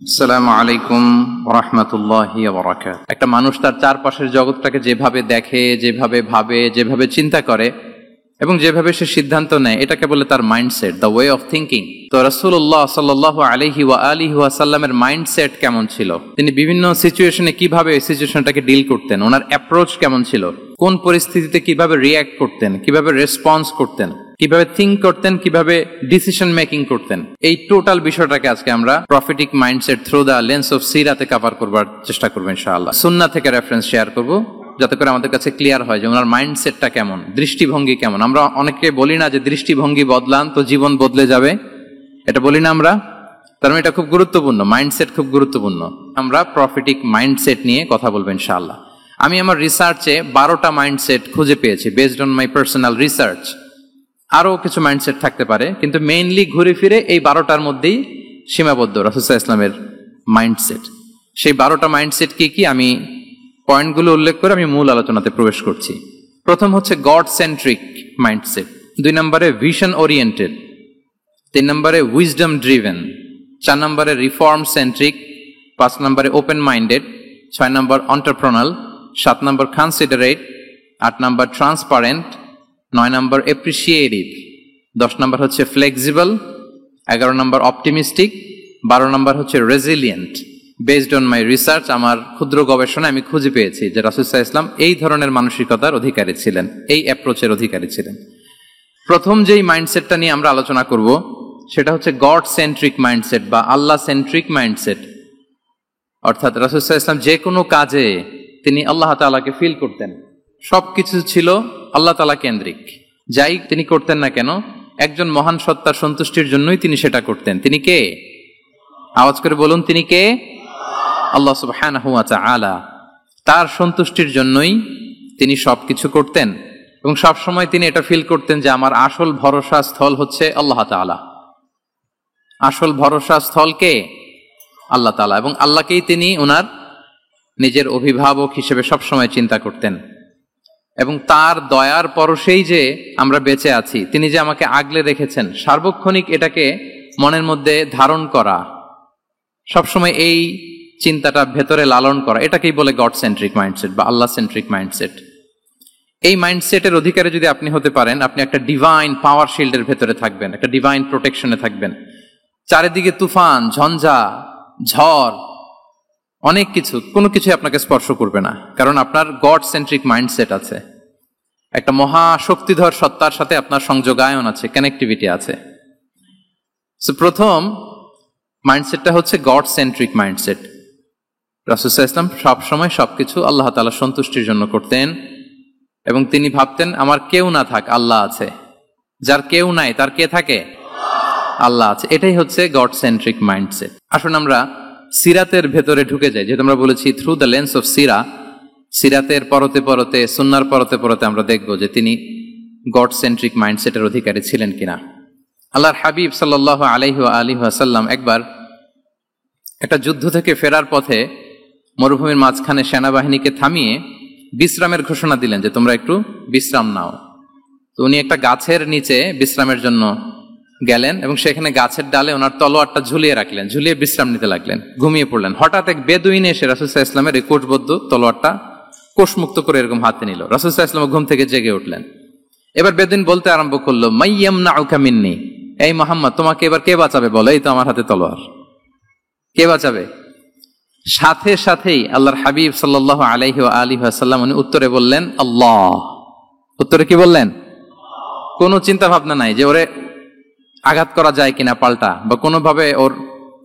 আসসালামু আলাইকুম ওয়া রাহমাতুল্লাহি ওয়া বারাকাতুহু। একটা মানুষ তার চারপাশের জগৎটাকে যেভাবে দেখে, যেভাবে ভাবে, যেভাবে চিন্তা করে এবং যেভাবে সে সিদ্ধান্ত নেয়, এটাকে বলে তার mindset, the way of thinking. তো রাসূলুল্লাহ সাল্লাল্লাহু আলাইহি ওয়া আলিহি ওয়াসাল্লামের মাইন্ডসেট কেমন ছিল, তিনি বিভিন্ন সিচুয়েশনে কিভাবে এই সিচুয়েশনটাকে ডিল করতেন, ওনার অ্যাপ্রোচ কেমন ছিল, কোন পরিস্থিতিতে কিভাবে রিয়্যাক্ট করতেন, কিভাবে রেসপন্স করতেন, কিভাবে থিঙ্ক করতেন, কিভাবে ডিসিশন মেকিং করতেন, এই টোটাল বিষয়টাকে আজকে আমরা prophetic mindset through the lens of সিরাতে কভার করবার চেষ্টা করবো ইনশাআল্লাহ। সুন্নাহ থেকে রেফারেন্স শেয়ার করব যাতে করে আমাদের কাছে ক্লিয়ার হয় যে ওনার মাইন্ডসেটটা কেমন, দৃষ্টিভঙ্গি কেমন। আমরা অনেকে বলি না যে দৃষ্টিভঙ্গি বদলান তো জীবন বদলে যাবে, এটা বলি না আমরা? তার মানে এটা খুব গুরুত্বপূর্ণ, মাইন্ডসেট খুব গুরুত্বপূর্ণ। আমরা প্রফেটিক মাইন্ডসেট নিয়ে কথা বলবো ইনশাআল্লাহ। আমি আমার রিসার্চে 12টা মাইন্ডসেট খুঁজে পেয়েছি based on my personal research. আরও কিছু মাইন্ডসেট থাকতে পারে, কিন্তু মেইনলি ঘুরে ফিরে এই 12টার মধ্যেই সীমাবদ্ধ রাসূল সাল্লাল্লাহু আলাইহি ওয়াসাল্লামের মাইন্ডসেট। সেই 12টা মাইন্ডসেট কি কি, আমি পয়েন্টগুলো উল্লেখ করে আমি মূল আলোচনাতে প্রবেশ করছি। প্রথম হচ্ছে গড সেন্ট্রিক মাইন্ডসেট, 2 নম্বরে ভিশন ওরিয়েন্টেড, 3 নম্বরে উইজডম ড্রিভেন, 4 নম্বরে রিফর্ম সেন্ট্রিক, 5 নম্বরে ওপেন মাইন্ডেড, 6 নম্বর এন্টারপ্রেনাল, 7 নম্বর কনসিডারেট, 8 নম্বর ট্রান্সপারেন্ট, 9 নম্বর এপ্রিসিয়েটিভ, 10 নম্বর হচ্ছে ফ্লেক্সিবল, 11 নম্বর অপটিমিস্টিক, 12 নম্বর হচ্ছে resilient. Based on my research, আমার ক্ষুদ্র গবেষণা আমি খুঁজে পেয়েছি যে রাসূল সাল্লাল্লাহু আলাইহি ওয়াসাল্লাম এই ধরনের মানসিকতার অধিকারী ছিলেন, এই অ্যাপ্রোচের অধিকারী ছিলেন। প্রথম যেই মাইন্ডসেটটা নিয়ে আমরা আলোচনা করব সেটা হচ্ছে গড সেন্ট্রিক মাইন্ডসেট বা আল্লাহ সেন্ট্রিক মাইন্ডসেট। অর্থাৎ রাসূল সাল্লাল্লাহু আলাইহি ওয়াসাল্লাম যে কোনো কাজে তিনি আল্লাহ তাআলাকে ফিল করতেন, সবকিছু ছিল আল্লাহ তাআলা কেন্দ্রিক। যাই তিনি করতেন না কেন, একজন মহান সত্তার সন্তুষ্টির জন্যই তিনি সেটা করতেন। তিনি কে? আওয়াজ করে বলুন, তিনি কে? আল্লাহ সুবহানাহু ওয়া তাআলা। তার সন্তুষ্টির জন্যই তিনি সবকিছু করতেন এবং সবসময় তিনি এটা ফিল করতেন যে আমার আসল ভরসা স্থল হচ্ছে আল্লাহ তাআলা। আসল ভরসা স্থল কে? আল্লাহ তাআলা। এবং আল্লাহকেই তিনি ওনার নিজের অভিভাবক হিসেবে সবসময় চিন্তা করতেন। এবং তার দয়ার পরশেই যে আমরা বেঁচে আছি, তিনি যে আমাকে আগলে রেখেছেন, সার্বক্ষণিক এটাকে মনের মধ্যে ধারণ করা, সবসময় এই চিন্তাটা ভেতরে লালন করা, এটাকেই বলে গড সেন্ট্রিক মাইন্ডসেট বা আল্লাহ সেন্ট্রিক মাইন্ডসেট। এই মাইন্ডসেটের অধিকারী যদি আপনি হতে পারেন, আপনি একটা ডিভাইন পাওয়ার শিল্ডের ভেতরে থাকবেন, একটা ডিভাইন প্রোটেকশনে থাকবেন। চারিদিকে তুফান, ঝঞ্ঝা, ঝড়, অনেক কিছু, কোনো কিছু আপনাকে স্পর্শ করবে না, কারণ আপনার গড সেন্ট্রিক মাইন্ডসেট আছে। একটা মহা শক্তিধর সত্তার সাথে আপনার সংযোগায়ন আছে, কানেক্টিভিটি আছে। সো প্রথম মাইন্ডসেটটা হচ্ছে গড সেন্ট্রিক মাইন্ডসেট। রাসূল সাল্লাল্লাহু আলাইহি ওয়াসাল্লাম সবসময় সবকিছু আল্লাহ তাআলা সন্তুষ্টির জন্য করতেন এবং তিনি ভাবতেন আমার কেউ না থাক, আল্লাহ আছে। যার কেউ নাই তার কে থাকে? আল্লাহ আছে। এটাই হচ্ছে গড সেন্ট্রিক মাইন্ডসেট। আসুন আমরা সিরাতের ভেতরে ঢুকে যাই। যেহেতু আমরা বলেছি থ্রু দ্য লেন্স অফ সিরা, সিরাতের পরতে পরতে, সুন্নাহর পরতে পরতে আমরা দেখব যে তিনি গড সেন্ট্রিক মাইন্ডসেটের অধিকারী ছিলেন কিনা। আল্লাহর হাবিব সাল্লাল্লাহু আলাইহি ওয়া আলিহি ওয়াসাল্লাম একবার একটা যুদ্ধ থেকে ফেরার পথে মরুভূমির মাঝখানে সেনাবাহিনীকে থামিয়ে বিশ্রামের ঘোষণা দিলেন যে তোমরা একটু বিশ্রাম নাও। তো উনি একটা গাছের নিচে বিশ্রামের জন্য গেলেন এবং সেখানে গাছের ডালে ওনার তলোয়ারটা ঝুলিয়ে রাখলেন, ঝুলিয়ে বিশ্রাম নিতে লাগলেন, ঘুমিয়ে পড়লেন। হঠাৎ এক বেদুইন এসে রাসূল সাল্লাল্লাহু আলাইহি ওয়াসাল্লামের এই কোষবদ্ধ তলোয়ারটা কোষমুক্ত করে এরকম হাতে নিল। রাসূল সাল্লাল্লাহু আলাইহি ওয়াসাল্লাম ঘুম থেকে জেগে উঠলেন। এবার বেদুইন বলতে আরম্ভ করলো, মাইয়ামনাউকা মিন্নি, এই মুহাম্মদ তোমাকে এবার কে বাঁচাবে বলো, এই তো আমার হাতে তলোয়ার, কে বাঁচাবে? সাথে সাথেই আল্লাহর হাবিব সাল্লাল্লাহু আলাইহি ওয়া আলিহি ওয়াসাল্লাম উনি উত্তরে বললেন আল্লাহ। উত্তরে কি বললেন? কোনো চিন্তা ভাবনা নাই যে ওরে আঘাত করা যায় কিনা পাল্টা, বা কোনোভাবে ওর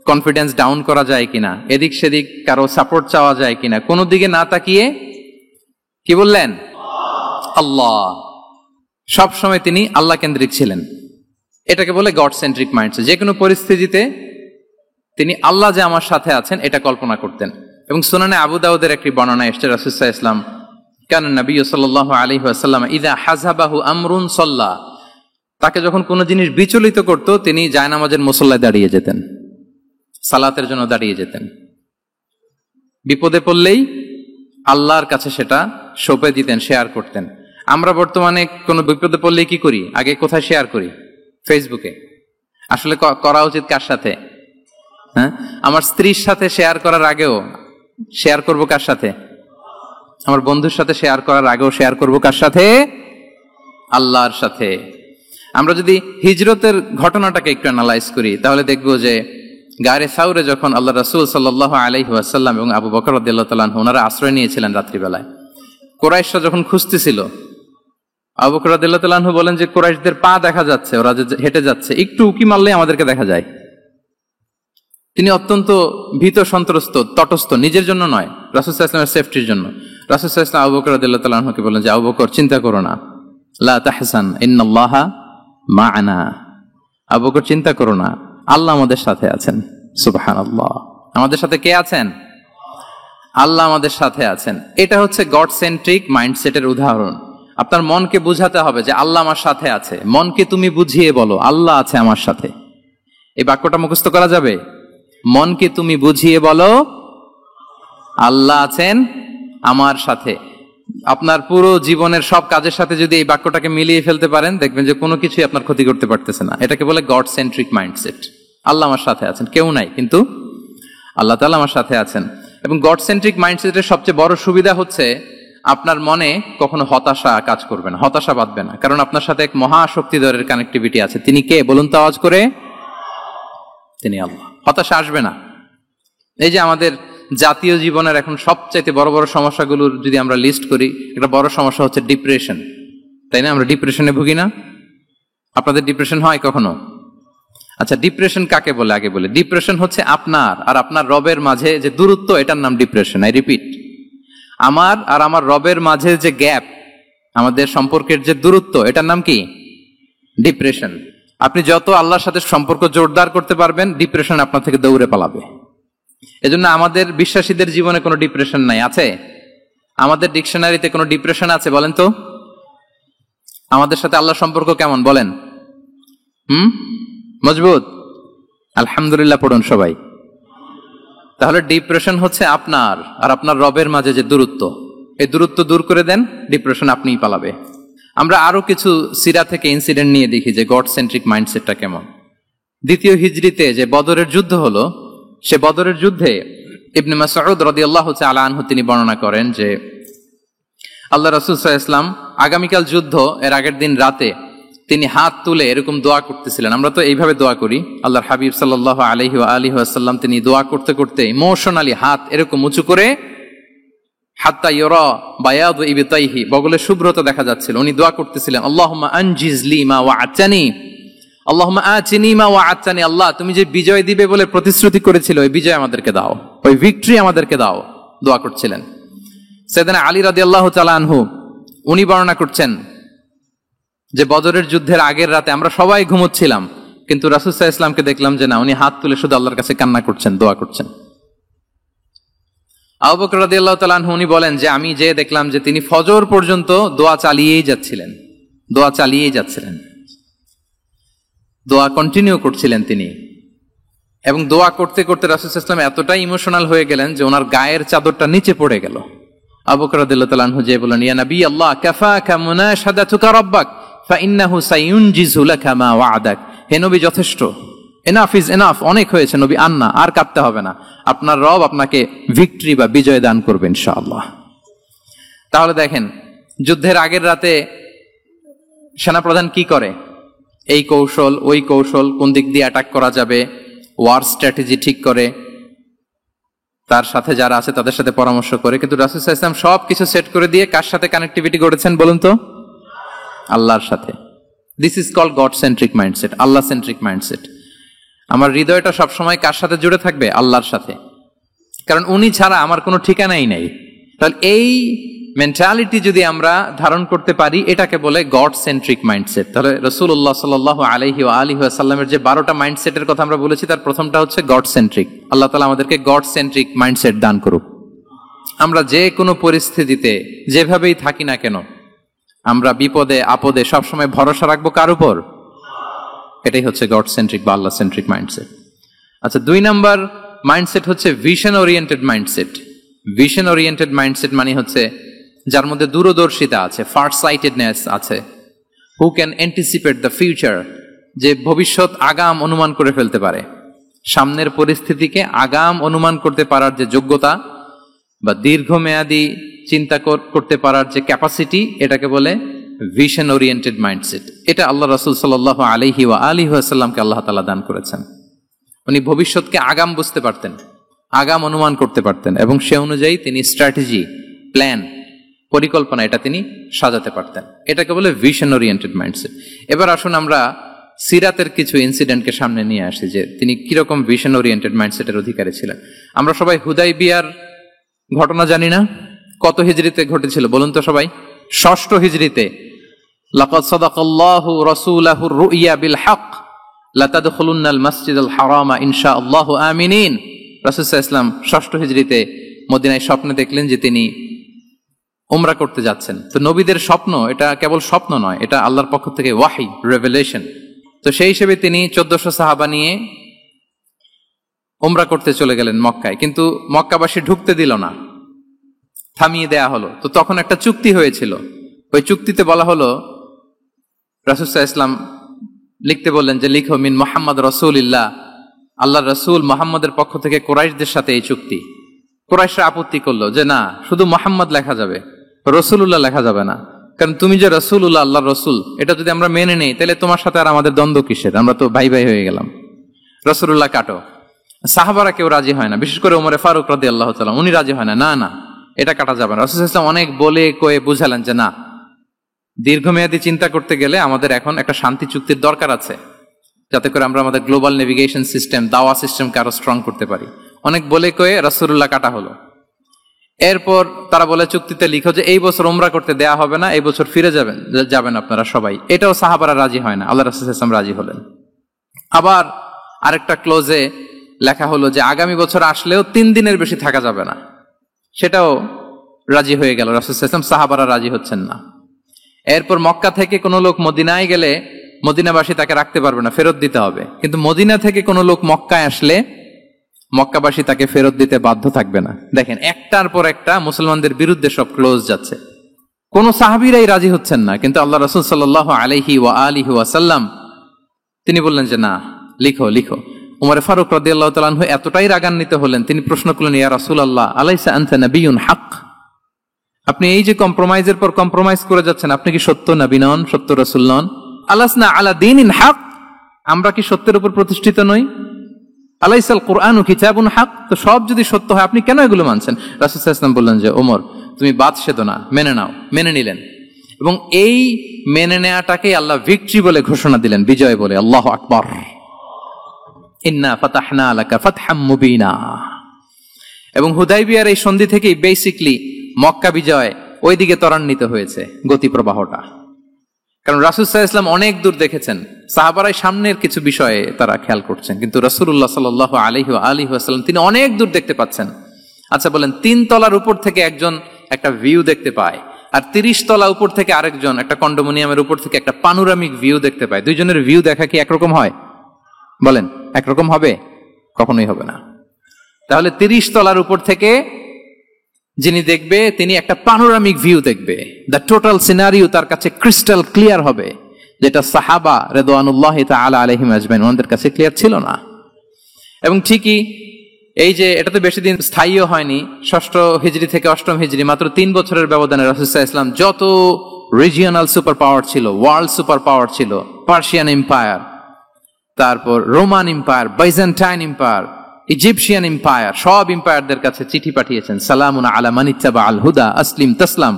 কনফিডেন্স ডাউন করা যায় কিনা, এদিক সেদিক কারো সাপোর্ট চাওয়া যায় কিনা, কোনো দিকে না তাকিয়ে কি বললেন? আল্লাহ। সব সময় তিনি আল্লাহ কেন্দ্রিক ছিলেন। এটাকে বলে গড সেন্ট্রিক মাইন্ডসেট। যে কোনো পরিস্থিতিতে তিনি আল্লাহ যে আমার সাথে আছেন এটা কল্পনা করতেন। এবং সুনানে আবু দাউদের একটি বর্ণনা এসেছে, রাসূল সাল্লাল্লাহু আলাইহি ওয়াসাল্লাম কানা নবী সাল্লাল্লাহু আলাইহি ওয়াসাল্লাম ইযা হাযাবাহু আমরুন সাল্লা, তাকে যখন কোনো জিনিস বিচলিত করত তিনি জায়নামাজের মুসল্লায় দাঁড়িয়ে যেতেন, সালাতের জন্য দাঁড়িয়ে যেতেন। বিপদে পড়লেই আল্লাহর কাছে সেটা সঁপে দিতেন, শেয়ার করতেন। আমরা বর্তমানে কোনো বিপদে পড়লেই কি করি? আগে কোথায় শেয়ার করি? ফেসবুকে। আসলে করা উচিত কার সাথে? হ্যাঁ, আমার স্ত্রীর সাথে শেয়ার করার আগেও শেয়ার করব কার সাথে? আমার বন্ধুর সাথে শেয়ার করার আগেও শেয়ার করব কার সাথে? আল্লাহর সাথে। আমরা যদি হিজরতের ঘটনাটাকে একটু অ্যানালাইজ করি তাহলে দেখব যে গারে সাউরে যখন আল্লাহ রাসূল সাল্লাল্লাহু আলাইহি ওয়াসাল্লাম এবং আবু বকর রাদিয়াল্লাহু তাআলা আনহু ওনারা আশ্রয় নিয়েছিলেন রাত্রিবেলায়, কুরাইশরা যখন খুঁজতেছিল, আবু বকর রাদিয়াল্লাহু তাআলা আনহু বলেন যে কুরাইশদের পা দেখা যাচ্ছে, ওরা যে হেঁটে যাচ্ছে, একটু উকি মারলেই আমাদেরকে দেখা যায়। তিনি অত্যন্ত ভীত সন্ত্রস্ত, তটস্থ, নিজের জন্য নয়, রাসূল সাল্লাল্লাহু আলাইহি ওয়াসাল্লামের সেফটির জন্য। রাসূল সাল্লাল্লাহু আলাইহি ওয়াসাল্লাম আবু বকর রাদিয়াল্লাহু তাআলা আনহুকে বলেন যে আবু বকর, চিন্তা করো না, লা তাহসান ইন্নাল্লাহা মা'ানা। আবু বকর, চিন্তা করো না, আল্লাহ আমাদের সাথে আছেন। সুবহানাল্লাহ। আমাদের সাথে কে আছেন? আল্লাহ আমাদের সাথে আছেন। এটা হচ্ছে গড সেন্ট্রিক মাইন্ডসেটের উদাহরণ। আপনার মনকে বুঝাতে হবে যে আল্লাহ আমার সাথে আছে। মনকে তুমি বুঝিয়ে বলো আল্লাহ আছে আমার সাথে। এই বাক্যটা মুখস্থ করা যাবে? মনকে তুমি বুঝিয়ে বলো আল্লাহ আছেন আমার সাথে। আপনার পুরো জীবনের সব কাজের সাথে যদি এই বাক্যটাকে মিলিয়ে ফেলতে পারেন, দেখবেন যে কোনো কিছুই আপনার ক্ষতি করতে পারতেছে না। এটাকে বলে গড সেন্ট্রিক মাইন্ডসেট। আল্লাহ আমার সাথে আছেন, কেউ নাই কিন্তু আল্লাহ তাআলা আমার সাথে আছেন। এবং গড সেন্ট্রিক মাইন্ডসেটের সবচেয়ে বড় সুবিধা হচ্ছে আপনার মনে কখনো হতাশা কাজ করবে না, হতাশা বাঁধবে না, কারণ আপনার সাথে এক মহাশক্তিধরের কানেক্টিভিটি আছে। তিনি কে বলুন তো আওয়াজ করে? তিনি আল্লাহ। হতাশা আসবে না। এই যে আমাদের জাতীয় জীবনের এখন সবচাইতে বড় বড় সমস্যাগুলোর যদি আমরা লিস্ট করি, একটা বড় সমস্যা হচ্ছে ডিপ্রেশন, তাই না? আমরা ডিপ্রেশনে ভুগি না? আপনাদের ডিপ্রেশন হয় কখনো? আচ্ছা, ডিপ্রেশন কাকে বলে আগে বলে। ডিপ্রেশন হচ্ছে আপনার আর আপনার রবের মাঝে যে দূরত্ব, এটার নাম ডিপ্রেশন। আই রিপিট, আমার আর আমার রবের মাঝে যে গ্যাপ, আমাদের সম্পর্কের যে দূরত্ব, এটার নাম কি? ডিপ্রেশন। আপনি যত আল্লাহর সাথে সম্পর্ক জোরদার করতে পারবেন, ডিপ্রেশন আপনার থেকে দৌড়ে পালাবে। এজন্য আমাদের বিশ্বাসীদের জীবনে কোনো ডিপ্রেশন নাই। আছে? আমাদের ডিকশনারিতে কোনো ডিপ্রেশন আছে বলেন তো? আমাদের সাথে আল্লাহর সম্পর্ক কেমন বলেন? মজবুত? আলহামদুলিল্লাহ পড়ুন সবাই। তাহলে ডিপ্রেশন হচ্ছে আপনার আর আপনার রবের মাঝে যে দূরত্ব, এই দূরত্ব দূর করে দেন, ডিপ্রেশন আপনিই পালাবে। আমরা আরো কিছু সিরা থেকে ইনসিডেন্ট নিয়ে দেখি যে গড সেন্ট্রিক মাইন্ডসেটটা কেমন। দ্বিতীয় হিজরিতে যে বদরের যুদ্ধ হলো, সে বদরের যুদ্ধে ইবনে মাসউদ রাদিয়াল্লাহু তাআলা আনহু তিনি বর্ণনা করেন যে আল্লাহ রাসূল সাল্লাল্লাহু আলাইহি ওয়াসাল্লাম আগামীকাল যুদ্ধ এর আগের দিন রাতে তিনি হাত তুলে এরকম দোয়া করতেছিলেন। আমরা তো এইভাবে দোয়া করি। আল্লাহর হাবিব সাল্লাল্লাহু আলাইহি ওয়াসাল্লাম তিনি দোয়া করতে করতে ইমোশনালি হাত এরকম উঁচু করে, হাত্তা ইউরা বায়াদু ইবতাইহি, বগলে শুভ্রতা দেখা যাচ্ছিল, উনি দোয়া করতেছিলেন আল্লাহুম্মা আনজিজ লি মা ওয়া'আতানি, আল্লাহুম্মা আতিনি মা ওয়া'আতানি, আল্লাহ তুমি যে বিজয় দিবে বলে প্রতিশ্রুতি করেছিল, ওই বিজয় আমাদেরকে দাও, ওই ভিক্টরি আমাদেরকে দাও। দোয়া করছিলেন। সাইয়েদনা আলী রাদিয়াল্লাহু তাআলা আনহু উনি বর্ণনা করছেন যে বদরের যুদ্ধের আগের রাতে আমরা সবাই ঘুমোচ্ছিলাম, কিন্তু রাসূল সাল্লাল্লাহু আলাইহি ওয়াসাল্লামকে দেখলাম যে না, উনি হাত তুলে শুধু আল্লাহর কাছে কান্না করছেন, দোয়া করছেন। আবু বকর রাদিয়াল্লাহু তাআলা আনহু উনি বলেন যে আমি যে দেখলাম যে তিনি ফজর পর্যন্ত দোয়া চালিয়েই যাচ্ছিলেন, দোয়া চালিয়েই যাচ্ছিলেন, দোয়া কন্টিনিউ করছিলেন তিনি। এবং দোয়া করতে করতে রাসূল সাল্লাল্লাহু আলাইহি ওয়াসাল্লাম এতটাই ইমোশনাল হয়ে গেলেন যে ওনার গায়ের চাদরটা নিচে পড়ে গেল। আবু বকর রাদিয়াল্লাহু তাআলা আনহু যে বলেন, ইয়া নবী আল্লাহ, কাফাকা মুনাশাদাতুকা রাব্বাক ফাইন্নাহু সায়ুনজিজু লাকা মা ওয়া'দাক। হে নবী, যথেষ্ট, এনাফ ইজ এনাফ, অনেক হয়েছে নবী, আন্না, আর কাঁদতে হবে না, আপনার রব আপনাকে ভিক্টরি বা বিজয় দান করবে ইনশাআল্লাহ। তাহলে দেখেন, যুদ্ধের আগের রাতে সেনাপ্রধান কি করে? এই কৌশল ওই কৌশল, কোন দিক দিয়ে অ্যাটাক করা যাবে, ওয়ার স্ট্র্যাটেজি ঠিক করে, তার সাথে যারা আছে তাদের সাথে পরামর্শ করে। কিন্তু রাসূল সাল্লাল্লাহু আলাইহি ওয়াসাল্লাম সবকিছু সেট করে দিয়ে কার সাথে কানেক্টিভিটি করেছেন বলুন তো? আল্লাহর সাথে। This is called God centric mindset, Allah centric mindset. আমার হৃদয়টা সবসময় কার সাথে জুড়ে থাকবে? আল্লাহর সাথে, কারণ উনি ছাড়া আমার কোনো ঠিকানাই নেই। তাহলে এই মেন্টালিটি যদি আমরা ধারণ করতে পারি, এটাকে বলে গড সেন্ট্রিক মাইন্ডসেট। তাহলে রাসূলুল্লাহ সাল্লাল্লাহু আলাইহি ওয়া সাল্লামের যে 12টা মাইন্ডসেটের কথা আমরা বলেছি, তার প্রথমটা হচ্ছে গড সেন্ট্রিক। আল্লাহ তাআলা আমাদেরকে গড সেন্ট্রিক মাইন্ডসেট দান করুক। আমরা যে কোনো পরিস্থিতিতে যেভাবেই থাকি না কেন, আমরা বিপদে আপদে সবসময় ভরসা রাখবো কার উপর? এটাই হচ্ছে গড সেন্ট্রিক বা আল্লাহ সেন্ট্রিক মাইন্ডসেট। আচ্ছা, 2 নাম্বার মাইন্ডসেট হচ্ছে vision oriented mindset. Vision oriented mindset মানে হচ্ছে যার মধ্যে দূরদর্শিতা আছে, ফার সাইটেডনেস আছে, who can anticipate the future, যে ভবিষ্যৎ আগাম অনুমান করে ফেলতে পারে, সামনের পরিস্থিতিকে আগাম অনুমান করতে পারার যে যোগ্যতা বা দীর্ঘমেয়াদী চিন্তা করতে পারার যে ক্যাপাসিটি, এটাকে বলে ভিশন ওরিয়েন্টেড মাইন্ডসেট। এটা আল্লাহ রাসূল সাল্লাল্লাহু আলাইহি ওয়া আলিহি ওয়াসাল্লামকে আল্লাহ তাআলা দান করেছেন। উনি ভবিষ্যৎকে আগাম বুঝতে পারতেন, আগাম অনুমান করতে পারতেন, এবং সে অনুযায়ী তিনি স্ট্র্যাটেজি, প্ল্যান, পরিকল্পনা এটা তিনি সাজাতে পারতেন। এটাকে বলে ভিশন ওরিয়েন্টেড মাইন্ডসেট। এবার আসুন আমরা সিরাতের কিছু ইনসিডেন্টকে সামনে নিয়ে আসি যে তিনি কিরকম ভিশন ওরিয়েন্টেড মাইন্ডসেটের অধিকারী ছিলেন। আমরা সবাই হুদাইবিয়ার ঘটনা জানি না? কত হিজরিতে ঘটেছিল বলুন তো সবাই? 6ষ্ঠ হিজরিতে। লাকাদ সাদাকাল্লাহু রাসূলাহুর রুইয়া বিল হক লাতাদখুলুন্নাল মাসজিদাল হারামা ইনশাআল্লাহু আমিনিন। রাসূল সাল্লাল্লাহু আলাইহি ওয়াসাল্লাম 6ষ্ঠ হিজরিতে মদিনায় স্বপ্নে দেখলেন যে তিনি উমরা করতে যাচ্ছেন। তো নবীদের স্বপ্ন এটা কেবল স্বপ্ন নয়, এটা আল্লাহর পক্ষ থেকে ওয়াহি, রেভেলেশন। তো সেই হিসেবে তিনি 1400 সাহাবা নিয়ে উমরা করতে চলে গেলেন মক্কায়, কিন্তু মক্কাবাসী ঢুকতে দিল না, থামিয়ে দেয়া হলো। তো তখন একটা চুক্তি হয়েছিল, ওই চুক্তিতে বলা হলো, রাসূল সাল্লাল্লাহু আলাইহি ওয়াসাল্লাম লিখতে বললেন যে লিখো মিন মুহাম্মদ রাসূলুল্লাহ, আল্লাহর রাসূল মুহাম্মদের পক্ষ থেকে কুরাইশদের সাথে এই চুক্তি। কুরাইশরা আপত্তি করলো যে না, শুধু মুহাম্মদ লেখা যাবে, রাসূলুল্লাহ লেখা যাবে না, কারণ তুমি যে রাসূলুল্লাহ, আল্লাহর রাসূল, এটা যদি আমরা মেনে নেই তাহলে তোমার সাথে আর আমাদের দ্বন্দ্ব কিসের, আমরা তো ভাই ভাই হয়ে গেলাম, রাসূলুল্লাহ কাটো। সাহাবারা কেউ রাজি হয় না, বিশেষ করে ওমরে ফারুক রাদিয়াল্লাহু তাআলা, উনি রাজি হয় না, না না এটা কাটা যাবে না। রাসূল সাল্লাল্লাহু আলাইহি ওয়াসাল্লাম অনেক বলে কয়ে বুঝালেন যে না, দীর্ঘমেয়াদী চিন্তা করতে গেলে আমাদের এখন একটা শান্তি চুক্তির দরকার আছে, যাতে করে আমরা আমাদের গ্লোবাল নেভিগেশন সিস্টেম, দাওয়া সিস্টেমকে আরো স্ট্রং করতে পারি। অনেক বলে কয়ে রাসূলুল্লাহ কাটা হলো। এরপর তারা বলে চুক্তিতে লিখো যে এই বছর উমরা করতে দেয়া হবে না, এই বছর ফিরে যাবেন আপনারা সবাই। এটাও সাহাবারা রাজি হয় না, আল্লাহ রাসূল সাল্লাল্লাহু আলাইহি ওয়াসাল্লাম রাজি হলেন। আবার আরেকটা ক্লোজে লেখা হলো যে আগামী বছর আসলেও 3 দিনের বেশি থাকা যাবে না, সেটাও রাজি হয়ে গেল রাসূল সাল্লাল্লাহু আলাইহি ওয়াসাল্লাম। সাহাবারা রাজি হচ্ছেন না। এরপর মক্কা থেকে কোনো লোক মদিনায় গেলে মদিনাবাসী তাকে রাখতে পারবে না, ফেরত দিতে হবে। কিন্তু মদিনা থেকে কোনো লোক মক্কায় আসলে মক্কাবাসী তাকে ফেরত দিতে বাধ্য থাকবে না। দেখেন, একটার পর একটা মুসলমানদের বিরুদ্ধে সব ক্লোজ যাচ্ছে, কোন সাহাবীরাই রাজি হচ্ছেন না। কিন্তু আল্লাহ রাসূল সাল্লাল্লাহু আলাইহি ওয়া আলিহি ওয়াসাল্লাম তিনি বললেন যে না, লিখো লিখো। উমর ফারুক রাদিয়াল্লাহু তাআলা আনহু এতটাই রাগান্বিত হলেন, তিনি প্রশ্ন করলেন, ইয়া রাসূলুল্লাহ, আলাইসা আনতা নাবিয়্যুন হক, আপনি এই যে কম্প্রোমাইজের পর কম্প্রোমাইজ করে যাচ্ছেন, আপনি কি সত্য নবী নন, সত্য রাসূল নন? আলাসনা আলা দীনিন হক, আমরা কি সত্যের উপর প্রতিষ্ঠিত নই? আলাইসাল কুরআনু কিতাবুন হক, তো সব যদি সত্য হয় আপনি কেন এগুলো মানছেন? রাসূল সাল্লাল্লাহু আলাইহি ওয়াসাল্লাম বললেন যে ওমর, তুমি বাদ সেদো না, মেনে নাও। মেনে নিলেন, এবং এই মেনে নেওয়াটাকে আল্লাহ ভিক্টরি বলে ঘোষণা দিলেন, বিজয় বলে। আল্লাহু আকবার। ইন্না ফাতাহনা লাকা ফাতহাম মুবিনা। এবং হুদাইবিয়ার এই সন্ধি থেকেই বেসিক্যালি মক্কা বিজয় ওইদিকে ত্বরান্বিত হয়েছে গতি প্রবাহটা। কারণ রাসূল সাল্লাল্লাহু আলাইহি ওয়াসাল্লাম অনেক দূর দেখেছেন, সাহাবারাই সামনের কিছু বিষয়ে তারা খেয়াল করছেন, কিন্তু রাসূলুল্লাহ সাল্লাল্লাহু আলাইহি ওয়া আলিহি ওয়াসাল্লাম তিনি অনেক দূর দেখতে পাচ্ছেন। আচ্ছা বলেন, 3 তলার উপর থেকে একজন একটা ভিউ দেখতে পায়, আর 30 তলা উপর থেকে আরেকজন একটা কন্ডোমিনিয়ামের উপর থেকে একটা পানোরামিক ভিউ দেখতে পায়, দুইজনের ভিউ দেখা কি একরকম হয়? বলেন, একরকম হবে? কখনোই হবে না। তাহলে 30 তলার উপর থেকে যিনি দেখবে তিনি একটা পানোরামিক ভিউ দেখবে, দ্য টোটাল সিনারিও তার কাছে ক্রিস্টাল ক্লিয়ার হবে, যেটা সাহাবা রিদওয়ানুল্লাহি তাআলা আলাইহিম আজমাইন ওনাদের কাছে ক্লিয়ার ছিল না। এবং ঠিকই এই যে এটা তো বেশি দিন স্থায়ীও হয়নি, 6ষ্ঠ হিজরি থেকে 8ম হিজরি, মাত্র 3 বছরের ব্যবধানে রাসূল সাল্লাল্লাহু আলাইহি ওয়াসাল্লাম যত রিজিওনাল সুপার পাওয়ার ছিল, ওয়ার্ল্ড সুপার পাওয়ার ছিল, পার্সিয়ান এম্পায়ার, তারপর Roman empire, Byzantine empire, Egyptian empire, সব এম্পায়ারদের কাছে চিঠি পাঠিয়েছেন, সালামুন আলা মান ইত্তাবা আল হুদা আসলিম তাসলাম।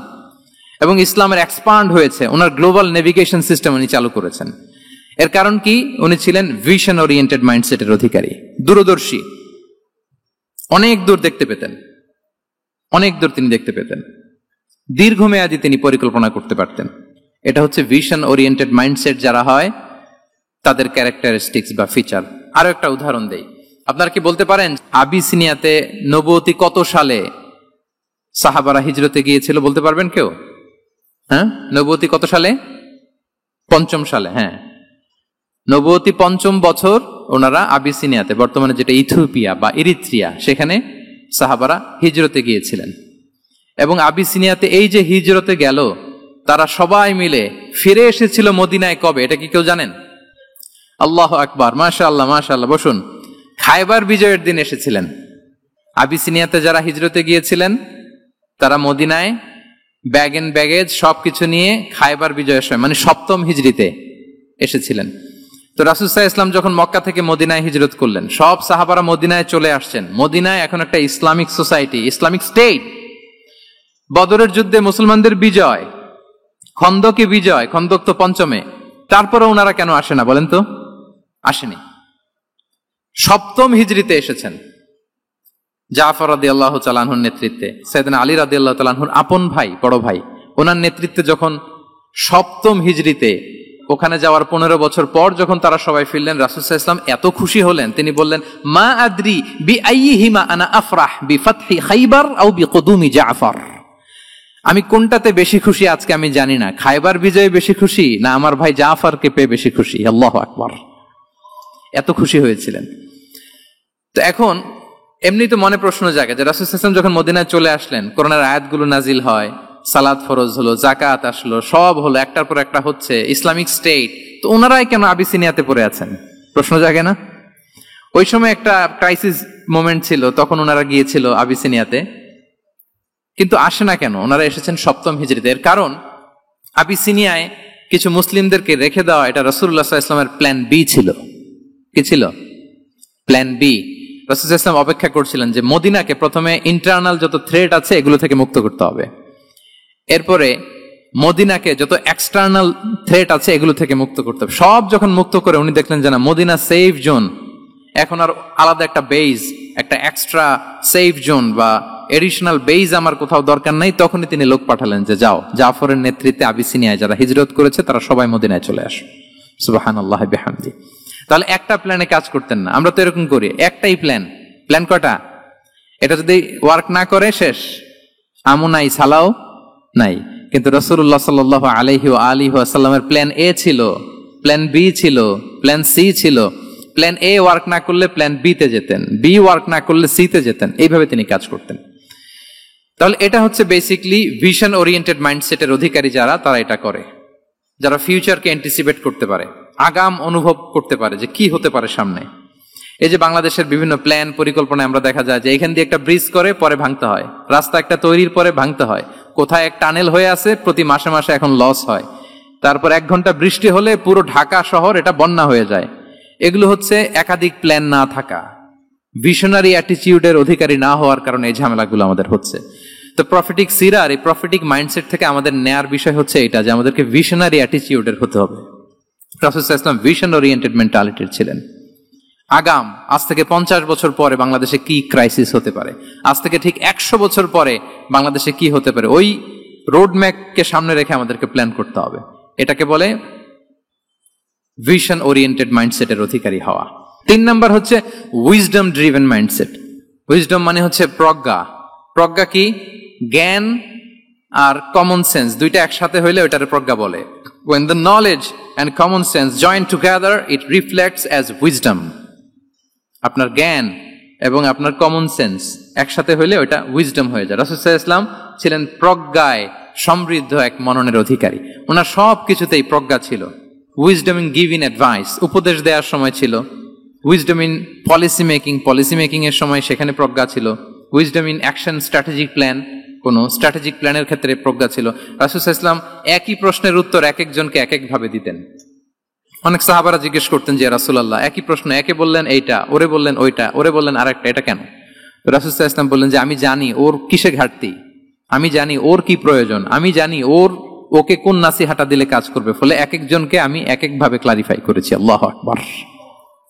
এবং ইসলামের এক্সপান্ড হয়েছে, ওনার গ্লোবাল নেভিগেশন সিস্টেম উনি চালু করেছেন। এর কারণ কি? উনি ছিলেন ভিশন ওরিয়েন্টেড মাইন্ডসেটের অধিকারী, দূরদর্শী, অনেক দূর দেখতে পেতেন, অনেক দূর তিনি দেখতে পেতেন, দীর্ঘমেয়াদী তিনি পরিকল্পনা করতে পারতেন। এটা হচ্ছে ভিশন ওরিয়েন্টেড মাইন্ডসেট যারা হয় তাদের ক্যারেক্টারিস্টিক্স বা ফিচার। আরো একটা উদাহরণ দেই, আপনারা কি বলতে পারেন আবিসিনিয়াতে নবুয়তি কত সালে সাহাবারা হিজরতে গিয়েছিল? বলতে পারবেন কেউ? হ্যাঁ, নবুয়তি কত সালে? 5ম সালে। হ্যাঁ, নবুয়তি 5ম বছর ওনারা আবিসিনিয়াতে, বর্তমানে যেটা ইথিওপিয়া বা ইরিত্রিয়া, সেখানে সাহাবারা হিজরতে গিয়েছিলেন। এবং আবিসিনিয়াতে এই যে হিজরতে গেল, তারা সবাই মিলে ফিরে এসেছিল মদিনায় কবে? এটা কি কেউ জানেন? আল্লাহু আকবার, মাশাআল্লাহ মাশাআল্লাহ। বসুন। খায়বার বিজয়ের দিন এসেছিলেন। আবিসিনিয়াতে যারা হিজরতে গিয়েছিলেন তারা মদিনায় ব্যাগ এন্ড ব্যাগেজ সবকিছু নিয়ে খায়বার বিজয়ের সময় মানে 7ম হিজরিতে এসেছিলেন। তো রাসূল সাল্লাল্লাহু আলাইহি ওয়াসাল্লাম যখন মক্কা থেকে মদিনায় হিজরত করলেন, সব সাহাবারা মদিনায় চলে আসছেন। মদিনায় এখন একটা ইসলামিক সোসাইটি, ইসলামিক স্টেট। বদরের যুদ্ধে মুসলমানদের বিজয়, খন্দকে বিজয়, খন্দক তো 5মে, তারপরে ওনারা কেন আসে না বলেন তো? আসেনি। 7ম হিজরিতে এসেছেন জাফর রাদিয়াল্লাহু তাআলা আনহুর নেতৃত্বে, সাইয়েদনা আলী রাদিয়াল্লাহু তাআলা আনহুর আপন ভাই, বড় ভাই, ওনার নেতৃত্বে যখন 7ম হিজরিতে ওখানে যাওয়ার 15 বছর পর যখন তারা সবাই ফিরলেন, রাসূল সাল্লাল্লাহু আলাইহি ওয়াসাল্লাম এত খুশি হলেন, তিনি বললেন, মা আদরি বিআইয়িহিমা আনা আফরাহ বিফাতহি খাইবার আও বিকুদুমি জাফর। আমি কোনটাতে বেশি খুশি আজকে আমি জানি না, খায়বার বিজয়ে বেশি খুশি না আমার ভাই জাফরকে পেয়ে বেশি খুশি। আল্লাহু আকবার, এত খুশি হয়েছিলেন। তো এখন এমনি তো মনে প্রশ্ন জাগে যে রাসূল সাল্লাল্লাহু আলাইহি ওয়াসাল্লাম যখন মদিনায় চলে আসলেন, কোরআনের আয়াতগুলো নাজিল হয়, সালাত ফরজ হলো, যাকাত আসলো, সব হলো, একটার পর একটা হচ্ছে, ইসলামিক স্টেট, তো ওনারাই কেন আবিসিনিয়াতে পড়ে আছেন? প্রশ্ন জাগে না? ওই সময় একটা ক্রাইসিস মোমেন্ট ছিল, তখন ওনারা গিয়েছিল আবিসিনিয়াতে, কিন্তু আসে না কেন? ওনারা এসেছেন 7ম হিজরিতে। এর কারণ আবিসিনিয়ায় কিছু মুসলিমদেরকে রেখে দেওয়া, এটা রাসূলুল্লাহ সাল্লাল্লাহু আলাইহি ওয়াসাল্লামের প্ল্যান বি ছিল। কি ছিল? Plan B. রাসূল সাল্লাল্লাহু আলাইহি ওয়াসাল্লাম অপেক্ষা করছিলেন যে মদিনাকে প্রথমে ইন্টারনাল যত থ্রেট আছে এগুলো থেকে মুক্ত করতে হবে, এরপরে মদিনাকে যত এক্সটার্নাল থ্রেট আছে এগুলো থেকে মুক্ত করতে হবে। সব যখন মুক্ত করে উনি দেখলেন যে না, মদিনা সেফ জোন, এখন আর আলাদা একটা বেজ, একটা এক্সট্রা সেফ জোন বা এডিশনাল বেজ আমার কোথাও দরকার নাই, তখনই তিনি লোক পাঠালেন যে যাও, জাফরের নেতৃত্বে আবিসিনিয়ায় যারা হিজরত করেছে তারা সবাই মদিনায় চলে আসো। সুবহানাল্লাহি বিহামদি। তাহলে একটা প্ল্যানে কাজ করতেন না, আমরা তো এরকম করি, একটাই প্ল্যান। প্ল্যান কটা? এটা যদি ওয়ার্ক না করে শেষ, আমু নাই সালাও নাই। কিন্তু রাসূলুল্লাহ সাল্লাল্লাহু আলাইহি ওয়া আলিহি ওয়াসাল্লামের প্ল্যান এ ছিল, প্ল্যান বি ছিল, প্ল্যান সি ছিল। প্ল্যান এ ওয়ার্ক না করলে প্ল্যান বি তে যেতেন, বি ওয়ার্ক না করলে সি তে যেতেন, এইভাবে তিনি কাজ করতেন। তাহলে এটা হচ্ছে বেসিকলি ভিশন ওরিয়েন্টেড মাইন্ডসেটের অধিকারী যারা, তারা এটা করে, যারা ফিউচারকে অ্যান্টিসিপেট করতে পারে, আগাম অনুভব করতে পারে যে কি হতে পারে সামনে। এই যে বাংলাদেশের বিভিন্ন প্ল্যান পরিকল্পনা আমরা দেখা যায় যে এখান দিয়ে একটা ব্রিজ করে পরে ভাঙতে হয়, রাস্তা একটা তৈরির পরে ভাঙতে হয়, কোথায় এক টানেল হয়ে আছে প্রতি মাসে মাসে এখন লস হয়, তারপর 1 ঘন্টা বৃষ্টি হলে পুরো ঢাকা শহর এটা বন্যা হয়ে যায়। এগুলো হচ্ছে একাধিক প্ল্যান না থাকা, ভিশনারি অ্যাটিটিউডের অধিকারী না হওয়ার কারণে এই ঝামেলাগুলো আমাদের হচ্ছে। তো প্রফেটিক সিরার এই প্রফেটিক মাইন্ডসেট থেকে আমাদের নেয়ার বিষয় হচ্ছে এটা যে আমাদেরকে ভিশনারি অ্যাটিটিউডের হতে হবে। রাসূল সাল্লাল্লাহু আলাইহি ওয়াসাল্লাম ভিশন ওরিয়েন্টেড মেন্টালিটির ছিলেন। আগাম, আজ থেকে 50 বছর পরে বাংলাদেশে কি ক্রাইসিস হতে পারে, আজ থেকে ঠিক 100 বছর পরে বাংলাদেশে কি হতে পারে, ওই রোড ম্যাপকে সামনে রেখে আমাদেরকে প্ল্যান করতে হবে। এটাকে বলে ভিশন ওরিয়েন্টেড মাইন্ডসেটের অধিকারী হওয়া। 3 নাম্বার হচ্ছে উইজডম ড্রিভেন মাইন্ডসেট। উইজডম মানে হচ্ছে প্রজ্ঞা। প্রজ্ঞা কি? জ্ঞান আর কমন সেন্স দুইটা একসাথে হইলে ওইটারে প্রজ্ঞা বলে। When the knowledge and common sense join together, it reflects as wisdom. আপনার জ্ঞান এবং আপনার কমন সেন্স একসাথে হইলে ওইটা উইজডম হয়ে যায়। রাসূল সাল্লাল্লাহু আলাইহি ওয়াসাল্লাম ছিলেন প্রজ্ঞায় সমৃদ্ধ এক মননের অধিকারী। ওনার সব কিছুতেই প্রজ্ঞা ছিল। উইজডম ইন গিভিং অ্যাডভাইস, উপদেশ দেওয়ার সময় ছিল। উইজডম ইন পলিসি মেকিং এর সময় সেখানে প্রজ্ঞা ছিল। Wisdom in action, strategic plan, কোন স্ট্র্যাটেজিক প্ল্যানের ক্ষেত্রে প্রজ্ঞা ছিল। রাসূল সাল্লাল্লাহু আলাইহি ওয়াসাল্লাম একই প্রশ্নের উত্তর এক একজনকে এক এক ভাবে দিতেন। অনেক সাহাবারা জিজ্ঞেস করতেন যে রাসূলুল্লাহ একই প্রশ্ন, একে বললেন এইটা, ওরে বললেন ওইটা, ওরে বললেন আরেকটা, এটা কেন? রাসূল সাল্লাল্লাহু আলাইহি ওয়াসাল্লাম বললেন যে আমি জানি ওর কিসে ঘাটতি, আমি জানি ওর কি প্রয়োজন, আমি জানি ওকে কোন নাসিহাটা দিলে কাজ করবে, ফলে এক একজনকে আমি এক এক ভাবে ক্লারিফাই করেছি। আল্লাহু আকবার।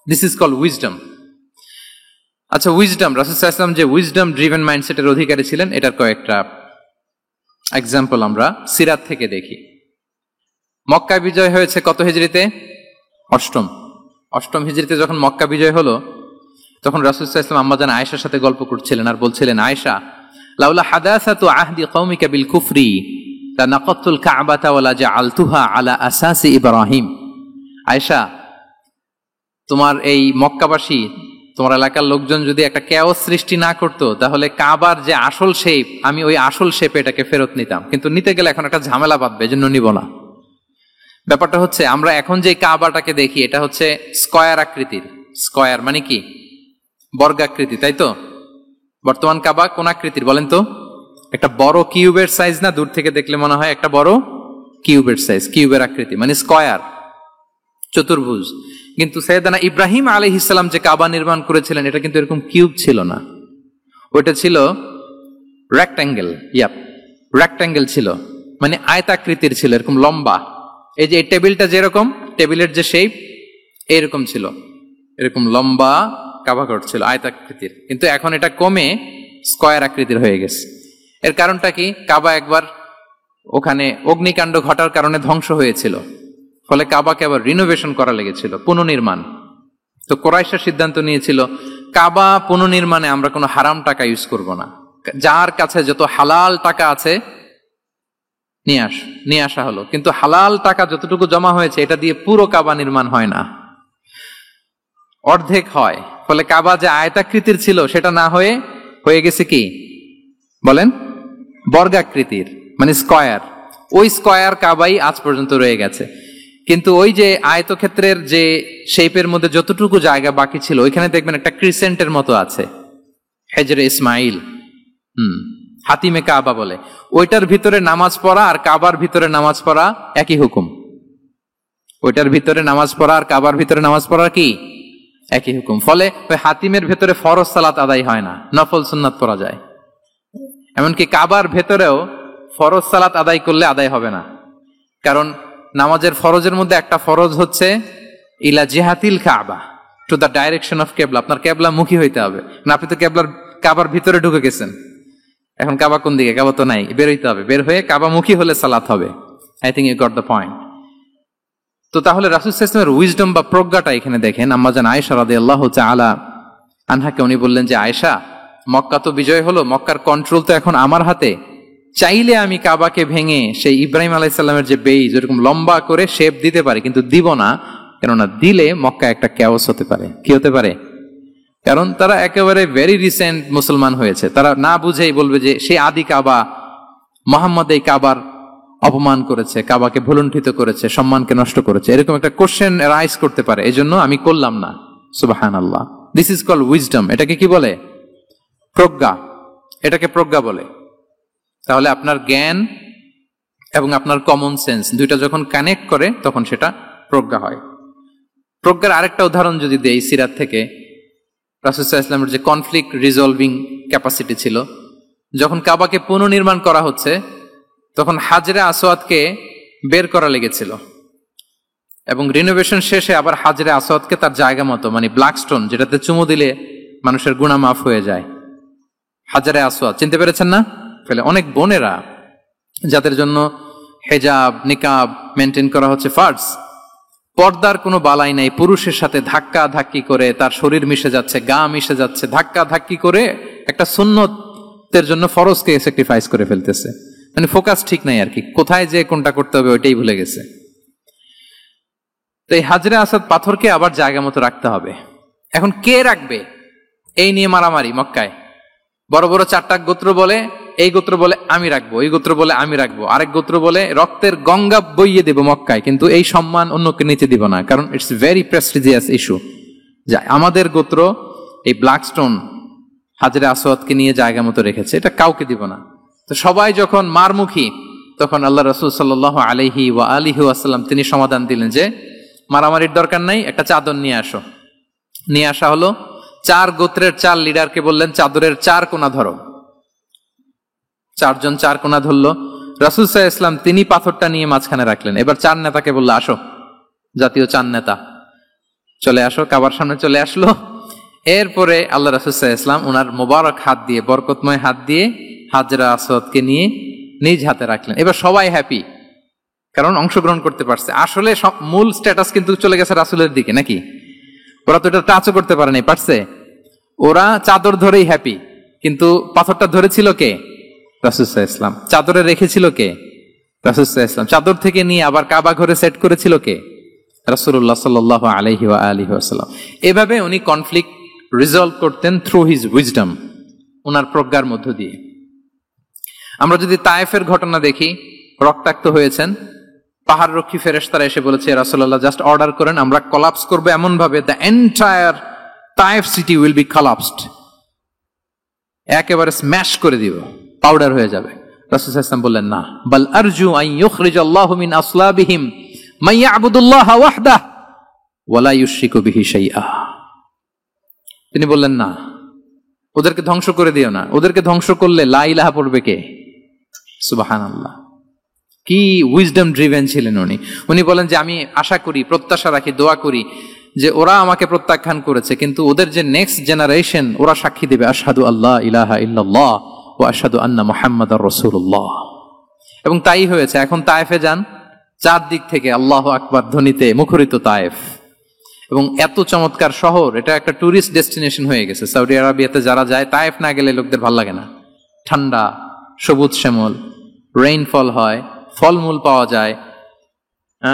This is called wisdom. আচ্ছা, উইজডম, রাসূল সাল্লাল্লাহু আলাইহি ওয়াসাল্লাম যে উইজডম ড্রিভেন মাইন্ডসেটের অধিকারী ছিলেন, এটার কয়েকটা এক্সাম্পল আমরা সিরাত থেকে দেখি। মক্কা বিজয় হয়েছে কত হিজরিতে? অষ্টম হিজরিতে যখন মক্কা বিজয় হলো, তখন রাসূল সাল্লাল্লাহু আলাইহি ওয়াসাল্লাম আম্মাজান আয়েশার সাথে গল্প করছিলেন আর বলছিলেন, আয়েশা, লাউলা হাদাসাতু আহদি কওমিকা বিল কুফরি লানাকাতুল কাবাতা ওয়ালা জাআলতুহা আলা আসাসি ইব্রাহিম। আয়েশা, তোমার এই মক্কাবাসী, তোমার এলাকার লোকজন যদি একটা কেওস সৃষ্টি না করতো, তাহলে কাবার যে আসল শেপ, আমি ওই আসল শেপে এটাকে ফেরত নিতাম, কিন্তু নিতে গেলে এখন একটা ঝামেলা বাঁধবে, এজন্য নিব না। ব্যাপারটা হচ্ছে আমরা এখন যে কাবাটাকে দেখি এটা হচ্ছে স্কয়ার আকৃতির। স্কয়ার মানে কি? বর্গাকৃতি, তাই তো? বর্তমান কাবা কোন আকৃতির বলেন তো? একটা বড় কিউবের সাইজ না? দূর থেকে দেখলে মনে হয় একটা বড় কিউবের সাইজ, কিউবের আকৃতি মানে স্কয়ার, চতুর্ভুজ। কিন্তু সাইয়েদনা ইব্রাহিম আলাইহিস সালাম যে কাবা নির্মাণ করেছিলেন এটা কিন্তু এরকম কিউব ছিল না, ওটা ছিল রেক্ট্যাঙ্গেল। রেক্ট্যাঙ্গেল ছিল, মানে আয়তাকৃতির ছিল, এরকম লম্বা। এই যে এই টেবিলটা যেরকম, টেবিলের যে শেপ এরকম ছিল, এরকম লম্বা কাবা ঘর ছিল আয়তাকৃতির। কিন্তু এখন এটা কমে স্কয়ার আকৃতির হয়ে গেছে। এর কারণটা কি? কাবা একবার ওখানে অগ্নিকাণ্ড ঘটার কারণে ধ্বংস হয়েছিল, ফলে কাবাকে আবার রিনোভেশন করা লেগেছিল, পুনর্নির্মাণ। তো কুরাইশরা সিদ্ধান্ত নিয়েছিল কাবা পুনর্নির্মাণে আমরা কোনো হারাম টাকা ইউজ করব না, যার কাছে যত হালাল টাকা আছে নিয়ে আসা হলো। কিন্তু হালাল টাকা যতটুকু জমা হয়েছে এটা দিয়ে পুরো কাবা নির্মাণ হয় না, অর্ধেক হয়। ফলে কাবা যে আয়তাকৃতির ছিল সেটা না হয়ে গেছে কি বলেন, বর্গাকৃতির, মানে স্কয়ার। ওই স্কয়ার কাবাই আজ পর্যন্ত রয়ে গেছে। কিন্তু ওই যে আয়তক্ষেত্রের যে শেপের মধ্যে যতটুকু জায়গা বাকি ছিল ওইখানে দেখবেন একটা ক্রিসেন্টের মতো আছে, হেজরে ইসমাইল, হাতিমে কাবা বলে। ওইটার ভিতরে নামাজ পড়া আর কাবার ভিতরে নামাজ পড়া একই হুকুম। ওইটার ভিতরে নামাজ পড়া আর কাবার ভিতরে নামাজ পড়া কি একই হুকুম। ফলে ওই হাতিমের ভেতরে ফরজ সালাত আদায় হয় না, নফল সুন্নাত পড়া যায়। এমনকি কাবার ভেতরেও ফরজ সালাত আদায় করলে আদায় হবে না, কারণ নামাজের ফরজের মধ্যে একটা ফরজ হচ্ছে ইলা জিহাতিল কাবা, টু দ্য ডাইরেকশন অফ কেবলা। আপনার কেবলা মুখী হইতে হবে না। আপনি তো কাবার ভিতরে ঢুকে গেছেন, এখন কাবা কোন দিকে? কাবা তো নাই, বের হইতে হবে। বের হয়ে কাবা মুখী হলে সালাত হবে। I think you got the point. তো তাহলে রাসূল সাল্লাল্লাহু আলাইহি ওয়াসাল্লামের উইজডম বা প্রজ্ঞাটা এখানে দেখেন। আম্মাজান আয়েশা রাদিয়াল্লাহু তাআলা আনহাকে উনি বললেন যে আয়েশা, মক্কা তো বিজয় হলো, মক্কার কন্ট্রোল তো এখন আমার হাতে। চাইলে আমি কাবাকে ভেঙে সেই ইব্রাহিম আলাইহিস সালামের যে বেইজ এরকম লম্বা করে শেপ দিতে পারি, কিন্তু দিব না। কেননা দিলে মক্কা একটা ক্যাওস হতে পারে। কি হতে পারে? কারণ তারা একেবারে ভেরি রিসেন্ট মুসলমান হয়েছে, তারা না বুঝেই বলবে যে সেই আদি কাবা, মুহাম্মদ এই কাবার অপমান করেছে, কাবাকে ভুলুণ্ঠিত করেছে, সম্মানকে নষ্ট করেছে, এরকম একটা কোশ্চেন রাইজ করতে পারে। এই জন্য আমি করলাম না। সুবহানাল্লাহ, দিস ইজ কল্ড উইজডম। এটাকে কি বলে? প্রজ্ঞা। এটাকে প্রজ্ঞা বলে। তাহলে আপনার জ্ঞান এবং আপনার কমন সেন্স দুইটা যখন কানেক্ট করে তখন সেটা প্রজ্ঞা হয়। প্রজ্ঞার আরেকটা উদাহরণ যদি দেই সিরাত থেকে, রাসূল সাল্লাল্লাহু আলাইহি ওয়াসাল্লামের যে কনফ্লিক্ট রিজলভিং ক্যাপাসিটি ছিল, যখন কাবাকে পুনর্নির্মাণ করা হচ্ছে তখন হাজরে আসওয়াদকে বের করা লেগেছিল, এবং রিনোভেশন শেষে আবার হাজরে আসওয়াদকে তার জায়গা মতো, মানে ব্ল্যাক স্টোন যেটাতে চুমু দিলে মানুষের গুনাহ মাফ হয়ে যায়, হাজরে আসওয়াদ, চিনতে পেরেছেন না? ফলে অনেক বোনেরা যাদের জন্য হেজাব নিকাব মেনটেন করা হচ্ছে ফার্জ, পর্দার কোনো বালাই নাই, পুরুষের সাথে ধাক্কা ধাক্কি করে তার শরীর মিশে যাচ্ছে, গা মিশে যাচ্ছে, ধাক্কা ধাক্কি করে একটা সুন্নতের জন্য ফরজকে স্যাক্রিফাইস করে ফেলতেছে। মানে ফোকাস ঠিক নাই আর কি, কোথায় যে কোনটা করতে হবে ওইটাই ভুলে গেছে। তো এই হাজরে আসওয়াদ পাথরকে আবার জায়গা মতো রাখতে হবে। এখন কে রাখবে এই নিয়ে মারামারি মক্কায়। বড় বড় চারটা গোত্র বলে, এই গোত্র বলে আমি রাখবো, এই গোত্র বলে আমি রাখবো, আরেক গোত্র বলে রক্তের গঙ্গা বইয়ে দেব মক্কায়, কিন্তু এই সম্মান অন্যকে নিতে দিব না, কারণ ইটস ভেরি প্রেস্টিজিয়াস ইস্যু। যা আমাদের গোত্র এই ব্ল্যাক স্টোন হাজরে আসওয়াদকে নিয়ে জায়গা মতো রেখেছে, এটা কাউকে দিব না। তো সবাই যখন মারমুখী, তখন আল্লাহ রাসূল সাল্লাল্লাহু আলাইহি ওয়া আলিহি ওয়াসাল্লাম তিনি সমাধান দিলেন যে মারামারির দরকার নাই, একটা চাদর নিয়ে আসো। নিয়ে আসা হলো। 4 গোত্রের 4 লিডারকে বললেন চাদরের 4 কোণা ধরো। 4 জন 4 কোণা ধরলো। রাসূল সাল্লাল্লাহু আলাইহি ওয়াসাল্লাম তিনি পাথরটা নিয়ে মাঝখানে রাখলেন। এবার 4 নেতাকে বলল আসো, জাতীয় 4 নেতা চলে আসো, কাবার সামনে চলে আসলো। এরপরে আল্লাহ রাসূল সাল্লাল্লাহু আলাইহি ওয়াসাল্লাম ওনার মোবারক হাত দিয়ে, বরকতময় হাত দিয়ে হাজরা আসওয়াদকে নিয়ে নিজ হাতে রাখলেন। এবার সবাই হ্যাপি, কারণ অংশগ্রহণ করতে পারছে। আসলে মূল স্ট্যাটাস কিন্তু চলে গেছে রাসূলের দিকে, নাকি? ওরা তো এটা টাচও করতে পারে নাই, পারছে? ওরা চাদর ধরেই হ্যাপি, কিন্তু পাথরটা ধরেছিল কে? রাসূল সাল্লাল্লাহু আলাইহি ওয়াসাল্লাম। চাদরে রেখেছিল কে? রাসূল সাল্লাল্লাহু আলাইহি ওয়াসাল্লাম। চাদর থেকে নিয়ে আবার কাবা ঘরে সেট করেছিল কে? রাসূলুল্লাহ সাল্লাল্লাহু আলাইহি ওয়া আলিহি ওয়াসাল্লাম। এভাবে উনি কনফ্লিক্ট রিজলভ করতেন থ্রু হিজ উইজডম, ওনার প্রজ্ঞার মধ্য দিয়ে। আমরা যদি তায়েফের ঘটনা দেখি, রক্তাক্ত হয়েছেন, পাহাড় রক্ষী ফেরেশতারা এসে বলেছে রাসূলুল্লাহ জাস্ট অর্ডার করেন, আমরা কোলাপস করব এমন ভাবে the entire Taif city will be collapsed, একেবারে স্ম্যাশ করে দিব, পাউডার হয়ে যাবে। রাসূল সাল্লাল্লাহু আলাইহি ওয়াসাল্লাম বললেন, না, বাল আরজু আন ইউখরিজাল্লাহু মিন আসলাবিহিম মান ইয়াবুদুল্লাহা ওয়াহদাহু ওয়া লা ইউশরিকু বিহি শাইআ। তিনি বললেন, না, ওদেরকে ধ্বংস করে দিও না, ওদেরকে ধ্বংস করলে লা ইলাহা পড়বে কে? সুবহানাল্লাহ। কি উইজডম ড্রিভেন ছিলেন উনি। উনি বলেন যে আমি আশা করি, প্রত্যাশা রাখি, দোয়া করি যে ওরা আমাকে প্রত্যাখ্যান করেছে, কিন্তু ওদের যে নেক্সট জেনারেশন, ওরা সাক্ষী দেবে আশহাদু আল্লাহ ইলাহা ইল্লাল্লাহ ওয়া আশহাদু আন্না মুহাম্মাদার রাসূলুল্লাহ। এবং তাই হয়েছে। এখন তায়েফে যান, চারদিক থেকে আল্লাহু আকবার ধ্বনিতে মুখরিত তায়েফ। এবং এত চমৎকার শহর, এটা একটা টুরিস্ট ডেস্টিনেশন হয়ে গেছে। সৌদি আরবিয়াতে যারা যায়, তায়েফ না গেলে লোকদের ভালো লাগে না। ঠান্ডা, সবুজ শ্যামল, রেইনফল হয়, ফলমূল পাওয়া যায়।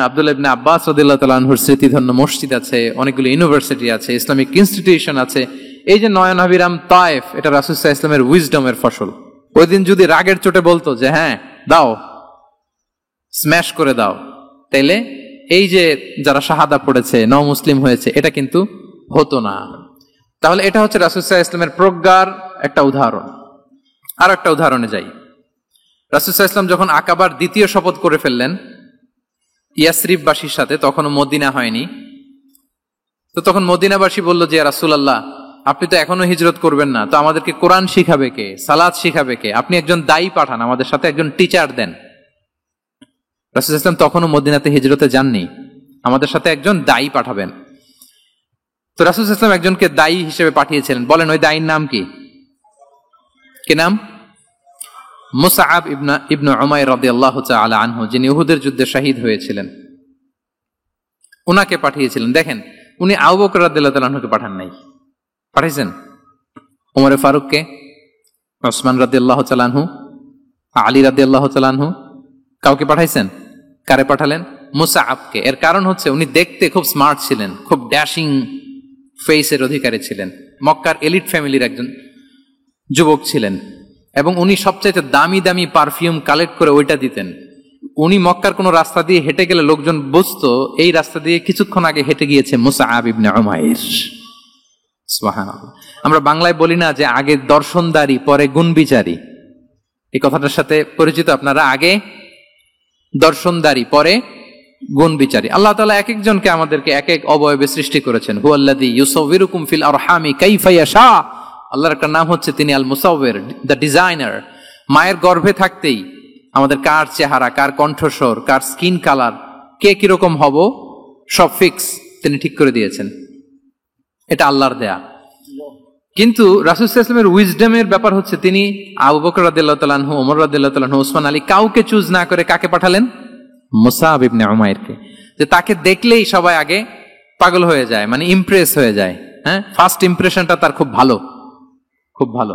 আব্দুল্লাহ ইবনে আব্বাস রাদিয়াল্লাহু তাআলা আনহুর স্মৃতিধন্য মসজিদ আছে, অনেকগুলো ইউনিভার্সিটি আছে, ইসলামিক ইনস্টিটিউশন আছে। এই যে নয়নাভিরাম তায়েফ, এটা রাসূল সাল্লাল্লাহু আলাইহি ওয়াসাল্লামের উইজডমের ফসল। ওই দিন যদি রাগের চোটে বলতো যে হ্যাঁ দাও, স্ম্যাশ করে দাও, তাইলে এই যে যারা শাহাদা পড়েছে, মুসলিম হয়েছে, এটা কিন্তু হতো না। তাহলে এটা হচ্ছে রাসূল সাল্লাল্লাহু আলাইহি ওয়াসাল্লামের প্রজ্ঞার একটা উদাহরণ। আর একটা উদাহরণে যাই। রাসূল সাল্লাল্লাহু আলাইহি ওয়াসাল্লাম যখন আকাবার দ্বিতীয় শপথ করে ফেললেন ইয়াসরিববাসীর সাথে, তখনও মদিনা হয়নি, তো তখন মদিনাবাসী বলল যে ইয়া রাসূলুল্লাহ, আপনি তো এখনো হিজরত করবেন না, তো আমাদেরকে কোরআন শিখাবে কে, সালাত শিখাবে কে? আপনি একজন দায়ী পাঠান, আমাদের সাথে একজন টিচার দেন। রাসূল সাল্লাল্লাহু আলাইহি ওয়াসাল্লাম তখনও মদিনাতে হিজরতে যাননি, আমাদের সাথে একজন দায়ী পাঠাবেন। তো রাসূল সাল্লাল্লাহু আলাইহি ওয়াসাল্লাম একজনকে দায়ী হিসেবে পাঠিয়েছিলেন। বলেন ওই দায়ীর নাম কি? কি নাম? মুসআব ইবনে উমাইর রাদিয়াল্লাহু তাআলা আনহু, যিনি উহুদের যুদ্ধে শহীদ হয়েছিলেন, উনাকে পাঠিয়েছিলেন। দেখেন, উনি আবু বকর রাদিয়াল্লাহু তাআলা আনহুকে পাঠান নাই, পাঠিয়েছেন ওমর ফারুককে, ওসমান রাদিয়াল্লাহু তাআলা আনহু, আলী রাদিয়াল্লাহু তাআলা আনহু। কাউকে পাঠাইছেন? কারে পাঠালেন? মুসআবকে। এর কারণ হচ্ছে উনি দেখতে খুব স্মার্ট ছিলেন, খুব ড্যাশিং ফেসের অধিকারী ছিলেন, মক্কার এলিট ফ্যামিলির একজন যুবক ছিলেন, এবং উনি সবচাইতে দামি দামি পারফিউম কালেক্ট করে ওইটা দিতেন। উনি মক্কার কোনো রাস্তা দিয়ে হেঁটে গেলে লোকজন বুঝতো এই রাস্তা দিয়ে কিছুক্ষণ আগে হেঁটে গিয়েছে মুসআব ইবনে উমাইর। সুবহানাল্লাহ। আমরা বাংলায় বলি না যে আগে দর্শনদারি পরে গুণবিচারী? এই কথাটার সাথে পরিচিত আপনারা? আগে দর্শনদারি পরে গুণবিচারী। আল্লাহ তাআলা এক একজনকে আমাদেরকে এক এক অবয়বে সৃষ্টি করেছেন। হুয়াল্লাযী ইউসাউবিরুকুম ফিল আরহামি কাইফা ইয়াশা। আল্লাহর একটা নাম হচ্ছে তিনি আল মুসাউবির, দ্য ডিজাইনার। মায়ের গর্ভে থাকতেই আমাদের কার চেহারা, কার কণ্ঠস্বর, কার স্কিন কালার, কে কিরকম হব, সব ফিক্স তিনি ঠিক করে দিয়েছেন। এটা আল্লাহর দেয়া। কিন্তু রাসূল সাল্লাল্লাহু আলাইহি ওয়াসাল্লামের উইজডমের ব্যাপার হচ্ছে তিনি আবু বকর রাদিয়াল্লাহু তাআলা আনহু, ওমর রাদিয়াল্লাহু তাআলা আনহু, ওসমান আলী, কাউকে চুজ না করে কাকে পাঠালেন? মুসআব ইবনে উমাইরকে। যে তাকে দেখলেই সবাই আগে পাগল হয়ে যায়, মানে ইমপ্রেস হয়ে যায়। হ্যাঁ, ফার্স্ট ইমপ্রেশনটা তার খুব ভালো, খুব ভালো।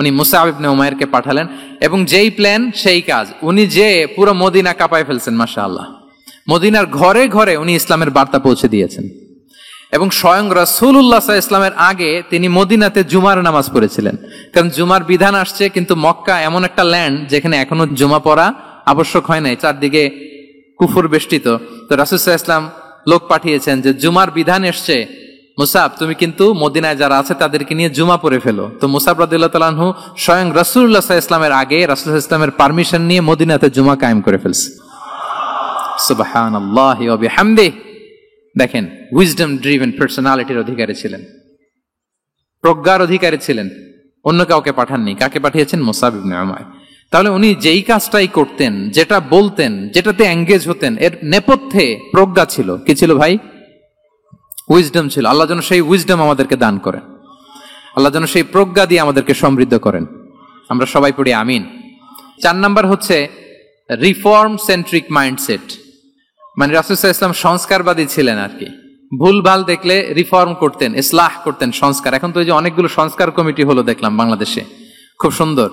উনি মুসআব ইবনে উমাইরকে পাঠালেন, এবং যেই প্ল্যান সেই কাজ। উনি যে পুরো মদিনা কাঁপায় ফেলছেন, মাশাআল্লাহ। মদিনার ঘরে ঘরে উনি ইসলামের বার্তা পৌঁছে দিয়েছেন। এবং স্বয়ং রাসূলুল্লাহ সাল্লাল্লাহু আলাইহি ওয়াসাল্লামের আগে তিনি মদিনাতে জুমার নামাজ পড়েছিলেন, কারণ জুমার বিধান আসছে। কিন্তু মক্কা এমন একটা ল্যান্ড যেখানে এখনো জুমা পড়া আবশ্যক হয় নাই, চারদিকে কুফর বেষ্টিত। তো রাসূল সাল্লাল্লাহু আলাইহি ওয়াসাল্লাম লোক পাঠিয়েছেন যে জুমার বিধান এসছে, মুসাব তুমি কিন্তু মদিনায় যারা আছে তাদেরকে নিয়ে জুমা পড়ে ফেলো। তো মুসাব রাদিয়াল্লাহু তাআলা আনহু স্বয়ং রাসূলুল্লাহ সাল্লাল্লাহু আলাইহি ওয়াসাল্লামের আগে রাসূল সাল্লাল্লাহু আলাইহি ওয়াসাল্লামের পারমিশন নিয়ে মদিনাতে জুমা কায়েম করে ফেলছে। সুবহানাল্লাহি ওয়া বিহামদিহি। দেখেন, উইজডম ড্রিভেন পার্সোনালিটির অধিকারী ছিলেন, প্রজ্ঞার অধিকারী ছিলেন, অন্য কাউকে পাঠাননি। কাকে পাঠিয়েছেন? মুসআব ইবনে উমাইর। তাহলে উনি যেই কাজটাই করতেন, যেটা বলতেন, যেটাতে এঙ্গেজ হতেন, এর নেপথ্যে প্রজ্ঞা ছিল। কি ছিল ভাই? উইজডম ছিল। আল্লাহ যেন সেই উইজডম আমাদেরকে দান করেন, আল্লাহ যেন সেই প্রজ্ঞা দিয়ে আমাদেরকে সমৃদ্ধ করেন। আমরা সবাই পড়ি আমিন। 4 নাম্বার হচ্ছে রিফর্ম সেন্ট্রিক মাইন্ডসেট। মানে রাসূল সাল্লাল্লাহু আলাইহি ওয়াসাল্লাম সংস্কারবাদী ছিলেন আর কি। ভুলভাল দেখলে রিফর্ম করতেন, ইসলাহ করতেন, সংস্কার। এখন তো এই যে অনেকগুলো সংস্কার কমিটি হলো দেখলাম বাংলাদেশে, খুব সুন্দর,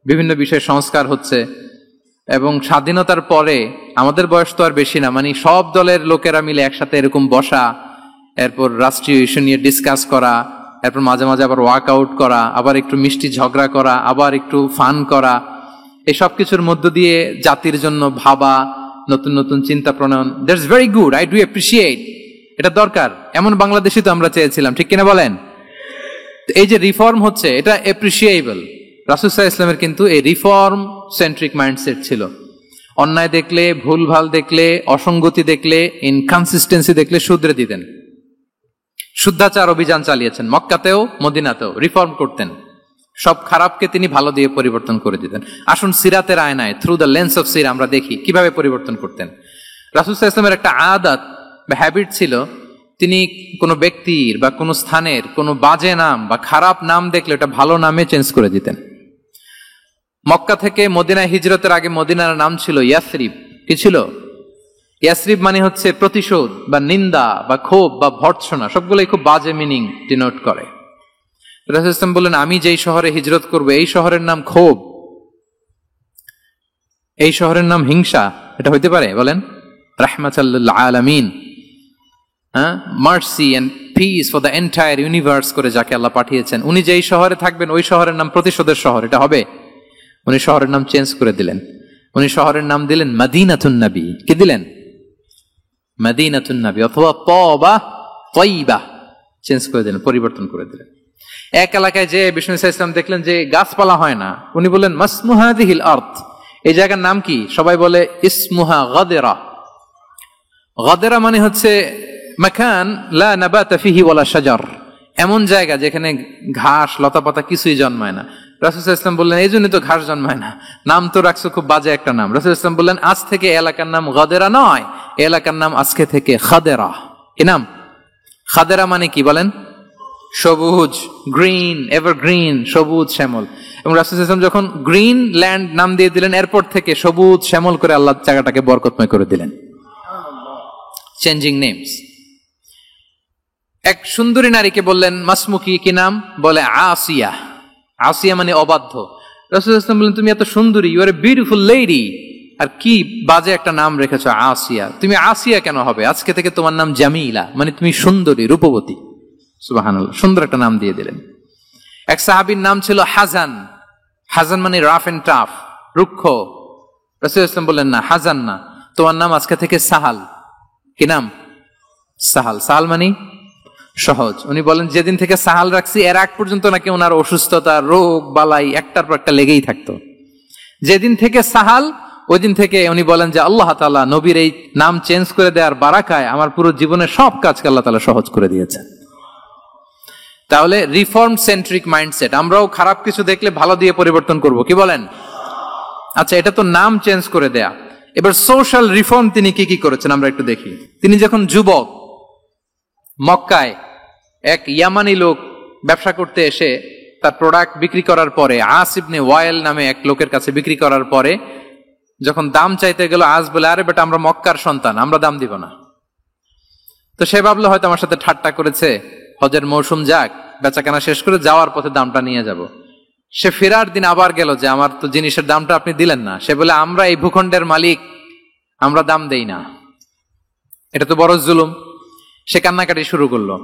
বিভিন্ন বিষয়ে সংস্কার হচ্ছে। এবং স্বাধীনতার পরে আমাদের বয়স তো আর বেশি না, মানে সব দলের লোকেরা মিলে একসাথে এরকম বসা, এরপর রাষ্ট্রীয় ইস্যু নিয়ে ডিসকাস করা, এরপর মাঝে মাঝে আবার ওয়ার্কআউট করা, আবার একটু মিষ্টি ঝগড়া করা, আবার একটু ফান করা, এই সব কিছুর মধ্য দিয়ে জাতির জন্য ভাবা, নতুন নতুন চিন্তা প্রণয়ন। That's very good, I do appreciate. এটা দরকার। এমন বাংলাদেশই তো আমরা চেয়েছিলাম, ঠিক কিনা বলেন? এই যে রিফর্ম হচ্ছে, এটা অ্যাপ্রিসিয়েবল। রাসূল সাল্লাল্লাহু আলাইহি ওয়াসাল্লামের কিন্তু এই রিফর্ম সেন্ট্রিক মাইন্ডসেট ছিল। অন্যায় দেখলে, ভুলভাল দেখলে, অসঙ্গতি দেখলে, ইনকনসিস্টেন্সি দেখলে শুধরে দিতেন। শুদ্ধাচার অভিযান চালিয়েছেন মক্কাতেও মদিনাতেও, রিফর্ম করতেন। সব খারাপকে তিনি ভালো দিয়ে পরিবর্তন করে দিতেন। আসুন সিরাতের আয়নায়, থ্রু দ্য লেন্স অফ সিরা আমরা দেখি কিভাবে পরিবর্তন করতেন। রাসূল সাল্লাল্লাহু আলাইহি ওয়াসাল্লামের একটা আদত বা হ্যাবিট ছিল, তিনি কোনো ব্যক্তির বা কোনো স্থানের কোনো বাজে নাম বা খারাপ নাম দেখলে ওটা ভালো নামে চেঞ্জ করে দিতেন। মক্কা থেকে মদিনায় হিজরতের আগে মদিনার নাম ছিল ইয়াসরিব। কি ছিল? ইয়াসরিব মানে হচ্ছে প্রতিশোধ বা নিন্দা বা ক্ষোভ বা ভর্ৎসনা, সবগুলোই খুব বাজে মিনিং ডিনোট করে। রাসূল সাল্লাল্লাহু আলাইহি ওয়াসাল্লাম বললেন, আমি যেই শহরে হিজরত করব এই শহরের নাম ক্ষোভ, এই শহরের নাম হিংসা, এটা হইতে পারে? বলেন। রাহমাতাল লিল আলামিন, mercy and peace for the entire universe করে যাকে আল্লাহ পাঠিয়েছেন, উনি যেই শহরে থাকবেন ওই শহরের নাম প্রতিশোধের শহর, এটা হবে? উনি শহরের নাম চেঞ্জ করে দিলেন। উনি শহরের নাম দিলেন মদিনাতুন নবী। কি দিলেন? মদিনাতুন নবী, অথবা তওবা তয়্যিবা চেঞ্জ করে দিলেন, পরিবর্তন করে দিলেন। এক এলাকায় যে বিষ্ণু সাল্লাল্লাহু আলাইহি ওয়াসাল্লাম দেখলেন যে গাছপালা হয় না, উনি বললেন মাসমু হাযিহিল আরদ, এই জায়গার নাম কি? সবাই বলে ইসমুহা গাদেরা। গাদেরা মানে হচ্ছে মাকান লা নাবাতা ফিহি ওয়ালা শাজার, এমন জায়গা যেখানে ঘাস লতাপাতা কিছুই জন্মায় না। রাসূল সাল্লাল্লাহু আলাইহি ওয়াসাল্লাম বললেন, এই জন্য তো ঘাস জন্মায় না, নাম তো রাখছো খুব বাজে একটা নাম। রাসূল সাল্লাল্লাহু আলাইহি ওয়াসাল্লাম বললেন, আজ থেকে এলাকার নাম গাদেরা নয়, এলাকার নাম আজকে থেকে খাদেরা। কি নাম? খাদেরা মানে কি বলেন? সবুজ, গ্রিন, এভারগ্রিন, সবুজ শ্যামল। এবং রাসূল সাল্লাল্লাহু আলাইহি ওয়াসাল্লাম যখন গ্রিন ল্যান্ড নাম দিয়ে দিলেন, এরপর থেকে সবুজ শ্যামল করে আল্লাহ জায়গাটাকে বরকতময় করে দিলেন। Changing names. এক সুন্দরী নারীকে বললেন মাসমুকি, কি নাম? বলে আসিয়া। আসিয়া মানে অবাধ্য। রাসূল সাল্লাল্লাহু আলাইহি ওয়াসাল্লাম বললেন, তুমি এত সুন্দরী, you are a beautiful lady, আর কি বাজে একটা নাম রেখেছো আসিয়া। তুমি আসিয়া কেন হবে? আজকে থেকে তোমার নাম জামিলা, মানে তুমি সুন্দরী, রূপবতী। সুবহানাল্লাহ, সুন্দর একটা নাম দিয়ে দিলেন। এক সাহাবীর নাম ছিল হাজান। হাজান মানে রাফ এন্ড টাফ, রুক্ষ। রাসূল সাল্লাল্লাহু আলাইহি ওয়াসাল্লাম বললেন, না, হাজান না, তোমার নাম আজকে থেকে সাহাল। কি নাম? সাহাল। সাহাল মানে সহজ। উনি বলেন, যেদিন থেকে সাহাল রাখছি এর আগ পর্যন্ত নাকি ওনার অসুস্থতা, রোগ বালাই একটার পর একটা লেগেই থাকতো। যেদিন থেকে সাহাল, ওই দিন থেকে উনি বলেন যে আল্লাহ তাআলা নবীর এই নাম চেঞ্জ করে দেওয়ার বারাকায় আমার পুরো জীবনের সব কাজকে আল্লাহ তাআলা সহজ করে দিয়েছেন। তাহলে রিফর্ম সেন্ট্রিক মাইন্ডসেট, আমরাও খারাপ কিছু দেখলে ভালো দিয়ে পরিবর্তন করব। কি বলেন? আচ্ছা, এটা তো নাম চেঞ্জ করে দেয়া। এবার সোশ্যাল রিফর্ম তিনি কি কি করেছেন আমরা একটু দেখি। তিনি যখন যুবক, মক্কায় এক ইয়ামানি লোক ব্যবসা করতে এসে তার প্রোডাক্ট বিক্রি করার পরে, আস ইবনে ওয়াইল নামে এক লোকের কাছে বিক্রি করার পরে যখন দাম চাইতে গেল, আস বলে, আরে বেটা, আমরা মক্কার সন্তান, আমরা দাম দিব না। তো সে ভাবলো হয়তো আমার সাথে ঠাট্টা করেছে, হজের মৌসুম যাক, বেচাকেনা শেষ করে যাওয়ার পথে দামটা নিয়ে যাব। সে ফেরার দিন আবার গেল যে আমার তো জিনিসের দামটা আপনি দিলেন না। সে বলে, আমরা এই ভূখণ্ডের মালিক, আমরা দাম দেই না। এটা তো বড় জুলুম। সে কান্নাকাটি শুরু করলো।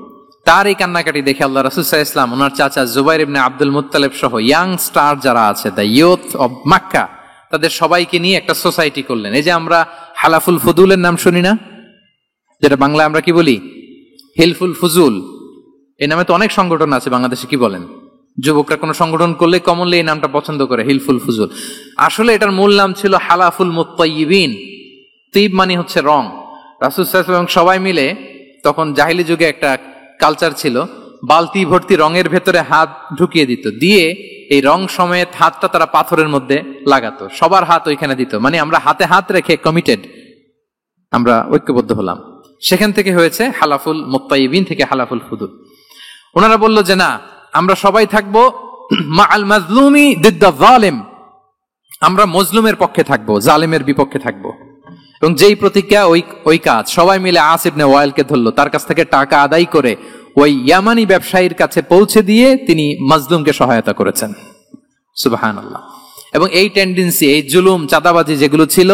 তার এই কান্নাকাটি দেখে আল্লাহ রাসূল সাল্লাল্লাহু আলাইহি ওয়াসাল্লাম, ওনার চাচা জুবাইর ইবনে আব্দুল মুত্তালিব সহ ইয়াং স্টার যারা আছে, দ্য ইয়ুথ অব মক্কা, তাদের সবাইকে নিয়ে একটা সোসাইটি করলেন। এই যে আমরা হালাফুল ফুদুলের নাম শুনি না, যেটা বাংলায় আমরা কি বলি? হিলফুল ফুজুল। এই নামে তো অনেক সংগঠন আছে বাংলাদেশে। কি বলেন? যুবকরা কোনো সংগঠন করলে কমনলি এই নামটা পছন্দ করে, হিলফুল ফুজুল। আসলে এটার মূল নাম ছিল হালাফুল মুত্তাইয়িবিন। তিব মানে হচ্ছে রং। রাসূল সাল্লাল্লাহু আলাইহি ওয়াসাল্লাম সবাই মিলে, তখন জাহিলি যুগে একটা কালচার ছিল, বালতি ভর্তি রঙের ভেতরে হাত ঢুকিয়ে দিত, দিয়ে এই রং সমেত হাতটা তারা পাথরের মধ্যে লাগাতো, সবার হাত ওইখানে দিত। মানে আমরা হাতে হাত রেখে কমিটেড, আমরা ঐক্যবদ্ধ হলাম। সেখান থেকে হয়েছে হালাফুল মুত্তাইয়িবিন, থেকে হালাফুল ফুদুল। ওনারা বলল যে না, আমরা সবাই থাকবো মাআল মাজলুমি দিদ্দা যালিম, আমরা মজলুমের পক্ষে থাকবো, জালিমের বিপক্ষে থাকবো। এবং যেই প্রতিজ্ঞা ওই কাজ। সবাই মিলে আস ইবনে ওয়াইলকে ধরলো, তার কাছ থেকে টাকা আদায় করে ওই ইয়ামানি ব্যবসায়ীর কাছে পৌঁছে দিয়ে তিনি মাজলুমকে সহায়তা করেছেন। সুবহানাল্লাহ। এবং এই টেন্ডেন্সি, এই জুলুম, চাঁদাবাজি যেগুলো ছিল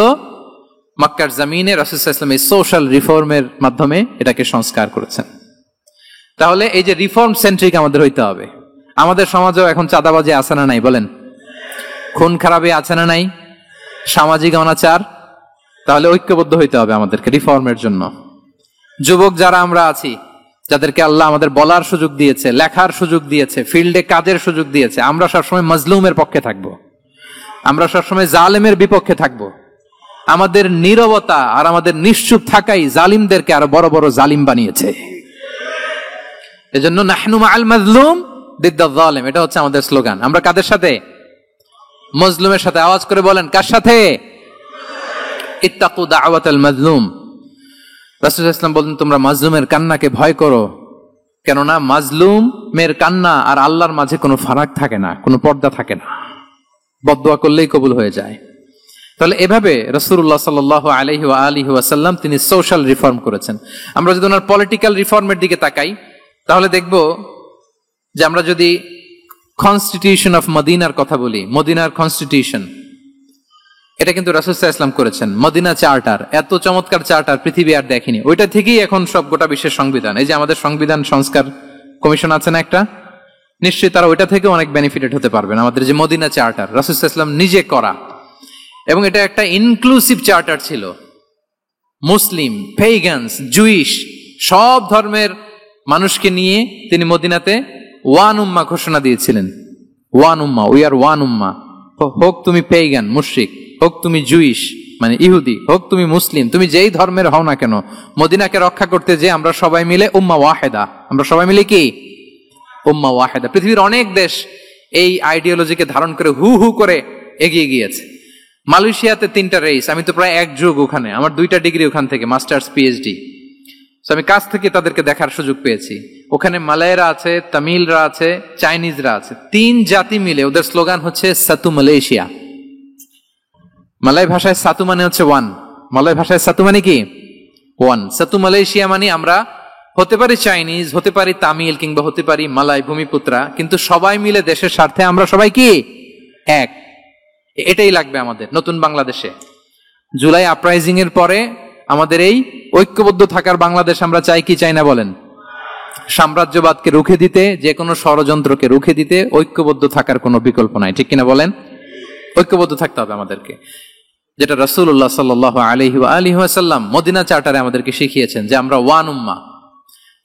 মক্কার জমিনে, রাসূল সাল্লাল্লাহু আলাইহি ওয়াসাল্লাম এই সোশ্যাল রিফর্মের মাধ্যমে এটাকে সংস্কার করেছেন। তাহলে এই যে রিফর্ম সেন্ট্রিক আমাদের হইতে হবে। আমাদের সমাজেও এখন চাঁদাবাজি আছে না নাই? বলেন। খুন খারাপি আছে না নাই? সামাজিক অনাচার। তাহলে ঐক্যবদ্ধ হইতে হবে আমাদেরকে রিফর্মের জন্য। যুবক যারা আমরা আছি, যাদেরকে আল্লাহ আমাদের বলার সুযোগ দিয়েছে, লেখার সুযোগ দিয়েছে, ফিল্ডে কাজের সুযোগ দিয়েছে, আমরা সবসময় মজলুমের পক্ষে থাকবো, আমরা সবসময় জালেমের বিপক্ষে থাকবো। আমাদের নীরবতা আর আমাদের নিশ্চুপ থাকাই জালিমদেরকে আরো বড় বড় জালিম বানিয়েছে। এজন্য নাহনু মাআল মাজলুম দিদ্দাল জালিম, এটা হচ্ছে আমাদের স্লোগান। আমরা কাদের সাথে? মজলুমের সাথে। আওয়াজ করে বলেন, কার সাথে? ইত্তাকু দাওয়াতাল মাজলুম। রাসূল সাল্লাল্লাহু আলাইহি ওয়াসাল্লাম বলেন, তোমরা মাজলুমের কান্নাকে ভয় করো, কেননা মাজলুমের কান্না আর আল্লাহর মাঝে কোনো ফারাক থাকে না, কোনো পর্দা থাকে না, বদদোয়া করলেই কবুল হয়ে যায়। তাহলে এভাবে রাসূলুল্লাহ সাল্লাল্লাহু আলাইহি ওয়া আলিহি ওয়াসাল্লাম তিনি সোশ্যাল রিফর্ম করেছেন। আমরা যদি ওনার পলিটিক্যাল রিফর্মের দিকে তাকাই, তাহলে দেখব যে আমরা যদি কনস্টিটিউশন অফ মদিনার কথা বলি, মদিনার কনস্টিটিউশন, এটা কিন্তু রাসূল সাল্লাল্লাহু আলাইহি ওয়াসাল্লাম করেছেন। মদিনা চার্টার, এত চমৎকার চার্টার পৃথিবী আর দেখেনি। ওইটা থেকেই এখন সব গোটা বিশ্বের সংবিধান। এই যে আমাদের সংবিধান সংস্কার কমিশন আছে না একটা, নিশ্চয়ই তারা ওইটা থেকে অনেক বেনিফিটেড হতে পারবেন। আমাদের যে মদিনা চার্টার রাসূল সাল্লাল্লাহু আলাইহি ওয়াসাল্লাম নিজে করা, এবং এটা একটা ইনক্লুসিভ চার্টার ছিল। মুসলিম, পেগানস, জুইশ, সব ধর্মের মানুষকে নিয়ে তিনি মদিনাতে ওয়ান উম্মাহ ঘোষণা দিয়েছিলেন। ওয়ান উম্মাহ, উই আর ওয়ান উম্মাহ। হোক তুমি পেগান মুশরিক, হোক তুমি জুইশ মানে ইহুদি, হোক তুমি মুসলিম, তুমি যেই ধর্মের হও না কেন, মদিনাকে রক্ষা করতে যে আমরা সবাই মিলে উম্মাহ ওয়াহিদা, আমরা সবাই মিলে কি উম্মাহ ওয়াহিদা। পৃথিবীর অনেক দেশ এই আইডিওলজিকে ধারণ করে হু হু করে এগিয়ে গিয়েছে। মালয়েশিয়াতে 3টা রেস, আমি তো প্রায় 1 যুগ ওখানে, আমার 2টা ডিগ্রি ওখান থেকে, মাস্টার্স পিএইচডি। আমি কাছ থেকে তাদেরকে দেখার সুযোগ পেয়েছি। ওখানে মালয়েরা আছে, তামিলরা আছে, চাইনিজরা আছে, 3 জাতি মিলে ওদের স্লোগান হচ্ছে সাতু মালয়েশিয়া। মালয় ভাষায় সাতু মানে হচ্ছে ওয়ান, মালয় ভাষায় সাতু মানে কি ওয়ান। সাতু মালয়েশিয়া মানে আমরা হতে পারি চাইনিজ, হতে পারি তামিল, কিংবা হতে পারি মালয় ভূমিপুত্রা, কিন্তু সবাই মিলে দেশের স্বার্থে আমরা সবাই কি এক। এটাই লাগবে আমাদের নতুন বাংলাদেশে। জুলাই আপরাইজিং এর পরে আমাদের এই ঐক্যবদ্ধ থাকার বাংলাদেশ আমরা চাই কি চাই না বলেন? সাম্রাজ্যবাদকে রুখে দিতে, যে কোনো ষড়যন্ত্রকে রুখে দিতে ঐক্যবদ্ধ থাকার কোনো বিকল্প নাই, ঠিক কিনা বলেন? ঐক্যবদ্ধ থাকতে হবে আমাদেরকে, যেটা রাসূলুল্লাহ সাল্লাল্লাহু আলাইহি ওয়া আলিহি ওয়াসাল্লাম মদিনা চার্টারে আমাদেরকে শিখিয়েছেন যে আমরা ওয়ান উম্মাহ।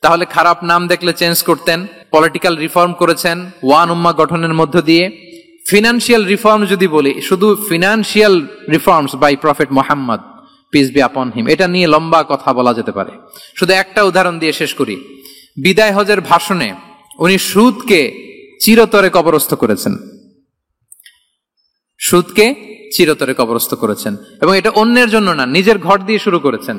তাহলে খারাপ নাম দেখলে চেঞ্জ করতেন, পলিটিক্যাল রিফর্ম করেছেন ওয়ান উম্মাহ গঠনের মধ্য দিয়ে। ফিনান্সিয়াল রিফর্ম যদি বলি, শুধু financial reforms by prophet Muhammad peace be upon him, এটা নিয়ে লম্বা কথা বলা যেতে পারে। শুধু একটা উদাহরণ দিয়ে শেষ করি। বিদায় হজের ভাষণে উনি সুদকে চিরতরে কবরস্থ করেছেন, সুদকে চিরতরে কবরস্থ করেছেন, এবং এটা অন্যের জন্য না, নিজের ঘর দিয়ে শুরু করেছেন।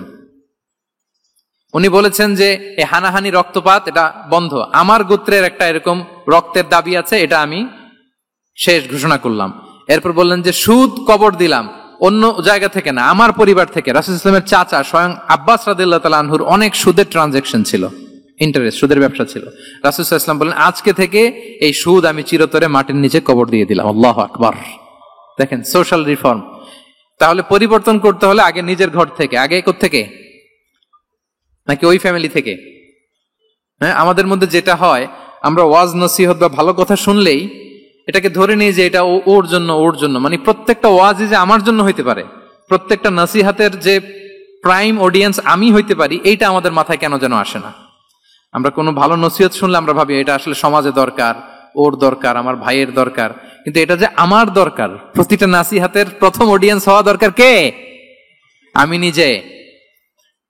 উনি বলেছেন যে এই হানাহানি রক্তপাত এটা বন্ধ, আমার গোত্রের একটা এরকম রক্তের দাবি আছে, এটা আমি শেষ ঘোষণা করলাম। এরপর বললেন যে সুদ কবর দিলাম, অন্য জায়গা থেকে না, আমার পরিবার থেকে। রাসূল সাল্লাল্লাহু আলাইহি ওয়াসাল্লামের চাচা স্বয়ং আব্বাস রাদিয়াল্লাহু তাআলা আনহুর অনেক সুদের ট্রানজাকশন ছিল, ইন্টারেস্ট, সুদের ব্যবসা ছিল। রাসূল সাল্লাল্লাহু আলাইহি ওয়াসাল্লাম বলেন আজকে থেকে এই সুদ আমি চিরতরে মাটির নিচে কবর দিয়ে দিলাম। আল্লাহু আকবার। দেখেন সোশ্যাল রিফর্ম। তাহলে পরিবর্তন করতে হলে আগে নিজের ঘর থেকে, আগে কোত্থেকে? নাকি ওই ফ্যামিলি থেকে? হ্যাঁ, আমাদের মধ্যে যেটা হয়, আমরা ওয়াজ নসিহত বা ভালো কথা শুনলেই এটাকে ধরে নিই যে এটা ওর জন্য, ওর জন্য, মানে প্রত্যেকটা ওয়াজই যে আমার জন্য হইতে পারে, প্রত্যেকটা নসিহাতের যে প্রাইম অডিয়েন্স আমি হইতে পারি, এইটা আমাদের মাথায় কেন যেন আসে না। আমরা কোনো ভালো নসিহত শুনলে আমরা ভাবি এটা আসলে সমাজে দরকার, ওর দরকার, আমার ভাইয়ের দরকার, কিন্তু এটা যে আমার দরকার, প্রতিটা নাসিহাতের প্রথম অডিয়েন্স হওয়া দরকার কে? আমি নিজে।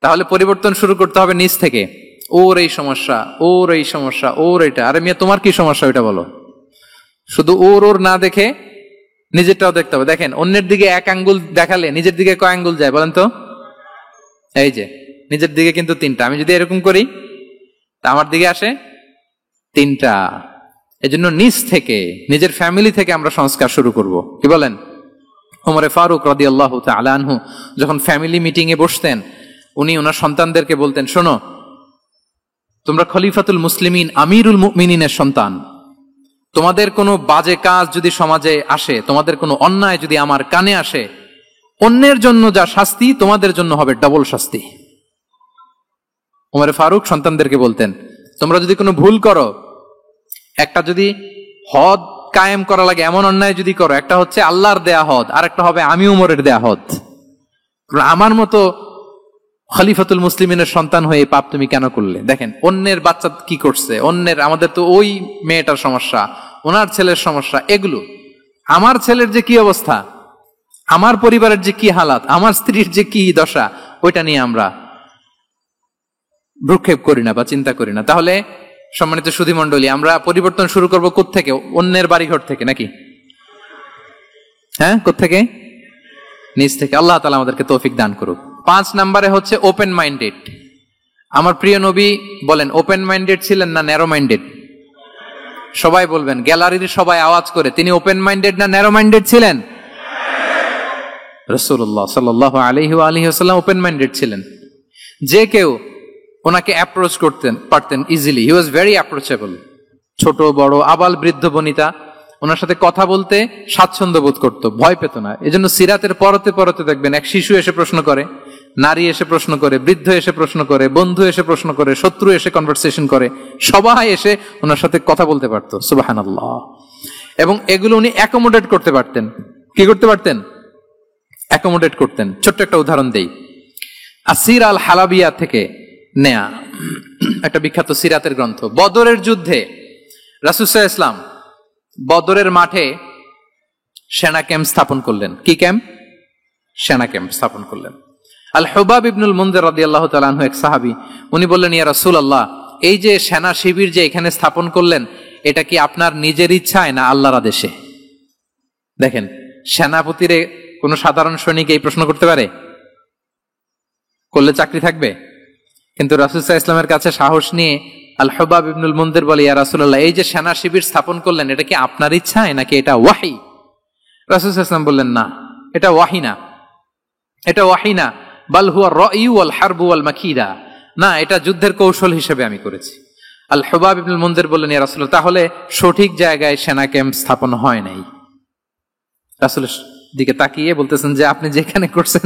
তাহলে পরিবর্তন শুরু করতে হবে নিজ থেকে। ওর এই সমস্যা, ওর এই সমস্যা, ওর এটা, আরে মিয়া তোমার কি সমস্যা ওইটা বলো। শুধু ওর ওর না দেখে নিজেরটাও দেখতে হবে। দেখেন অন্যের দিকে 1 আঙ্গুল দেখালে নিজের দিকে কয় আঙ্গুল যায় বলেন তো? এই যে নিজের দিকে কিন্তু 3টা। আমি যদি এরকম করি তা আমার দিকে আসে 3টা। এজন্য নিজ থেকে, নিজের ফ্যামিলি থেকে আমরা সংস্কার শুরু করব। কি বলেন? ওমরে ফারুক রাদিয়াল্লাহু তাআলা আনহু যখন ফ্যামিলি মিটিং এ বসতেন, উনি ওনার সন্তানদেরকে বলতেন, শোনো, তোমরা খলিফাতুল মুসলিমিন, আমিরুল মুমিনিনের সন্তান, তোমাদের কোনো বাজে কাজ যদি সমাজে আসে, তোমাদের কোনো অন্যায় যদি আমার কানে আসে, অন্যের জন্য যা শাস্তি তোমাদের জন্য হবে ডাবল শাস্তি। ওমর ফারুক সন্তানদেরকে বলতেন, তোমরা যদি কোনো ভুল করো, একটা যদি হদ কায়েম করা লাগে এমন অন্যায় যদি করো, একটা হচ্ছে আল্লাহর দেয়া হদ, আর একটা হবে আমি উমরের দেয়া হদ। আমার মতো খলিফাতুল মুসলিমিনের সন্তান হয়ে এই পাপ তুমি কেন করলে? দেখেন অন্যের বাচ্চা কি করছে, অন্যের, আমাদের তো ওই মেয়েটার সমস্যা, ওনার ছেলের সমস্যা, এগুলো আমার ছেলের যে কি অবস্থা, আমার পরিবারের যে কি হালাত, আমার স্ত্রীর যে কি দশা, ওইটা নিয়ে আমরা ভ্রুক্ষেপ করি না বা চিন্তা করি না। তাহলে সম্মানিত সুধীমণ্ডলী, আমরা পরিবর্তন শুরু করবো কোত্থেকে? অন্যের বাড়িঘর থেকে নাকি? হ্যাঁ, কোত্থেকে? নিজ থেকে। আল্লাহ তাআলা আমাদেরকে তৌফিক দান করুক। 5 নম্বরে হচ্ছে ওপেন মাইন্ডেড। আমার প্রিয় নবী বলেন ওপেন মাইন্ডেড ছিলেন না ন্যারো মাইন্ডেড? সবাই বলবেন, গ্যালারির সবাই আওয়াজ করে, তিনি ওপেন মাইন্ডেড না ন্যারো মাইন্ডেড ছিলেন? রাসূলুল্লাহ সাল্লাল্লাহু আলাইহি ওয়া আলিহি ওয়াসাল্লাম ওপেন মাইন্ডেড ছিলেন। যে কেউ ওনাকে অ্যাপ্রোচ করতেন পারতেন easily, he was very approachable. ছোট বড় আবাল বৃদ্ধ বনিতা ওনার সাথে কথা বলতে স্বাচ্ছন্দ্য বোধ করতো, ভয় পেত না। এজন্য সিরাতের পরতে পরতে দেখবেন এক শিশু এসে প্রশ্ন করে, নারী এসে প্রশ্ন করে, বৃদ্ধ এসে প্রশ্ন করে, বন্ধু এসে প্রশ্ন করে, শত্রু এসে কনভারসেশন করে, সবাই এসে ওনার সাথে কথা বলতে পারতো। সুবহানাল্লাহ। এবং এগুলো উনি অ্যাকোমোডেট করতে পারতেন। কি করতে পারতেন? অ্যাকোমোডেট করতেন। ছোট্ট একটা উদাহরণ দেই, আসির আল হালাবিয়া থেকে নেয়া একটা বিখ্যাত সিরাতের গ্রন্থ। বদরের যুদ্ধে রাসূল সাল্লাল্লাহু আলাইহি ওয়াসাল্লাম বদরের মাঠে সেনা ক্যাম্প স্থাপন করলেন। কি ক্যাম্প? সেনা ক্যাম্প স্থাপন করলেন। আল হুবাব ইবনুল মুনজির রাদিয়াল্লাহু তাআলা আনহু এক সাহাবী, উনি বললেন, ইয়া রাসূলুল্লাহ, এই যে সেনা শিবির যে এখানে স্থাপন করলেন, এটা কি আপনার নিজের ইচ্ছায় না আল্লাহর আদেশে? দেখেন, সেনাপতিরে কোন সাধারণ সৈনিক এই প্রশ্ন করতে পারে? করলে চাকরি থাকবে। কিন্তু রাসূল সাল্লাল্লাহু আলাইহি ওয়াসাল্লামের কাছে সাহস নিয়ে আল হুবাব ইবনুল মুনজির বলে, ইয়া রাসূলুল্লাহ, এই যে সেনা শিবির স্থাপন করলেন, এটা কি আপনার ইচ্ছায় নাকি এটা ওয়াহী? রাসূল সাল্লাল্লাহু আলাইহি ওয়াসাল্লাম বললেন, না, এটা ওয়াহী না, এটা ওয়াহী না, বাল হুয়া রায়ু ওয়াল হারবু ওয়াল মাকিদা, না, এটা যুদ্ধের কৌশল হিসেবে আমি করেছি। আল হুবাব ইবনুল মুনজির বললেন, ইয়া রাসূলুল্লাহ, তাহলে সঠিক জায়গায় সেনা ক্যাম্প স্থাপন হয় নাই। রাসূলের দিকে তাকিয়ে বলতেছেন যে আপনি যেখানে করছেন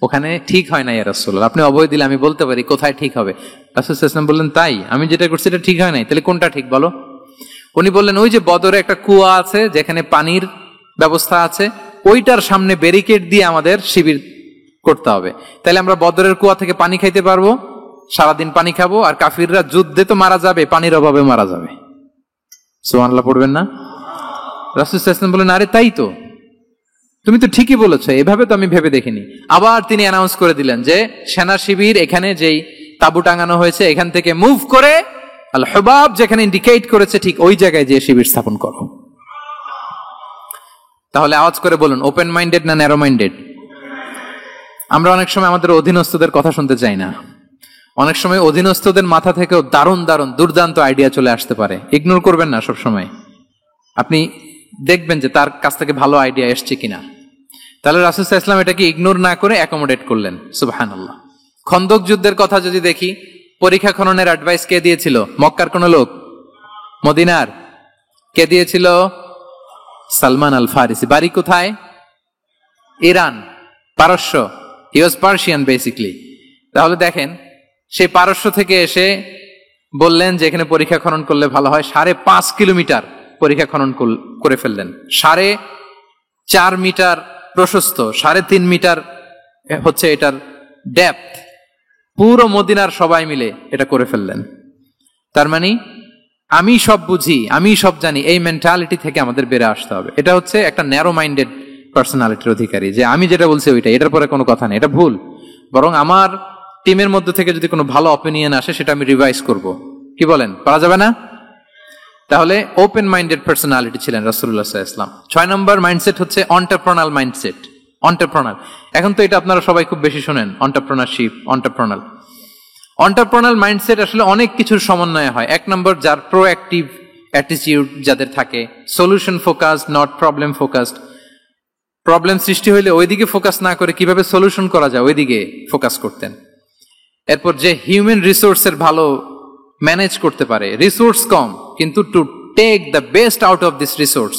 ওখানে ঠিক হয় না ইয়া রাসূলুল্লাহ, আপনি অভয় দিলে আমি বলতে পারি কোথায় ঠিক হবে। রাসূল সাল্লাল্লাহু আলাইহি ওয়াসাল্লাম বললেন, তাই? আমি যেটা করছি এটা ঠিক হয় নাই, তাহলে কোনটা ঠিক বলো? উনি বললেন, ওই যে বদরে একটা কুয়া আছে যেখানে পানির ব্যবস্থা আছে, ওইটার সামনে ব্যারিকেড দিয়ে আমাদের শিবির করতে হবে। তাহলে আমরা বদরের কুয়া থেকে পানি খাইতে পারবো, সারাদিন পানি খাবো, আর কাফিররা যুদ্ধে তো মারা যাবে, পানির অভাবে মারা যাবে। সুবহানাল্লাহ পড়বেন না? রাসূল সাল্লাল্লাহু আলাইহি ওয়াসাল্লাম বললেন, আরে তাই তো, তুমি তো ঠিকই বলেছো, এভাবে তো আমি ভেবে দেখিনি। আবার তিনি অ্যানাউন্স করে দিলেন যে সেনা শিবির এখানে যেই তাঁবু টাঙানো হয়েছে এখান থেকে মুভ করে আল হুবাব যেখানে ইন্ডিকেট করেছে ঠিক ওই জায়গায় যে শিবির স্থাপন করো। তাহলে আওয়াজ করে বলুন, ওপেন মাইন্ডেড না ন্যারো মাইন্ডেড? আমরা অনেক সময় আমাদের অধীনস্থদের কথা শুনতে চাই না। অনেক সময় অধীনস্থদের মাথা থেকেও দারুণ দারুণ দুর্দান্ত আইডিয়া চলে আসতে পারে। ইগনোর করবেন না সব সময়, আপনি দেখবেন যে তার কাছ থেকে ভালো আইডিয়া এসছে কিনা। তাহলে রাসূল সাল্লাল্লাহু আলাইহি ওয়াসাল্লাম এটাকে ইগনোর না করে অ্যাকোমোডেট করলেন। সুবহানাল্লাহ। খন্দক যুদ্ধের কথা যদি দেখি, পরীক্ষা খননের অ্যাডভাইস কে দিয়েছিল? মক্কার কোন লোক? মদিনার? কে দিয়েছিল? সালমান আল ফারিসি। বাড়ি কোথায়? ইরান, পারস্য। হি ওয়াজ পার্সিয়ান বেসিক্যালি। তাহলে দেখেন, সেই পারস্য থেকে এসে বললেন যে এখানে পরীক্ষা খনন করলে ভালো হয়। 5.5 কিলোমিটার পরীক্ষা খনন করে ফেললেন। 4.5 মিটার প্রশস্ত, 3.5 মিটার হচ্ছে এটার ডেপথ। পুরো মদিনার সবাই মিলে এটা করে ফেললেন। তার মানে আমি সব বুঝি, আমি সব জানি, এই মেন্টালিটি থেকে আমাদের বেড়ে আসতে হবে। এটা হচ্ছে একটা ন্যারো মাইন্ডেড পার্সোনালিটির অধিকারী, যে আমি যেটা বলছি ওইটা, এটার পরে কোনো কথা নেই, এটা ভুল। বরং আমার টিমের মধ্যে থেকে যদি কোনো ভালো অপিনিয়ন আসে সেটা আমি রিভাইজ করব। কি বলেন, পারা যাবে না? তাহলে ওপেন মাইন্ডেড পার্সোনালিটি ছিলেন রাসূলুল্লাহ সাল্লাল্লাহু আলাইহি ওয়াসাল্লাম। 6 নম্বর মাইন্ডসেট হচ্ছে এন্টারপ্রেনার মাইন্ডসেট। এন্টারপ্রেনার, এখন তো এটা আপনারা সবাই খুব বেশি শোনেন, এন্টারপ্রেনারশিপ, এন্টারপ্রেনার। এন্টারপ্রেনার মাইন্ডসেট আসলে অনেক কিছুর সমন্বয় হয়। 1 নম্বর, যার প্রোঅ্যাক্টিভ অ্যাটিটিউড যাদের থাকে, solution focused, not problem focused. Problem সৃষ্টি হইলে ওইদিকে ফোকাস না করে কিভাবে সলিউশন করা যায় ওইদিকে ফোকাস করতেন। এরপর যে হিউম্যান রিসোর্সের ভালো ম্যানেজ করতে পারে, রিসোর্স কম কিন্তু to take the best out of this resource.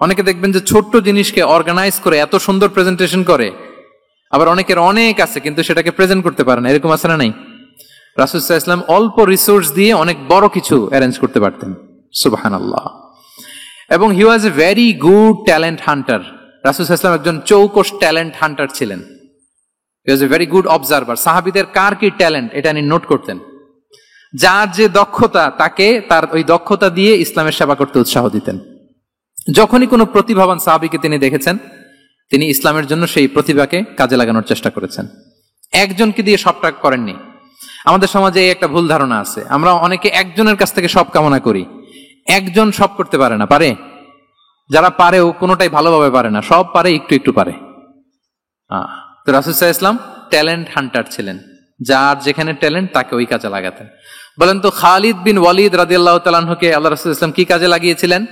অনেকে দেখবেন যে ছোট্ট জিনিসকে অর্গানাইজ করে এত সুন্দর প্রেজেন্টেশন করে, আবার অনেকের অনেক আছে কিন্তু সেটাকে প্রেজেন্ট করতে পারে না, এরকম আছে না নাই? রাসূল সাল্লাল্লাহু আলাইহি ওয়াসাল্লাম অল্প রিসোর্স দিয়ে অনেক বড় কিছু অ্যারেঞ্জ করতে পারতেন। সুবহানাল্লাহ। এবং he was a very good talent hunter. রাসূল সাল্লাল্লাহু আলাইহি ওয়াসাল্লাম একজন চৌকস ট্যালেন্ট হান্টার ছিলেন। He was a very good observer. সাহাবীদের কার কি ট্যালেন্ট এটা তিনি নোট করতেন। যার যে দক্ষতা তাকে তার ওই দক্ষতা দিয়ে ইসলামের সেবা করতে উৎসাহ দিতেন। যখনই কোনো প্রতিভাবান সাহাবীকে তিনি দেখেছেন, তিনি ইসলামের জন্য সেই প্রতিভাকে কাজে লাগানোর চেষ্টা করেছেন। একজনকে দিয়ে সবটা করেননি। আমাদের সমাজে এই একটা ভুল ধারণা আছে, আমরা অনেকে একজনের কাছ থেকে সব কামনা করি। একজন সব করতে পারে না, পারে? যারা পারেও কোনোটাই ভালোভাবে পারে না, সব পারে একটু একটু পারে। তো রাসূল সাল্লাল্লাহু আলাইহি ওয়াসাল্লাম ট্যালেন্ট হান্টার ছিলেন, যার যেখানে ট্যালেন্ট তাকে ওই কাজে লাগাতেন। বলেন তো খালিদ বিন ওয়ালিদ রাদিয়াল্লাহু তাআলা আনহুকে আল্লাহ রাসূল সাল্লাল্লাহু আলাইহি ওয়াসাল্লাম কি কাজে লাগিয়েছিলেন?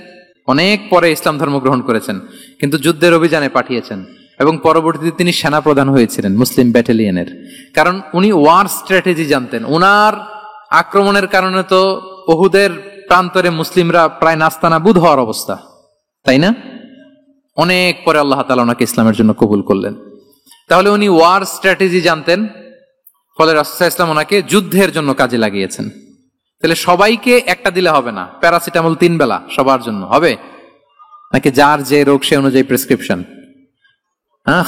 অনেক পরে ইসলাম ধর্ম গ্রহণ করেছেন, কিন্তু যুদ্ধের অভিযানে পাঠিয়েছেন এবং পরবর্তীতে তিনি সেনা প্রধান হয়েছিলেন মুসলিম ব্যাটালিয়নের। কারণ উনি ওয়ার স্ট্র্যাটেজি জানতেন। উনার আক্রমণের কারণে তো উহুদের প্রান্তরে মুসলিমরা প্রায় নাস্তানাবুদ হওয়ার অবস্থা, তাই না? অনেক পরে আল্লাহ তাআলা ওনাকে ইসলামের জন্য কবুল করলেন। তাহলে উনি ওয়ার স্ট্র্যাটেজি জানতেন, ফলে রাসূল সাল্লাল্লাহু আলাইহি ওয়াসাল্লাম ওনাকে যুদ্ধের জন্য কাজে লাগিয়েছেন। তাহলে সবাইকে একটা দিলে হবে না, প্যারাসিটামল 3 বেলা সবার জন্য হবে নাকি যার যে রোগ সে অনুযায়ী প্রেসক্রিপশন?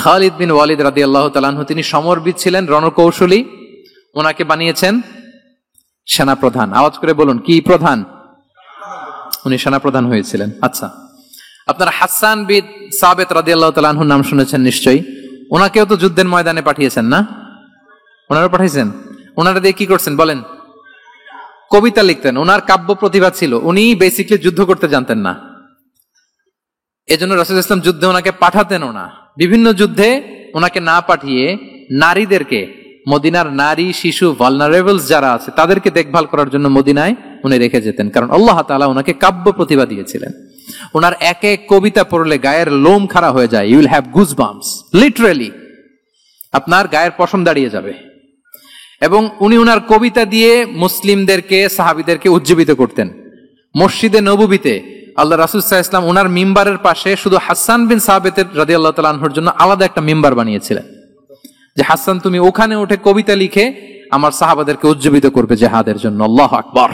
খালিদ বিন ওয়ালিদ রাদিয়াল্লাহু তাআলা আনহু তিনি সমরবিদ ছিলেন, রণকৌশলী। ওনাকে বানিয়েছেন সেনাপ্রধান। আওয়াজ করে বলুন, কি প্রধান? উনি সেনাপ্রধান হয়েছিলেন। আচ্ছা, আপনারা হাসান বিন সাবিত রাদিয়াল্লাহু তাআলা আনহুর নাম শুনেছেন নিশ্চয়ই। ওনাকেও তো যুদ্ধের ময়দানে পাঠিয়েছেন না? ওনারা পাঠিয়েছেন। ওনারা দিয়ে কি করছেন বলেন? কবিতা লিখতেন। ওনার কাব্য প্রতিভা ছিল। উনি বেসিক্যালি যুদ্ধ করতে জানতেন না, এজন্য রাসূল সাল্লাল্লাহু আলাইহি ওয়াসাল্লাম যুদ্ধে ওনাকে পাঠাতেনও না। বিভিন্ন যুদ্ধে ওনাকে না পাঠিয়ে নারীদেরকে, মদিনার নারী শিশু ভালনারেবলস যারা আছে তাদেরকে দেখভাল করার জন্য মদিনায় উনি রেখে যেতেন, কারণ আল্লাহ তাআলা ওনাকে কাব্য প্রতিভা দিয়েছিলেন। ওনার এক এক কবিতা পড়লে গায়ের লোম খাড়া হয়ে যায়। You will have goosebumps, literally আপনার গায়ের পশম দাঁড়িয়ে যাবে। এবং উনি ওনার কবিতা দিয়ে মুসলিমদেরকে, সাহাবীদেরকে উজ্জীবিত করতেন। মসজিদে নববীতে আল্লাহ রাসূল সাল্লাল্লাহু আলাইহি ওয়াসাল্লাম ওনার মিম্বারের পাশে শুধু হাসান বিন সাবিত রাদিয়াল্লাহু তাআলা আনহুর জন্য আলাদা একটা মিম্বার বানিয়েছিলেন, যে হাসান তুমি ওখানে উঠে কবিতা লিখে আমার সাহাবাদেরকে উজ্জীবিত করবে জিহাদের জন্য। আল্লাহু আকবার।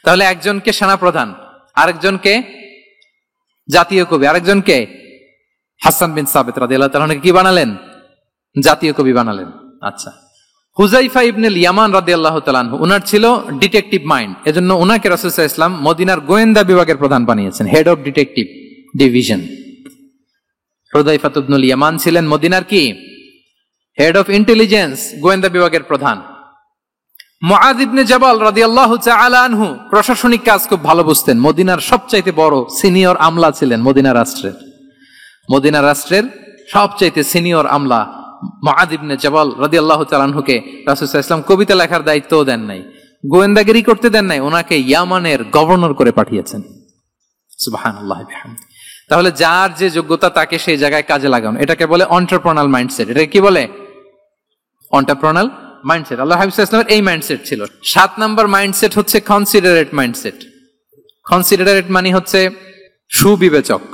তাহলে একজনকে সেনাপ্রধান, আরেকজনকে জাতীয় কবি, আরেকজনকে হাসান বিন সাবিত রাদিয়াল্লাহু তাআলা আনহুকে কি বানালেন? জাতীয় কবি বানালেন। আচ্ছা, হুযাইফা ইবনুল ইয়ামান রাদিয়াল্লাহু তাআলা আনহু, উনার ছিল ডিটেকটিভ মাইন্ড, এজন্য উনাকে রাসূল সাল্লাল্লাহু আলাইহি ওয়াসাল্লাম মদিনার গোয়েন্দা বিভাগের প্রধান বানিয়েছেন, হেড অফ ডিটেকটিভ ডিভিশন। হুযাইফা ইবনুল ইয়ামান ছিলেন মদিনার কি? হেড অফ ইন্টেলিজেন্স, গোয়েন্দা বিভাগের প্রধান। মুআয ইবনে জাবাল রাদিয়াল্লাহু তাআলা আনহু প্রশাসনিক কাজ খুব ভালো বুঝতেন। মদিনার সবচাইতে বড় সিনিয়র আমলা ছিলেন মদিনা রাষ্ট্রের। মদিনা রাষ্ট্রের সবচাইতে সিনিয়র আমলা মুআয ইবনে জাবাল রাদিয়াল্লাহু তাআলা আনহুকে রাসূল সাল্লাল্লাহু আলাইহি ওয়াসাল্লাম কবিতা লেখার দায়িত্বও দেন নাই, গোয়েন্দাগিরি করতে দেন নাই, ওনাকে ইয়ামানের গভর্নর করে পাঠিয়েছেন। সুবহানাল্লাহ বিহামদি। তাহলে যার যে যোগ্যতা তাকে সেই জায়গায় কাজে লাগানো, এটাকে বলে এন্টারপ্রেনাল মাইন্ডসেট। এটা কি বলে? এন্টারপ্রেনাল মাইন্ডসেট। আল্লাহ হাবিব সাল্লাল্লাহু আলাইহি ওয়াসাল্লামের এই মাইন্ডসেট ছিল। 7 নাম্বার মাইন্ডসেট হচ্ছে কনসিডারেট মাইন্ডসেট। কনসিডারেট মানে হচ্ছে সুবিবেচক,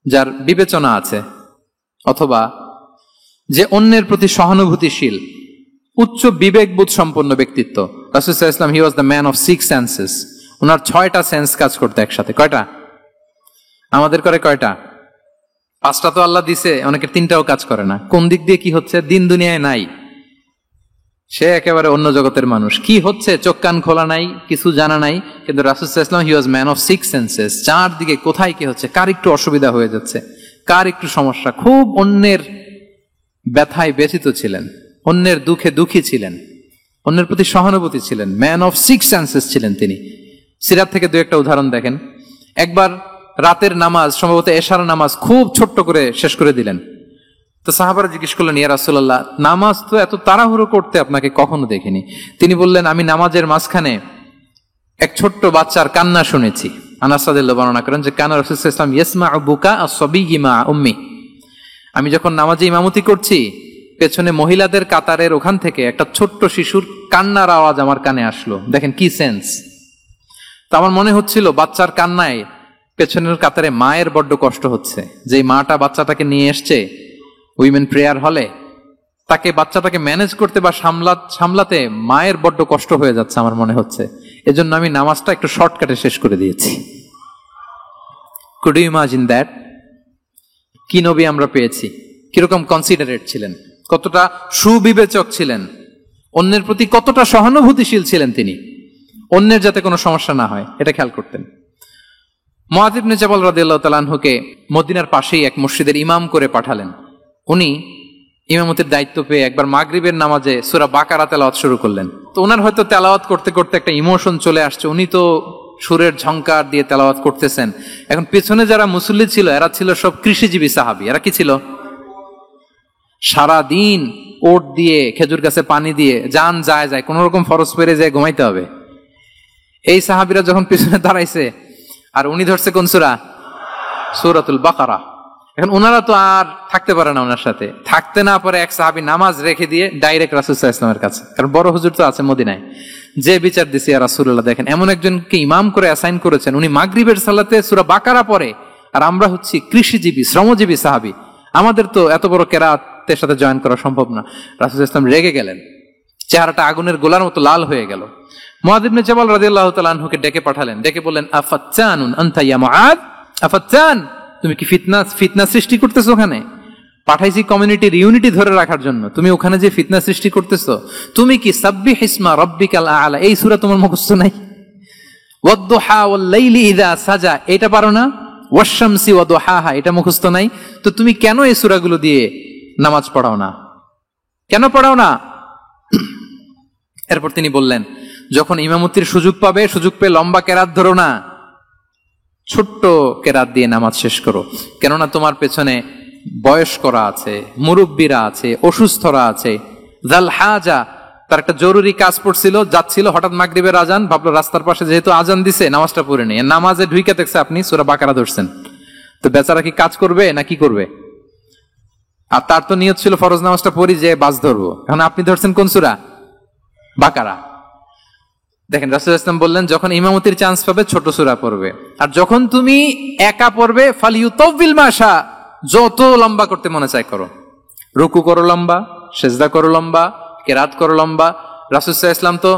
যার বিবেচনা আছে, অথবা যে অন্যের প্রতি সহানুভূতিশীল, উচ্চ বিবেকবোধ সম্পন্ন ব্যক্তিত্ব। রাসূল সাল্লাল্লাহু আলাইহি ওয়াসাল্লাম he was the man of 6 senses. ওনার 6টা সেন্স কাজ করতে একসাথে। কয়টা? আমাদের করে কয়টা? 5টা তো আল্লাহ দিছে, অনেকের 3টাও কাজ করে না। কোন দিক দিয়ে কি হচ্ছে দিন দুনিয়ায় নাই, সে একেবারে অন্য জগতের মানুষ। কি হচ্ছে চোখ কান খোলা নাই, কিছু জানা নাই। কিন্তু রাসূল সাল্লাল্লাহু আলাইহি ওয়াসাল্লাম he was man of 6 senses. চারদিকে কোথায় কি হচ্ছে, কার একটু অসুবিধা হয়ে যাচ্ছে, কার একটু সমস্যা, খুব অন্যের ব্যথায় ব্যথিত ছিলেন, অন্যের দুঃখে দুঃখী ছিলেন, অন্যের প্রতি সহানুভূতি ছিলেন। ম্যান অফ 6 সেন্সেস ছিলেন তিনি। সিরাত থেকে 2-একটা উদাহরণ দেখেন। একবার রাতের নামাজ, সম্ভবত এশার নামাজ, খুব ছোট্ট করে শেষ করে দিলেন। তো সাহাবারা জিজ্ঞেস করলেন, ইয়া রাসূলুল্লাহ, নামাজ তো এত তাড়াহুড়ো করতে আপনাকে কখনো দেখিনি। তিনি বললেন, আমি নামাজের মাঝখানে এক ছোট্ট বাচ্চার কান্না শুনেছি। আনাস রাদিয়াল্লাহু বর্ণনা করেন যে কানা রাসূলুল্লাহ সাল্লাল্লাহু আলাইহি ওয়াসাল্লাম ইয়াসমাউ বুকা আস-সাবিয়্যি মা উম্মি। আমি যখন নামাজে ইমামতি করছি, পেছনে মহিলাদের কাতারের ওখান থেকে একটা ছোট্ট শিশুর কান্নার আওয়াজ আমার কানে আসলো। দেখেন কি সেন্স। তো আমার মনে হচ্ছিল বাচ্চার কান্নায় পেছনের কাতারে মায়ের বড্ড কষ্ট হচ্ছে। যে মাটা বাচ্চাটাকে নিয়ে এসছে উইমেন প্রেয়ার হলে, তাকে বাচ্চাটাকে ম্যানেজ করতে বা সামলাতে মায়ের বড্ড কষ্ট হয়ে যাচ্ছে আমার মনে হচ্ছে। এজন্য আমি নামাজটা একটু শর্টকাটে শেষ করে দিয়েছি। Could you imagine that? কি নবী আমরা পেয়েছি, কিরকম কনসিডারেট ছিলেন, কতটা সুবিবেচক ছিলেন, অন্যের প্রতি কতটা সহানুভূতিশীল ছিলেন তিনি, অন্যের যাতে কোনো সমস্যা না হয় এটা খেয়াল করতেন। মুআয ইবনে জাবাল রাদিয়াল্লাহু তাআলা আনহুকে মদিনার পাশেই এক মসজিদের ইমাম করে পাঠালেন। উনি ইমামতির দায়িত্ব পেয়ে একবার মাগরিবের নামাজে সূরা বাকারা তেলাওয়াত শুরু করলেন। তো ওনার হয়তো তেলাওয়াত করতে করতে একটা ইমোশন চলে আসছে, উনি তো সুরের ঝংকার দিয়ে তেলাওয়াত করতেছেন। এখন পেছনে যারা মুসল্লি ছিল এরা ছিল সব কৃষিজীবী সাহাবী। এরা কি ছিল? সারা দিন ওট দিয়ে, খেজুর গাছে পানি দিয়ে জান যায় কোন রকম ফরজ পেরে যায় ঘুমাইতে হবে। এই সাহাবীরা যখন পিছনে দাঁড়াইছে আর উনি ধরছে কোন সূরা? সূরাতুল বাকারা। এখন ওনারা তো আর থাকতে পারে না, ওনার সাথে থাকতে না পারে এক সাহাবী নামাজ রেখে দিয়ে ডাইরেক্ট রাসূল সাল্লাল্লাহু আলাইহি ওয়াসাল্লামের কাছে, কারণ বড় হুজুর তো আছে মদিনায়। যে বিচার দিছে ইয়া রাসূলুল্লাহ, দেখেন এমন একজনকে ইমাম করে অ্যাসাইন করেছেন, উনি মাগরিবের সালাতে সূরা বাকারা পড়ে, আর আমরা হচ্ছি কৃষিজীবী শ্রমজীবী সাহাবী, আমাদের তো এত বড় কেরাতের সাথে জয়েন করা সম্ভব না। রাসূল সাল্লাল্লাহু আলাইহি ওয়াসাল্লাম রেগে গেলেন, চেহারাটা আগুনের গোলার মতো লাল হয়ে গেল। মুআয ইবনে জাবাল রাদিয়াল্লাহু তাআলা আনহুকে ডেকে পাঠালেন, ডেকে বললেন, আফাত্তানুন আনতা ইয়া মুআয, আফাত্তান, তুমি কি ফিতনা সৃষ্টি করতেছো? ওখানে পাঠাইছি কমিউনিটির ইউনিটি ধরে রাখার জন্য, তুমি ওখানে যে ফিতনা সৃষ্টি করতেছো। তুমি কি সাব্বিহ ইসমা রাব্বিকাল আ'লা এই সূরা তোমার মুখস্থ নাই? ওয়াদ-দুহা ওয়াল-লাইলি ইযা সাজা এটা পারো না? ওয়াশ-শামসি ওয়া দুহাহা এটা মুখস্থ নাই? তো তুমি কেন এই সূরাগুলো দিয়ে নামাজ পড়াও না? কেন পড়াও না? এরপর তিনি বললেন, যখন ইমামতির সুযোগ পাবে, সুযোগ পেয়ে লম্বা কেরাত ধরো না, ছোট্ট কেরাত দিয়ে নামাজ শেষ করো। কেননা তোমার পেছনে বয়স্করা আছে, মুরব্বীরা আছে, অসুস্থরা আছে। জাল হাজা, তার একটা জরুরি কাজ পড়ছিল, যাচ্ছিল, হঠাৎ মাগরিবের আজান, ভাবলো রাস্তার পাশে যেহেতু আজান দিছে নামাজটা পড়ে নেই। নামাজে ঢুইকে দেখছে আপনি সূরা বাকারা ধরছেন, তো বেচারা কি কাজ করবে না কি করবে? আর তার তো নিয়ত ছিল ফরজ নামাজটা পড়ি যে বাস ধরবো, এখন আপনি ধরছেন কোন সূরা? বাকারা। দেখেন রাসূল সাল্লাল্লাহু আলাইহি ওয়াসাল্লাম বললেন, যখন ইমামতির চান্স পাবে ছোট সূরা পড়বে, আর যখন তুমি একা পড়বে ফালিউতাউবিল মাশা, যত লম্বা করতে মনে চায় করো, রুকু করো লম্বা, সিজদা করো লম্বা, কেরাত করো লম্বা। রাসূল সাল্লাল্লাহু আলাইহি ওয়াসাল্লাম তো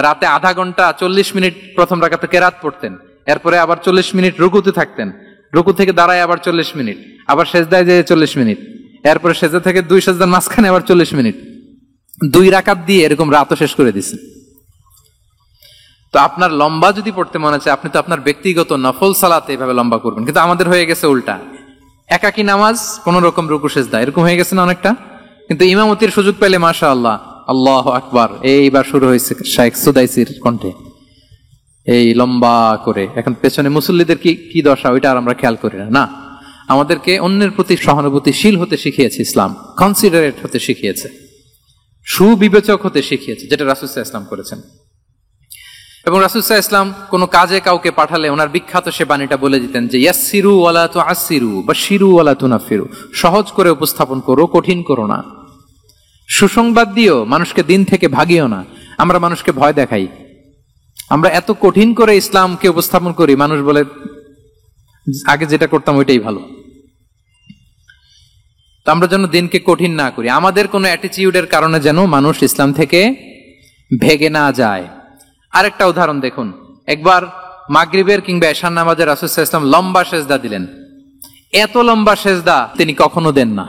রাতে আধা ঘন্টা 40 মিনিট প্রথম রাকাতে কেরাত পড়তেন, এরপরে আবার 40 মিনিট রুকুতে থাকতেন, রুকু থেকে দাঁড়ায় আবার 40 মিনিট, আবার সিজদায় যেয়ে 40 মিনিট, এরপরে সিজদা থেকে 2 সিজদার মাঝখানে আবার 40 মিনিট, 2 রাকাত দিয়ে এরকম রাতও শেষ করে দিয়েছেন। তো আপনার লম্বা যদি পড়তে মনে চায়, আপনি তো আপনার ব্যক্তিগত নফল সালাতে এভাবে লম্বা করবেন। কিন্তু আমাদের হয়ে গেছে উল্টা, একাকী নামাজ, কোন রকম রুকু সিজদা, এরকম হয়ে গেছে না অনেকটা। কিন্তু ইমামতির সুযোগ পেলে মাশাআল্লাহ, আল্লাহু আকবার, এইবার শুরু হয়েছে শাইখ সুদাইসির কণ্ঠে এই লম্বা করে। এখন পেছনে মুসল্লিদের কি দশা, ওইটা আর আমরা খেয়াল করি না। আমাদেরকে অন্যের প্রতি সহানুভূতিশীল হতে শিখিয়েছে ইসলাম, কনসিডারেট হতে শিখিয়েছে, সুবিবেচক হতে শিখিয়েছে, যেটা রাসূল সাল্লাল্লাহু আলাইহি ওয়াসাল্লাম করেছেন। এবং রাসূল সাল্লাল্লাহু আলাইহি ওয়াসাল্লাম কোনো কাজে কাউকে পাঠালে ওনার বিখ্যাত সে বাণীটা বলে দিতেন যে ইয়াসসিরু ওয়ালা তুআসসিরু বাশশিরু ওয়ালা তুনাফিরু, সহজ করে উপস্থাপন করো, কঠিন করো না। সুসংবাদ দিও, মানুষকে দিন থেকে ভাগিও না। আমরা মানুষকে ভয় দেখাই, আমরা এত কঠিন করে ইসলামকে উপস্থাপন করি, মানুষ বলে আগে যেটা করতাম ওইটাই ভালো। তো আমরা যেন দিনকে কঠিন না করি, আমাদের কোনো অ্যাটিটিউডের কারণে যেন মানুষ ইসলাম থেকে ভেগে না যায়। আরেকটা উদাহরণ দেখুন, একবার মাগরিবের কিংবা এশার নামাজে রাসূল সাল্লাল্লাহু আলাইহি ওয়াসাল্লাম লম্বা সেজদা দিলেন। এত লম্বা সেজদা তিনি কখনো দেন না।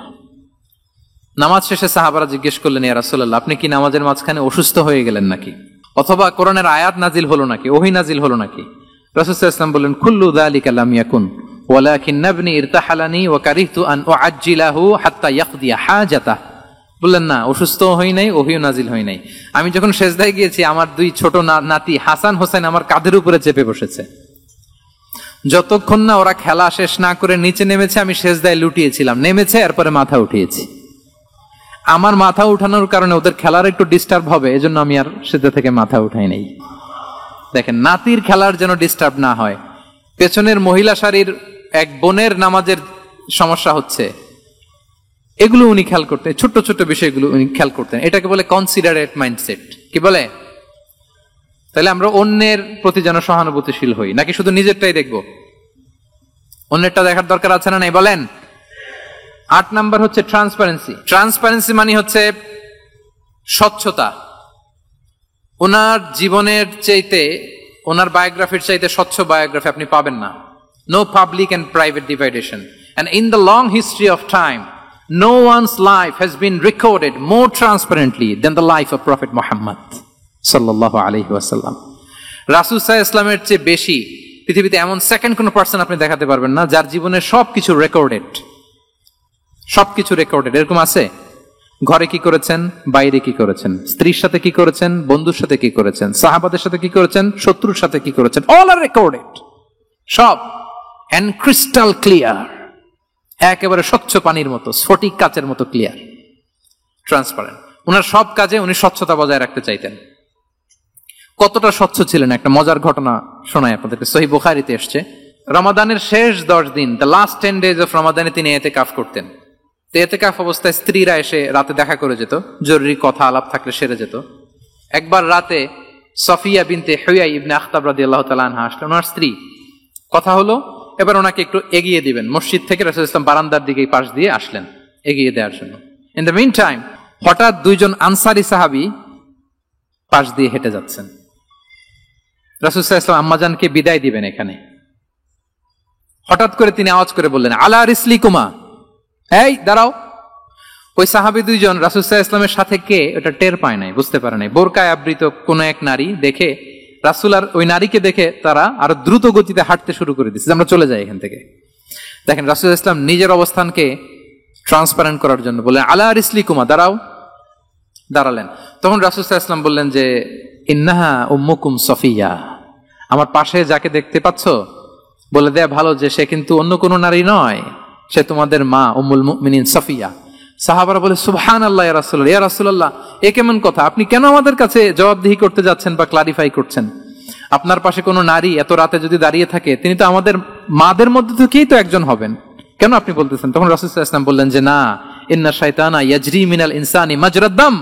নামাজ শেষে সাহাবারা জিজ্ঞেস করলেন, ইয়া রাসূলুল্লাহ, আপনি কি নামাজের মাঝখানে অসুস্থ হয়ে গেলেন নাকি, অথবা কোরআনের আয়াত নাজিল হলো নাকি, ওহী নাজিল হলো নাকি? রাসূল সাল্লাল্লাহু আলাইহি ওয়াসাল্লাম বললেন, কুল্লু যালিকা লাম ইয়াকুন ওয়ালাকিন নাবনি ইরতাহালানি ওয়া কারিহতু আন উআজ্জিলাহু হাত্তা ইয়াকদিয়া হাজাতাহ। বললেন না, অসুস্থ হই নাই, ওহীও নাজিল হয় নাই। আমি যখন সেজদায় গিয়েছি, আমার 2 ছোট নাতি হাসান হোসেন আমার কাঁধের উপরে চেপে বসেছে। যতক্ষণ না ওরা খেলা শেষ না করে নিচে নেমেছে, আমি সেজদায় লুটিয়েছিলাম, নেমেছে এরপরে মাথা উঠিয়েছি। আমার মাথা উঠানোর কারণে ওদের খেলার একটু ডিস্টার্ব হবে, এজন্য আমি আর সেজদা থেকে মাথা উঠাই নাই। দেখেন, নাতির খেলার যেন ডিস্টার্ব না হয়। পেছনের মহিলা সারির এক বোনের নামাজের সমস্যা হচ্ছে, এগুলো উনি খেয়াল করতেন, ছোট্ট ছোট্ট বিষয়গুলো উনি খেয়াল করতেন। এটাকে বলে কনসিডারেট মাইন্ডসেট। কি বলে? তাহলে আমরা অন্যের প্রতি যেন সহানুভূতিশীল হই, নাকি শুধু নিজেরটাই দেখবো? অন্যেরটা দেখার দরকার আছে না নাই বলেন? 8 নাম্বার হচ্ছে ট্রান্সপারেন্সি। ট্রান্সপারেন্সি মানে হচ্ছে স্বচ্ছতা। ওনার জীবনের চাইতে, ওনার বায়োগ্রাফির চাইতে স্বচ্ছ বায়োগ্রাফি আপনি পাবেন না। No public and private dividation. And in the long history of time, no one's life has been recorded more transparently than the life of Prophet Muhammad sallallahu alaihi wasallam. রাসূল সাল্লাল্লাহু আলাইহি ওয়াসাল্লামের চেয়ে বেশি পৃথিবীতে এমন সেকেন্ড কোন পার্সন আপনি দেখাতে পারবেন না যার জীবনের সবকিছু রেকর্ডেড। সবকিছু রেকর্ডেড। এরকম আছে? ঘরে কি করেছেন, বাইরে কি করেছেন, স্ত্রীর সাথে কি করেছেন, বন্ধুর সাথে কি করেছেন, সাহাবাদের সাথে কি করেছেন, শত্রুর সাথে কি করেছেন, অল আর রেকর্ডেড। সব এন্ড ক্রিস্টাল ক্লিয়ার, একেবারে স্বচ্ছ পানির মতো, স্ফটিক কাচের মতো ক্লিয়ার, ট্রান্সপারেন্ট। ওনার সব কাজে উনি স্বচ্ছতা বজায় রাখতে চাইতেন। কতটা স্বচ্ছ ছিলেন একটা মজার ঘটনা শোনাই আপনাদেরকে। সহিহ বুখারীতে এসেছে, রমাদানের শেষ 10 দিন, দ্য লাস্ট 10 days অফ রমাদানে তিনি ইতিকাফ করতেন। ইতিকাফ অবস্থায় স্ত্রীরা এসে রাতে দেখা করে যেত, জরুরি কথা আলাপ থাকলে সেরে যেত। একবার রাতে সফিয়া বিনতে হুয়াই ইবনে আখতাব রাদিয়াল্লাহু তাআলা আনহা আসলেন, ওনার স্ত্রী। কথা হলো এবার ওনাকে একটু এগিয়ে দিবেন। মসজিদ থেকে রাসূলুল্লাহ সাল্লাল্লাহু আলাইহি ওয়াসাল্লাম বারান্দার দিকে পাশ দিয়ে আসলেন এগিয়ে দেওয়ার জন্য। ইন দ্য মিন টাইম হঠাৎ দুইজন আনসারী সাহাবী পাশ দিয়ে হেঁটে যাচ্ছেন। রাসূল সাল্লাল্লাহু আলাইহি ওয়াসাল্লাম আম্মাজানকে বিদায় দিবেন এখানে। হঠাৎ করে তিনি আওয়াজ করে বললেন, আলা রিসলিকুমা, এই দাঁড়াও। ওই সাহাবী দুইজন রাসূল সাল্লাল্লাহু আলাইহি ওয়াসাল্লামের সাথে কে ওটা টের পায় নাই, বুঝতে পারে নাই। বোরকায় আবৃত কোন এক নারী দেখে রাসূল আর ওই নারীকে দেখে তারা আরো দ্রুত গতিতে হাঁটতে শুরু করে দিচ্ছে, আমরা চলে যাই এখান থেকে। দেখেন রাসূল সাল্লাল্লাহু আলাইহি ওয়াসাল্লাম নিজের অবস্থানকে ট্রান্সপারেন্ট করার জন্য বললেন, আলা রিসলিকুমা, দাঁড়াও। দাঁড়ালেন। তখন রাসূল সাল্লাল্লাহু আলাইহি ওয়াসাল্লাম বললেন যে, ইন্নাহা উম্মুকুম সফিয়া, আমার পাশে যাকে দেখতে পাচ্ছ বলে দেয়া ভালো যে সে কিন্তু অন্য কোনো নারী নয়, সে তোমাদের মা উম্মুল মুমিনিন সফিয়া। সাহাবারা বলে, সুবহানাল্লাহ ইয়া রাসূলুল্লাহ, ইয়া রাসূলুল্লাহ, এ কেমন কথা? আপনি কেন আমাদের কাছে জবাবদিহি করতে যাচ্ছেন বা ক্লারিফাই করছেন? আপনার পাশে কোনো নারী এত রাতে যদি দাঁড়িয়ে থাকে, তিনি তো আমাদের মাদের মধ্যে থেকেই তো একজন হবেন, কেন আপনি বলতেছেন? তখন রাসূল সাল্লাল্লাহু আলাইহি ওয়াসাল্লাম বললেন যে, না, ইন্না শাইতানা ইয়াজরি মিনাল ইনসানি মাজরাদ দাম,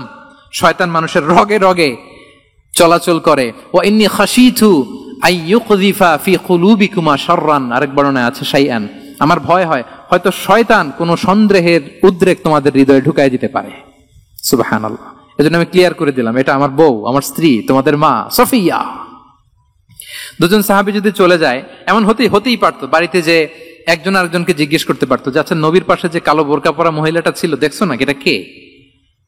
শয়তান মানুষের রগে রগে চলাচল করে। ওয়া ইন্নী খাশিতু আইয়ুকযিফা ফি কুলুবিকুমা শাররান, আরেক বর্ণনায় আছে শাইআন, আমার ভয় হয় হয়তো শয়তান কোন সন্দেহের উদ্রেক তোমাদের হৃদয়ে ঢুকায় দিতে পারে। সুবহানাল্লাহ। এজন্য আমি ক্লিয়ার করে দিলাম, এটা আমার বউ, আমার স্ত্রী, তোমাদের মা সফিয়া। দুজন সাহাবী যদি চলে যায়, এমন হতেই পারতো বাড়িতে যে একজন আরেকজনকে জিজ্ঞেস করতে পারতো যে, আচ্ছা নবীর পাশে যে কালো বোরকা পরা মহিলাটা ছিল দেখছো না, এটা কে?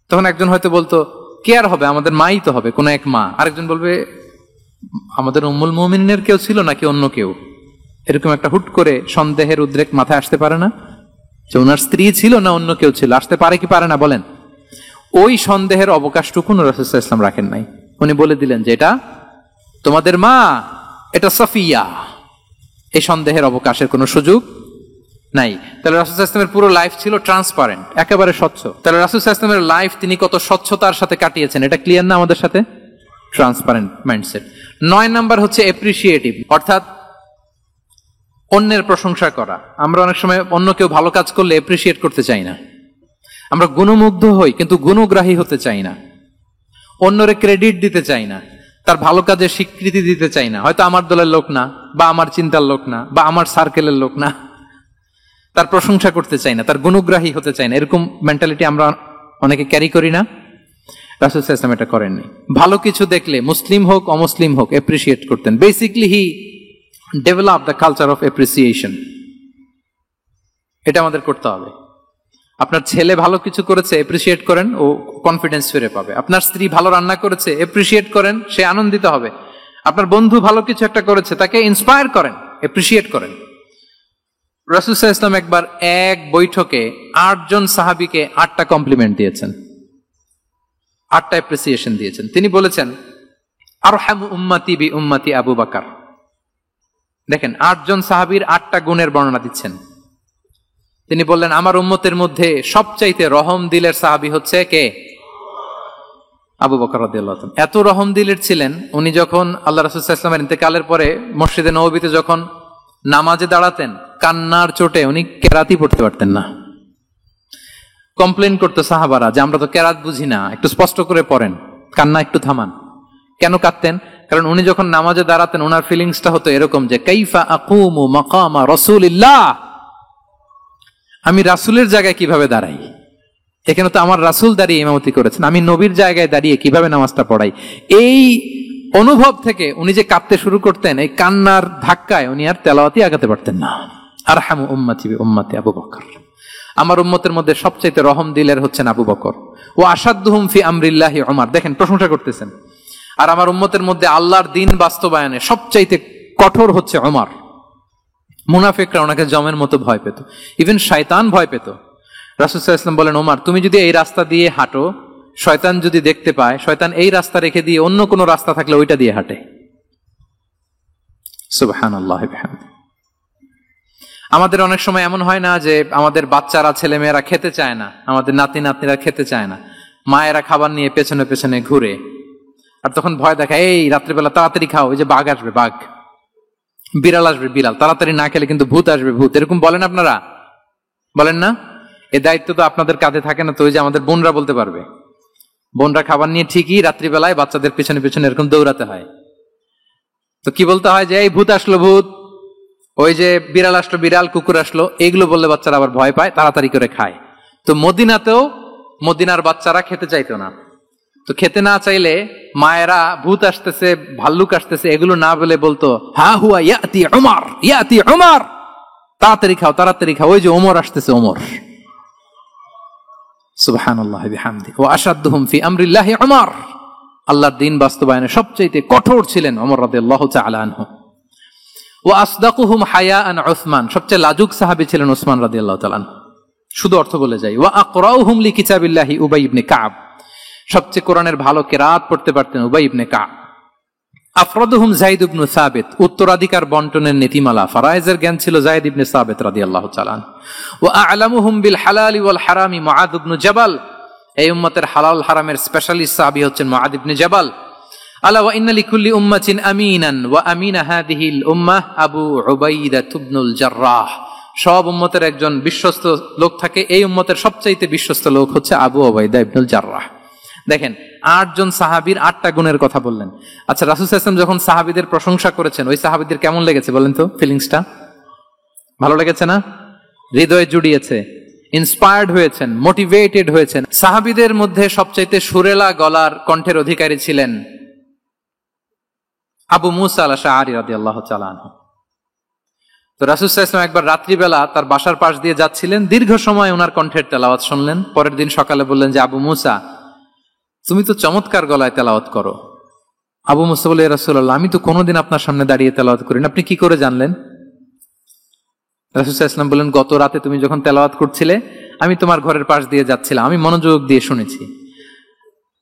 তখন একজন হয়তো বলতো, কে আর হবে, আমাদের মাই তো হবে, কোন এক মা। আরেকজন বলবে, আমাদের উম্মুল মুমিনিনের কেউ ছিল নাকি অন্য কেউ? এরকম একটা হুট করে সন্দেহের উদ্রেক মাথায় আসতে পারে না যে ওনার স্ত্রী ছিল না অন্য কেউ ছিল? আসতে পারে কি পারে না বলেন? ওই সন্দেহের অবকাশটুকু রাসূল সাল্লাল্লাহু আলাইহি ওয়াসাল্লাম রাখেন নাই। উনি বলে দিলেন যে এটা তোমাদের মা, এটা সফিয়া। এই সন্দেহের অবকাশের কোনো সুযোগ নাই। তাহলে রাসূল সাল্লাল্লাহু আলাইহি ওয়াসাল্লামের পুরো লাইফ ছিল ট্রান্সপারেন্ট, একেবারে স্বচ্ছ। তাহলে রাসূল সাল্লাল্লাহু আলাইহি ওয়াসাল্লামের লাইফ তিনি কত স্বচ্ছতার সাথে কাটিয়েছেন, এটা ক্লিয়ার না আমাদের সাথে? Transparent mindset. 9 নাম্বার হচ্ছে অ্যাপ্রিশিয়েটিভ, অর্থাৎ অন্যের প্রশংসা করা। আমরা অনেক সময় অন্য কেউ ভালো কাজ করলে অ্যাপ্রিশিয়েট করতে চাই না, আমরা গুণমুগ্ধ হই কিন্তু গুণগ্রাহী হতে চাই না, অন্যরে ক্রেডিট দিতে চাই না, তার ভালো কাজে স্বীকৃতি দিতে চাই না। হয়তো আমার দলের লোক না, বা আমার চিন্তার লোক না, বা আমার সার্কেলের লোক না, তার প্রশংসা করতে চাই না, তার গুণগ্রাহী হতে চাই না। এরকম মেন্টালিটি আমরা অনেকে ক্যারি করি না? রাসূল সাল্লাল্লাহু আলাইহি ওয়াসাল্লাম এটা করেননি। ভালো কিছু দেখলে মুসলিম হোক অমুসলিম হোক অ্যাপ্রিশিয়েট করতেন। Basically he develop the culture of appreciation. এটা আমাদের করতে হবে। আপনার ছেলে ভালো কিছু করেছে, অ্যাপ্রিশিয়েট করেন, ও কনফিডেন্স ফিরে পাবে। আপনার স্ত্রী ভালো রান্না করেছে, অ্যাপ্রিশিয়েট করেন, সে আনন্দিত হবে। আপনার বন্ধু ভালো কিছু একটা করেছে, তাকে ইন্সপায়ার করেন, অ্যাপ্রিশিয়েট করেন। রাসূল সাল্লাল্লাহু আলাইহি ওয়াসাল্লাম একবার এক বৈঠকে 8 জন সাহাবীকে 8টা কমপ্লিমেন্ট দিয়েছেন, 8টা অ্যাপ্রিসিয়েশন দিয়েছেন। তিনি বলেছেন, আরহামু উম্মতি বি উম্মতি আবু বকর। দেখেন 8 জন সাহাবীর 8টা গুণের বর্ণনা দিচ্ছেন। তিনি বললেন, আমার উম্মতের মধ্যে সবচাইতে রহম দিলের সাহাবী হচ্ছে কে? আবু বকর রাদিয়াল্লাহু তাআলা। এত রহম দিলের ছিলেন, উনি যখন আল্লাহ রাসূল সাল্লাল্লাহু আলাইহি ওয়াসাল্লামের ইন্তেকালের পরে মসজিদে নববীতে যখন নামাজে দাঁড়াতেন, কান্নার চোটে উনি কেরাতি পড়তে পারতেন না। কমপ্লেন করতো সাহাবারা যে আমরা তো কেরাত বুঝি না, একটু স্পষ্ট করে পড়েন, কান্না একটু থামান। কেন কাঁদতেন? কারণ উনি যখন নামাজে দাঁড়াতেন ওনার ফিলিংসটা হতো এরকম যে, কাইফা আকুমু মাকামা রাসূলিল্লাহ, আমি রাসূলের জায়গায় কিভাবে দাঁড়াই? এখানে তো আমার রাসূল দাঁড়িয়ে ইমামতি করেছেন, আমি নবীর জায়গায় দাঁড়িয়ে কিভাবে নামাজটা পড়াই? এই অনুভব থেকে উনি যে কাঁদতে শুরু করতেন, এই কান্নার ধাক্কায় উনি আর তেলাওয়াতই আগাতে পারতেন না। আরহামু উম্মতি বিউম্মতি আবু বকর, আমার উম্মতের মধ্যে সবচাইতে রহম দিলের হচ্ছেন আবু বকর। ও আসাদ্দুহুম ফি আমরিল্লাহি উমর, দেখেন প্রশংসা করতেছেন। আর আমার উম্মতের মধ্যে আল্লাহর দিন বাস্তবায়নে সবচাইতে কঠোর হচ্ছে ওমর। মুনাফিকরা ওনাকে জমের মতো ভয় পেত, ইভেন শয়তান ভয় পেত। রাসূল সাল্লাল্লাহু আলাইহি ওয়াসাল্লাম বলেন, ওমর তুমি যদি এই রাস্তা দিয়ে হাঁটো, শয়তান যদি দেখতে পায়, শয়তান এই রাস্তা রেখে দিয়ে অন্য কোনো রাস্তা থাকলে ওইটা দিয়ে হাঁটে। সুবহানাল্লাহি ওয়া বিহামদিহি। আমাদের অনেক সময় এমন হয় না যে আমাদের বাচ্চারা, ছেলেমেয়েরা খেতে চায় না, আমাদের নাতি নাতনিরা খেতে চায় না, মায়েরা খাবার নিয়ে পেছনে পেছনে ঘুরে, আর তখন ভয় দেখায়, এই রাত্রিবেলা তাড়াতাড়ি খাও, ওই যে বাঘ আসবে বাঘ, বিড়াল আসবে বিড়াল, তাড়াতাড়ি না খেলে কিন্তু ভূত আসবে ভূত, এরকম বলেন আপনারা? বলেন না? এই দায়িত্ব তো আপনাদের কাঁধে থাকে না? তো ওই যে আমাদের বোনরা বলতে পারবে, বোনরা খাবার নিয়ে ঠিকই রাত্রিবেলায় বাচ্চাদের পেছনে পেছনে এরকম দৌড়াতে হয়। তো কি বলতে হয় যে এই ভূত আসলো ভূত, ওই যে বিড়াল আসলো বিড়াল, কুকুর আসলো, এগুলো বললে বাচ্চারা আবার ভয় পায়, তাড়াতাড়ি করে খায়। তো মদিনাতেও মদিনার বাচ্চারা খেতে চাইতো না। তো খেতে না চাইলে মায়েরা ভূত আসতেছে, ভাল্লুক আসতেছে, এগুলো না বলে বলতো, হা হুয়া ইয়াতি উমর, ইয়াতি উমর, তাড়াতাড়ি খাও তাড়াতাড়ি খাও, ওই যে ওমর আসতেছে ওমর। সুবহানাল্লাহি বিহামদিহি। ওয়া আশাদ্দুহুম ফি আমরিল্লাহি উমর, আল্লাহর দিন বাস্তবায়নে সবচেয়ে কঠোর ছিলেন ওমর রাদিয়াল্লাহু তাআলা আনহু। ওয়া আসদাকুহুম হায়াআন উসমান, সবচেয়ে লাজুক সাহাবী ছিলেন উসমান রাদিয়াল্লাহু তাআলা আনহু। শুধু অর্থ বলে যাই। ওয়া আকরাউহুম লিকিতাবিল্লাহি উবাই ইবনে কাব, সবচেয়ে কোরআনের ভালো কিরাত পড়তে পারতেন উবাই ইবনে কাব। আফরাদুহুম যায়েদ ইবনে সাবিত, উত্তরাধিকার বন্টনের নীতিমালা ফারায়েজের জ্ঞান ছিল যায়েদ ইবনে সাবিত রাদিয়াল্লাহু তাআলা। ওয়া আ'লামুহুম বিল হালালি ওয়াল হারামি মুআদ ইবনে জাবাল, এই উম্মতের হালাল হারামের স্পেশালিস্ট সাহাবী হচ্ছেন মুআদ ইবনে জাবাল। আলা ওয়া ইন্না লিকুল্লি উম্মাতিন আমিনান ওয়া আমিনা হাদিহিল উম্মাহ আবু উবাইদা ইবনুল জাররাহ, সব উম্মতের একজন বিশ্বস্ত লোক থাকে, এই উম্মতের সবচাইতে বিশ্বস্ত লোক হচ্ছে আবু উবাইদা ইবনুল জাররাহ। দেখেন 8 জন সাহাবীর 8টা গুণের কথা বললেন। আচ্ছা, রাসূল সাল্লাল্লাহু আলাইহি ওয়াসাল্লাম যখন সাহাবীদের প্রশংসা করেছেন, ওই সাহাবীদের কেমন লেগেছে বলেন তো? ফিলিংসটা ভালো লেগেছে না? হৃদয়ে জুড়িয়েছে, ইন্সপায়ার্ড হয়েছেন, মোটিভেটেড হয়েছেন। সাহাবীদের মধ্যে সবচাইতে সুরেলা গলার কণ্ঠের অধিকারী ছিলেন আবু মুসা আল-আশআরী রাদিয়াল্লাহু তাআলা আনহু। তো রাসূল সাল্লাল্লাহু আলাইহি ওয়াসাল্লাম একবার রাত্রিবেলা তার বাসার পাশ দিয়ে যাচ্ছিলেন, দীর্ঘ সময় ওনার কণ্ঠের তেলাওয়াত শুনলেন। পরের দিন সকালে বললেন যে আবু মুসা, তুমি তো চমৎকার গলায় তেলাওয়াত করো। আবু মুসা বলে, ইয়া রাসূলুল্লাহ, আমি তো কোনোদিন আপনার সামনে দাঁড়িয়ে তেলাওয়াত করি না, আপনি কি করে জানলেন? রাসূল সাল্লাল্লাহু আলাইহি ওয়াসাল্লাম বললেন, গত রাতে তুমি যখন তেলাওয়াত করছিলে, আমি তোমার ঘরের পাশ দিয়ে যাচ্ছিলাম, আমি মনোযোগ দিয়ে শুনেছি।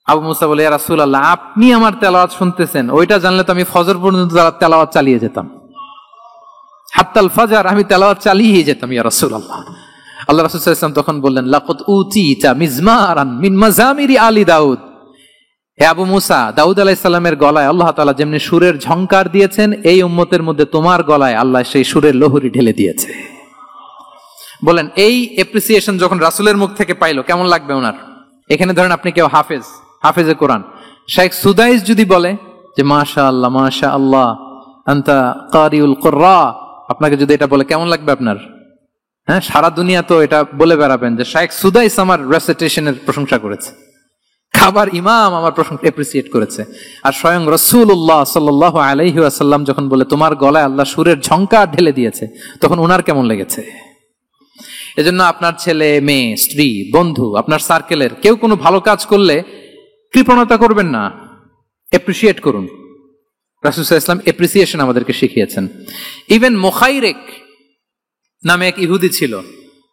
আবু মুসা বলে, ইয়া রাসূলুল্লাহ, আপনি আমার তেলাওয়াত শুনতেছেন, ওইটা জানলে তো আমি ফজর পর্যন্ত তেলাওয়াত চালিয়ে যেতাম, হাত্তাল ফাজর আমি তেলাওয়াত চালিয়ে যেতাম ইয়া রাসূলুল্লাহ। আল্লাহ রাসূল সাল্লাল্লাহু আলাইহি ওয়াসাল্লাম তখন বললেন, লাকাদ উতিতা মিজমারান মিন মাজামিরি আলি দাউদ, হে আবু মুসা, দাউদ আলাইহিস সালামের গলায় আল্লাহ তাআলা যেমনি সুরের ঝংকার দিয়েছেন, এই উম্মতের মধ্যে তোমার গলায় আল্লাহ সেই সুরের লহরী ঢেলে দিয়েছে। বলেন এই এপ্রিসিয়েশন যখন রাসূলের মুখ থেকে পাইলো কেমন লাগবে ওনার? এখানে ধরেন আপনি কেউ হাফেজে কোরআন শেখ সুদাইস যদি বলে যে মাশাআল্লাহ মাশাআল্লাহ আনতা কারিউল কুররা, আপনাকে যদি এটা বলে কেমন লাগবে আপনার? হ্যাঁ, সারা দুনিয়া তো এটা বলে বেড়াবেন যে শেখ সুদাইস আমার রেসিটেশনের প্রশংসা করেছে, খাবার ইমাম আমার প্রশংসা এপ্রিসিয়েট করেছে। আর স্বয়ং রাসূলুল্লাহ সাল্লাল্লাহু আলাইহি ওয়াসাল্লাম যখন বলে তোমার গলায় আল্লাহ সুরের ঝংকার ঢেলে দিয়েছে, তখন ওনার কেমন লেগেছে? এজন্য আপনার ছেলে মেয়ে, স্ত্রী, বন্ধু, আপনার সার্কেলের কেউ কোনো ভালো কাজ করলে কৃপণতা করবেন না, এপ্রিসিয়েট করুন। রাসূল সাল্লাল্লাহু আলাইহি ওয়াসাল্লাম এপ্রিসিয়েশন আমাদেরকে শিখিয়েছেন। ইভেন মুখাইরেক নামে এক ইহুদি ছিল,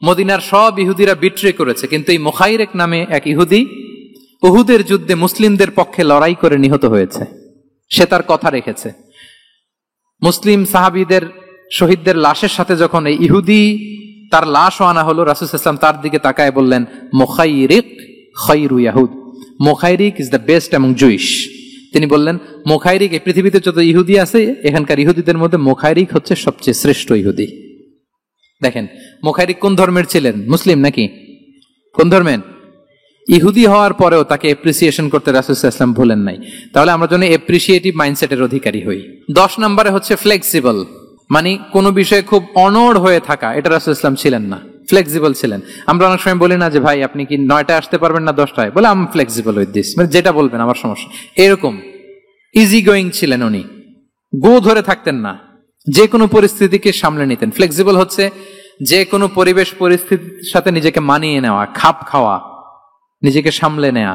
মদিনার সব ইহুদিরা বিট্রে করেছে, কিন্তু এই মুখাইরেক নামে এক ইহুদি উহুদের যুদ্ধে মুসলিমদের পক্ষে লড়াই করে নিহত হয়েছে। সে তার কথা রেখেছে। মুসলিম সাহাবীদের শহীদদের লাশের সাথে যখন এই ইহুদি তার লাশও আনা হলো, রাসূল সাল্লাল্লাহু আলাইহি ওয়াসাল্লাম তার দিকে তাকায় বললেন, মুখাইরিক খায়রু ইয়াহুদ, মুখাইরিক is the best among Jewish. তিনি বললেন, মুখাইরিক, এই পৃথিবীতে যত ইহুদি আছে এখানকার ইহুদিদের মধ্যে মুখাইরিক হচ্ছে সবচেয়ে শ্রেষ্ঠ ইহুদি। দেখেন মুখাইরিক কোন ধর্মের ছিলেন? মুসলিম নাকি? কোন ধর্মের? ইহুদি হওয়ার পরেও তাকে এপ্রিসিয়েশন করতে রাসূল সাল্লাল্লাহু আলাইহি ওয়াসাল্লাম ভুলেন নাই। তাহলে আমরা যেন এপ্রিসিয়েটিভ মাইন্ডসেটের অধিকারী হই। 10 নম্বরে হচ্ছে ফ্লেক্সিবল, মানে কোনো বিষয়ে খুব অনড় হয়ে থাকা, এটা রাসূল সাল্লাল্লাহু আলাইহি ওয়াসাল্লাম ছিলেন না, ফ্লেক্সিবল ছিলেন। আমরা অনেক সময় বলি না যে ভাই আপনি কি 9টায় আসতে পারবেন না 10টায়? বলে আম ফ্লেক্সিবল উইথ দিস, মানে যেটা বলবেন আমার সমস্যা, এরকম ইজি গোয়িং ছিলেন উনি, গো ধরে থাকতেন না। যে কোনো পরিস্থিতিকে সামলে নিতেন। ফ্লেক্সিবল হচ্ছে যে কোনো পরিবেশ পরিস্থিতির সাথে নিজেকে মানিয়ে নেওয়া, খাপ খাওয়া, নিজেকে সামলে নেওয়া,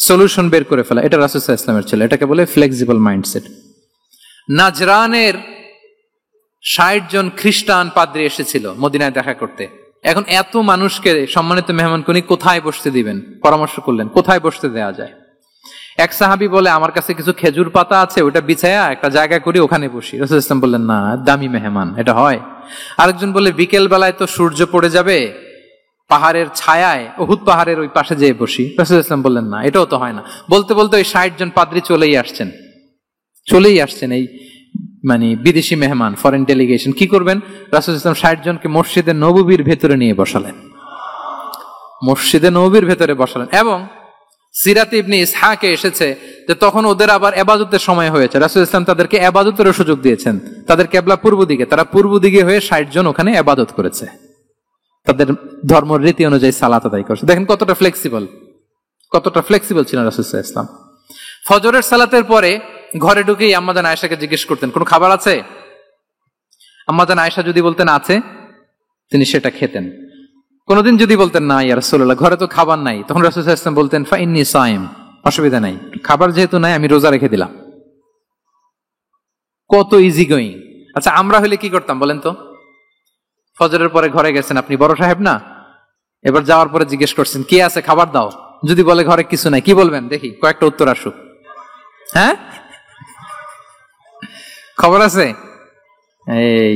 সলিউশন বের করে ফেলা, এটা রাসূল সাল্লাল্লাহু আলাইহি ওয়াসাল্লামের ছিল। এটাকে বলে ফ্লেক্সিবল মাইন্ডসেট। নাজরানের ৬০ জন খ্রিস্টান পাদ্রী এসেছিল মদিনায় দেখা করতে। এখন এত মানুষকে সম্মানিত মেহমান উনি কোথায় বসতে দিবেন, পরামর্শ করলেন কোথায় বসতে দেওয়া যায়। এক সাহাবী বলে, আমার কাছে কিছু খেজুর পাতা আছে, ওটা বিছায়া একটা জায়গা করি, ওখানে বসি। রাসূল সাল্লাল্লাহু আলাইহি ওয়াসাল্লাম বললেন, না, দামি মেহমান, এটা হয়। আরেকজন বলে, বিকেল বেলায় তো সূর্য পড়ে যাবে, পাহাড়ের ছায়ায় উহুদ পাহাড়ের ওই পাশে যেয়ে বসি। রাসূল সাল্লাল্লাহু আলাইহি ওয়াসাল্লাম বললেন, না, এটাও তো হয় না। বলতে বলতে ওই ৬০ জন পাদ্রী চলেই আসছেন এই মানে বিদেশি মেহমান, ফরেন ডেলিগেশন। কি করবেন? রাসূল সাল্লাল্লাহু আলাইহি ওয়াসাল্লাম ৬০ জনকে মসজিদে নববীর ভেতরে নিয়ে বসালেন, এবং সিরাত ইবনে ইসহাকে এসেছে যে তখন ওদের আবার ইবাদতের সময় হয়েছে। রাসূল ইসলাম তাদেরকে ইবাদতেরও সুযোগ দিয়েছেন। তাদের কিবলা পূর্ব দিকে, তারা পূর্ব দিকে হয়ে ৬০ জন ওখানে ইবাদত করেছে, তাদের ধর্ম রীতি অনুযায়ী সালাত আদায় করেছে। দেখেন কতটা ফ্লেক্সিবল ছিলেন রাসূল সাল্লাল্লাহু আলাইহি ওয়াসাল্লাম। ফজরের সালাতের পরে ঘরে ঢুকেই আম্মা জান আয়েশাকে জিজ্ঞেস করতেন, কোনো খাবার আছে? আম্মা জান আয়েশা যদি বলতেন আছে, তিনি সেটা খেতেন। কোনদিন যদি বলতেন না ইয়া রাসূলুল্লাহ, ঘরে তো খাবার নাই, তখন রাসূল সাল্লাল্লাহু আলাইহি ওয়াসাল্লাম বলতেন, ফা ইন্নী সাইম, অসুবিধা নাই, খাবার যেহেতু নাই আমি রোজা রেখে দিলাম। কত ইজি গোয়িং। আচ্ছা, আমরা হলে কি করতাম বলেন তো? ফজরের পরে ঘরে গেছেন, আপনি বড় সাহেব না, এবার যাওয়ার পরে জিজ্ঞেস করছেন কি আছে, খাবার দাও। যদি বলে ঘরে কিছু নাই, কি বলবেন দেখি? কয়েকটা উত্তর আসুক। হ্যাঁ, খবর আছে? এই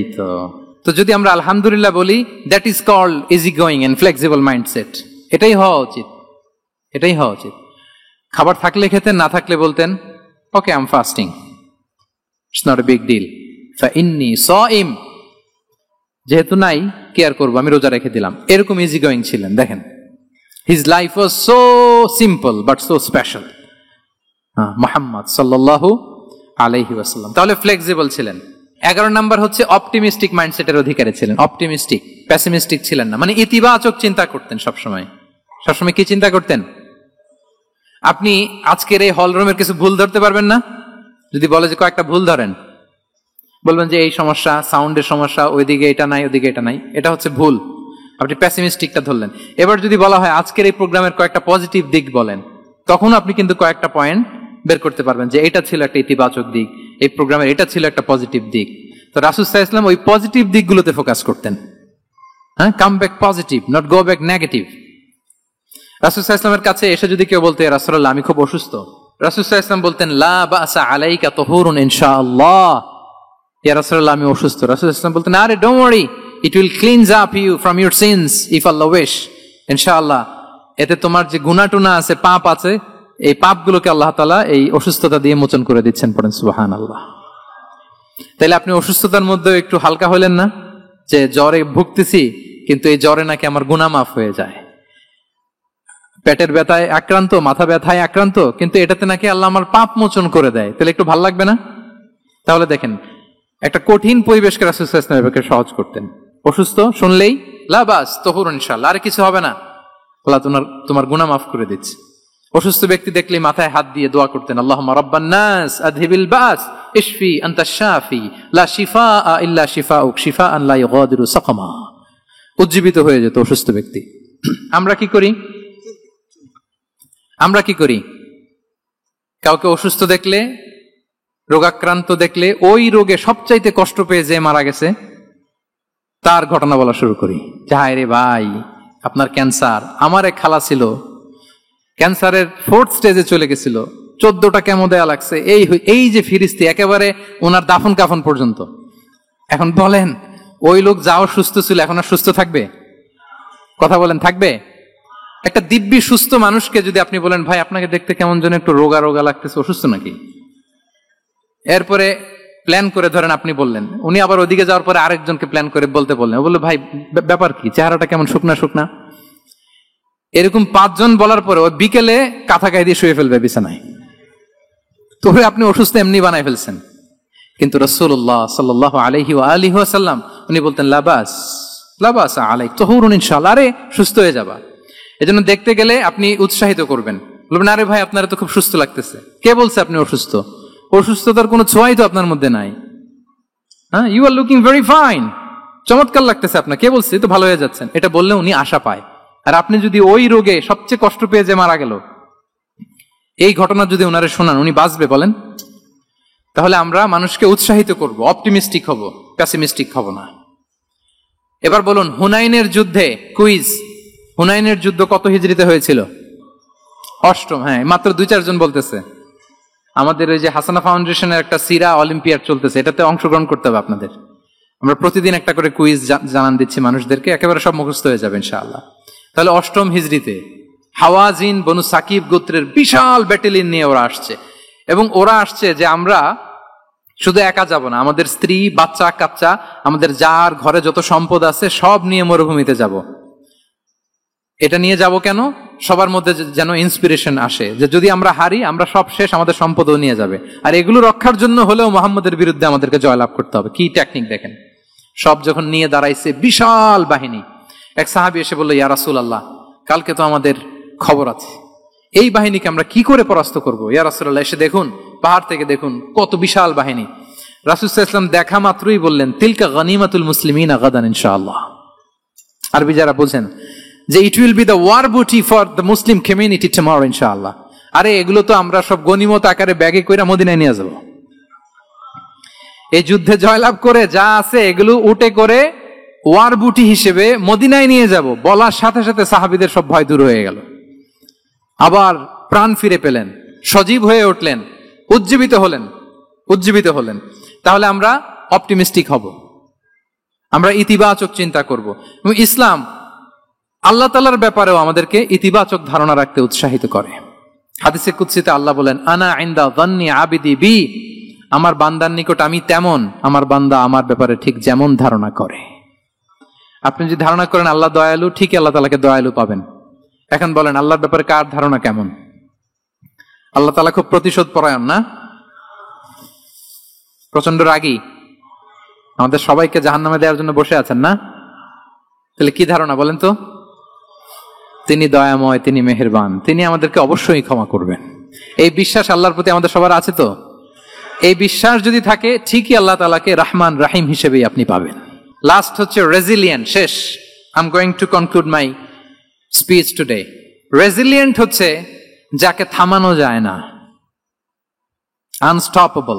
তো যদি আমরা আলহামদুলিল্লাহ বলি, that is called easy going and flexible mindset. এটাই হওয়া উচিত। খাবার থাকলে খেতেন, না থাকলে বলতেন okay, I am fasting, it's not a big deal, ফা ইন্নী সাইম, যেহেতু নাই কি আর করবো, আমি রোজা রেখে দিলাম। এরকম ইজি গোয়িং ছিলেন। দেখেন, his life was so simple but so special. Muhammad সাল্লাল্লাহু আলাইহি ওয়াসাল্লাম তাহলে ফ্লেক্সিবল ছিলেন। 11 নাম্বার হচ্ছে অপটিমিস্টিক মাইন্ডসেটের অধিকারী ছিলেন। অপটিমিস্টিক, পেসিমিস্টিক ছিলেন না, মানে ইতিবাচক চিন্তা করতেন সবসময়। কি চিন্তা করতেন? আপনি আজকের এই হল রুমের কিছু ভুল ধরতে পারবেন না? যদি বলে যে কয়েকটা ভুল ধরেন, বলবেন যে এই সমস্যা, সাউন্ডের সমস্যা, ওইদিকে এটা নাই, ওইদিকে এটা নাই, এটা হচ্ছে ভুল। আপনি পেসিমিস্টিকটা ধরলেন। এবার যদি বলা হয় আজকের এই প্রোগ্রামের কয়েকটা পজিটিভ দিক বলেন, তখন আপনি কিন্তু কয়েকটা পয়েন্ট বের করতে পারবেন যে এটা ছিল একটা ইতিবাচক দিক, এই প্রোগ্রামের এটা ছিল একটা পজিটিভ দিক। তো রাসূল সাল্লাল্লাহু আলাইহি ওয়াসাল্লাম ওই পজিটিভ দিকগুলোতে ফোকাস করতেন। হ্যাঁ, come back positive, not go back negative. রাসূল সাল্লাল্লাহু আলাইহি ওয়াসাল্লামের কাছে এসে যদি কেউ বলতে, ইয়া রাসূলুল্লাহ আমি খুব অসুস্থ, রাসূল সাল্লাল্লাহু আলাইহি ওয়াসাল্লাম বলতেন, লা বাসা আলাইকা তুহুরুন ইনশাআল্লাহ। ইয়া রাসূলুল্লাহ আমি অসুস্থ। রাসূল সাল্লাল্লাহু আলাইহি ওয়াসাল্লাম বলতেন, আরে don't worry, it will cleanse up you from your sins if Allah wish. ইনশাআল্লাহ এতে তোমার যে গুনাহ টুনা আছে, পাপ আছে, এই পাপগুলোকে আল্লাহ তাআলা এই অসুস্থতা দিয়ে মোচন করে দিচ্ছেন। পড়েন সুবহানাল্লাহ। তাইলে আপনি অসুস্থতার মধ্যে একটু হালকা হলেন না, যে জ্বরে ভুগতেছি কিন্তু এই জ্বরে নাকি আমার গুনাহ মাফ হয়ে যায়। পেটের ব্যথায় আক্রান্ত, মাথা ব্যথায় আক্রান্ত, কিন্তু এটাতে নাকি আল্লাহ আমার পাপ মোচন করে দেয়, তাহলে একটু ভালো লাগবে না? তাহলে দেখেন, একটা কঠিন পরিবেশকে রাসূল সাল্লাল্লাহু আলাইহি ওয়াসাল্লাম সহজ করতেন। অসুস্থ শুনলেই লা বাস তুহুরুন ইনশাআল্লাহ, আর কিছু হবে না, আল্লাহ তোমার গুনাহ মাফ করে দিচ্ছে। অসুস্থ ব্যক্তি দেখলেই মাথায় হাত দিয়ে দোয়া করতেন, আল্লাহুম্মা রাব্বান নাস আযহিবিল বাস ইশফি আনতাশ শাফি লা শিফাআ ইল্লা শিফাউক শিফাআন লা ইউগাদিরু সাকামা। উজ্জীবিত হয়ে যেত অসুস্থ ব্যক্তি। আমরা কি করি? কাউকে অসুস্থ দেখলে, রোগাক্রান্ত দেখলে, ওই রোগে সবচাইতে কষ্ট পেয়ে যে মারা গেছে তার ঘটনা বলা শুরু করি। হায় রে ভাই, আপনার ক্যান্সার, আমার এক খালা ছিল, ক্যান্সারের 4th স্টেজে চলে গেছিল, 14টা কেমো দেয়া লাগছে, এই যে ফিরিস্তি, একেবারে ওনার দাফন কাফন পর্যন্ত। এখন বলেন, ওই লোক যাও সুস্থ ছিল, এখন আর সুস্থ থাকবে? কথা বলেন, থাকবে? একটা দিব্যি সুস্থ মানুষকে যদি আপনি বলেন, ভাই আপনাকে দেখতে কেমন যেন একটু রোগা রোগা লাগতেছে, অসুস্থ নাকি? এরপরে প্ল্যান করে ধরেন আপনি বললেন, উনি আবার ওদিকে যাওয়ার পরে আরেকজনকে প্ল্যান করে বলতে বললেন, বললো ভাই ব্যাপার কি, চেহারাটা কেমন শুকনা শুকনা। এরকম 5 জন বলার পরে ওই বিকেলে কাঁথা গায়ে দিয়ে শুয়ে ফেলবে বিছানায়। তো আপনি অসুস্থ এমনি বানাই ফেলছেন। কিন্তু রাসূলুল্লাহ সাল্লাল্লাহু আলাইহি ওয়া আলিহি ওয়াসাল্লাম উনি বলতেন, লা বাস আলাইক তুহুরুন ইনশাআল্লাহ, আরে সুস্থ হয়ে যাবা। এজন্য দেখতে গেলে আপনি উৎসাহিত করবেন, বলবেন আরে ভাই আপনারা তো খুব সুস্থ লাগতেছে। কে বলছে আপনি অসুস্থ? অসুস্থতার কোনো ছোঁয়াই তো আপনার মধ্যে নাই। হ্যাঁ, you are looking very fine, চমৎকার লাগতেছে আপনার, কে বলছে তো ভালো হয়ে যাচ্ছেন, এটা বললে উনি আশা পায়। আর আপনি যদি ওই রোগে সবচেয়ে কষ্ট পেয়ে যে মারা গেল, এই ঘটনা যদি ওনারে শোনান, উনি বাঁচবে বলেন? তাহলে আমরা মানুষকে উৎসাহিত করব, অপটিমিস্টিক হব, প্যাসিমিস্টিক হব না। এবার বলুন, হুনাইনের যুদ্ধে, কুইজ, হুনাইনের যুদ্ধ কত হিজরিতে হয়েছিল? অষ্টম। হ্যাঁ, মাত্র 2-4 জন বলতেছে। আমাদের ওই যে হাসানা ফাউন্ডেশনের একটা সিরা অলিম্পিয়াড চলতেছে, এটাতে অংশগ্রহণ করতে হবে আপনাদের। আমরা প্রতিদিন একটা করে কুইজ জানান দিচ্ছি মানুষদেরকে, একেবারে সব মুখস্থ হয়ে যাবে ইনশাআল্লাহ। তাহলে অষ্টম হিজরিতে হাওয়াজিন বনু সাকিব গোত্রের বিশাল ব্যাটালিয়ন নিয়ে ওরা আসছে, এবং ওরা আসছে যে আমরা শুধু একা যাব না, আমাদের স্ত্রী, বাচ্চা কাচ্চা, আমাদের যার ঘরে যত সম্পদ আছে সব নিয়ে মরুভূমিতে যাব। এটা নিয়ে যাব কেন? সবার মধ্যে যেন ইন্সপিরেশন আসে যে যদি আমরা হারি, আমরা সব শেষ, আমাদের সম্পদও নিয়ে যাবে। আর এগুলো রক্ষার জন্য হলেও মোহাম্মদের বিরুদ্ধে আমাদেরকে জয়লাভ করতে হবে। কি টেকনিক দেখেন! সব যখন নিয়ে দাঁড়াইছে, বিশাল বাহিনী, এক সাহাবী এসে বলল, ইয়া রাসূলুল্লাহ, কালকে তো আমাদের খবর আছে, এই বাহিনীকে আমরা কি করে পরাস্ত করবো? ইয়া রাসূলুল্লাহ, এসে দেখুন, পাহাড় থেকে দেখুন কত বিশাল বাহিনী। রাসূল সাল্লাল্লাহু আলাইহি ওয়াসাল্লাম দেখা মাত্রই বললেন, তিলকা গনিমাতুল মুসলিমিনা গাদান ইনশাআল্লাহ। আরবি যারা বোঝেন, যে it will be the war booty for the Muslim community tomorrow ইনশাআল্লাহ। আরে এগুলো তো আমরা সব গনিমত আকারে ব্যাগে কইরা মদিনায় নিয়ে যাব। এই যুদ্ধে জয়লাভ করে যা আছে এগুলো উটে করে ওয়ার বুটি হিসেবে মদিনায় নিয়ে যাব। বলার সাথে সাথে সাহাবীদের সব ভয় দূর হয়ে গেল, আবার প্রাণ ফিরে পেলেন, সজীব হয়ে উঠলেন, উজ্জীবিত হলেন। তাহলে আমরা অপটিমিস্টিক হব, আমরা ইতিবাচক চিন্তা করব। এবং ইসলাম আল্লাহ তাআলার ব্যাপারেও আমাদেরকে ইতিবাচক ধারণা রাখতে উৎসাহিত করে। হাদিসে কুদসিতে আল্লাহ বলেন, আনা ইনদা যান্নি আবিদি বি, আমার বান্দার নিকট আমি তেমন, আমার বান্দা আমার ব্যাপারে ঠিক যেমন ধারণা করে। আপনি যদি ধারণা করেন আল্লাহ দয়ালু, ঠিকই আল্লাহ তাআলাকে দয়ালু পাবেন। এখন বলেন, আল্লাহর ব্যাপারে কার ধারণা কেমন? আল্লাহ তাআলা খুব প্রতিশোধ পরায়ণ না? প্রচন্ড রাগী, আমাদের সবাইকে জাহান্নামে দেওয়ার জন্য বসে আছেন না? তাহলে কি ধারণা বলেন তো? তিনি দয়াময়, তিনি মেহেরবান, তিনি আমাদেরকে অবশ্যই ক্ষমা করবেন। এই বিশ্বাস আল্লাহর প্রতি আমাদের সবার আছে তো? এই বিশ্বাস যদি থাকে, ঠিকই আল্লাহ তাআলাকে রহমান রাহিম হিসেবেই আপনি পাবেন। লাস্ট হচ্ছে রেজিলিয়েন্ট। শেষ, I am going to conclude my speech today. Resilient হচ্ছে যাকে থামানো যায় না, আনস্টপেবল।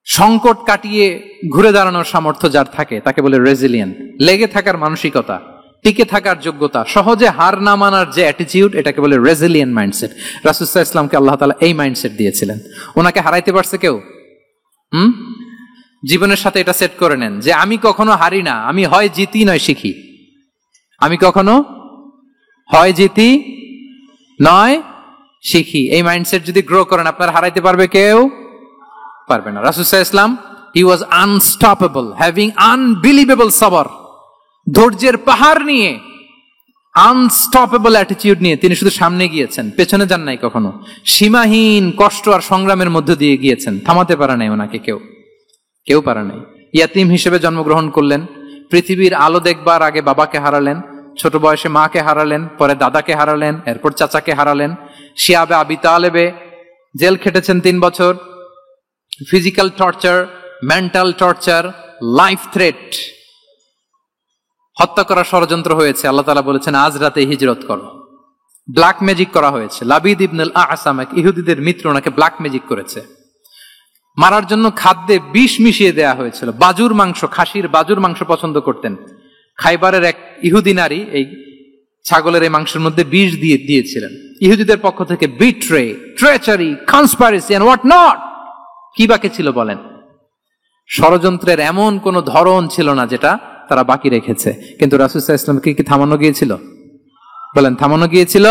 সংকট কাটিয়ে ঘুরে দাঁড়ানোর সামর্থ্য যার থাকে তাকে বলে রেজিলিয়েন্ট। লেগে থাকার মানসিকতা, টিকে থাকার যোগ্যতা, সহজে হার না মানার যে অ্যাটিটিউড, এটাকে বলে রেজিলিয়েন্ট মাইন্ডসেট। রাসূল সাল্লাল্লাহু আলাইহি ওয়াসাল্লামকে আল্লাহ তাআলা এই মাইন্ডসেট দিয়েছিলেন। ওনাকে হারাইতে পারছে কেউ? জীবনের সাথে এটা সেট করে নেন যে আমি কখনো হারি না, আমি হয় জিতি নয় শিখি। আমি কখনো হয় জিতি নয় শিখি। এই মাইন্ডসেট যদি গ্রো করেন, আপনার হারাইতে পারবে কেউ? পারবে না। রাসূল সাল্লাল্লাহু আলাইহি ওয়াসাল্লাম, he was unstoppable, having unbelievable সবর। ধৈর্যের পাহাড় নিয়ে, আনস্টপেবল অ্যাটিটিউড নিয়ে তিনি শুধু সামনে গিয়েছেন, পেছনে যান নাই কখনো। সীমাহীন কষ্ট আর সংগ্রামের মধ্য দিয়ে গিয়েছেন, থামাতে পারে নাই ওনাকে কেউ পারে নাই। ইয়াতিম হিসেবে জন্মগ্রহণ করলেন, পৃথিবীর আলো দেখবার আগে বাবাকে হারালেন, ছোট বয়সে মাকে হারালেন, পরে দাদাকে হারালেন, এরপর চাচাকে হারালেন। শিয়াবে আবি তালেবে জেল খেটেছেন 3 বছর। Physical torture, mental torture, life threat, হত্যা করার ষড়যন্ত্র হয়েছে। আল্লাহ তাআলা বলেছেন, আজ রাতে হিজরত করো। ব্ল্যাক ম্যাজিক করা হয়েছে। লাবিদ ইবনুল আ'সাম, এক ইহুদিদের মিত্র, ওনাকে ব্ল্যাক ম্যাজিক করেছে। মারার জন্য খাদ্যে বিষ মিশিয়ে দেয়া হয়েছিল। বাজুর মাংস, খাসির বাজুর মাংস পছন্দ করতেন। খাইবারের এক ইহুদি নারী এই ছাগলের এই মাংসের মধ্যে বিষ দিয়েছিলেন। ইহুদিদের পক্ষ থেকে betray, treachery, conspiracy and what not, কি বাকি ছিল বলেন? ষড়যন্ত্রের এমন কোন ধরন ছিল না যেটা তারা বাকি রেখেছে। কিন্তু রাসূল সাল্লাল্লাহু আলাইহি ওয়াসাল্লামকে কি থামানো গিয়েছিল? বলেন, থামানো গিয়েছিল?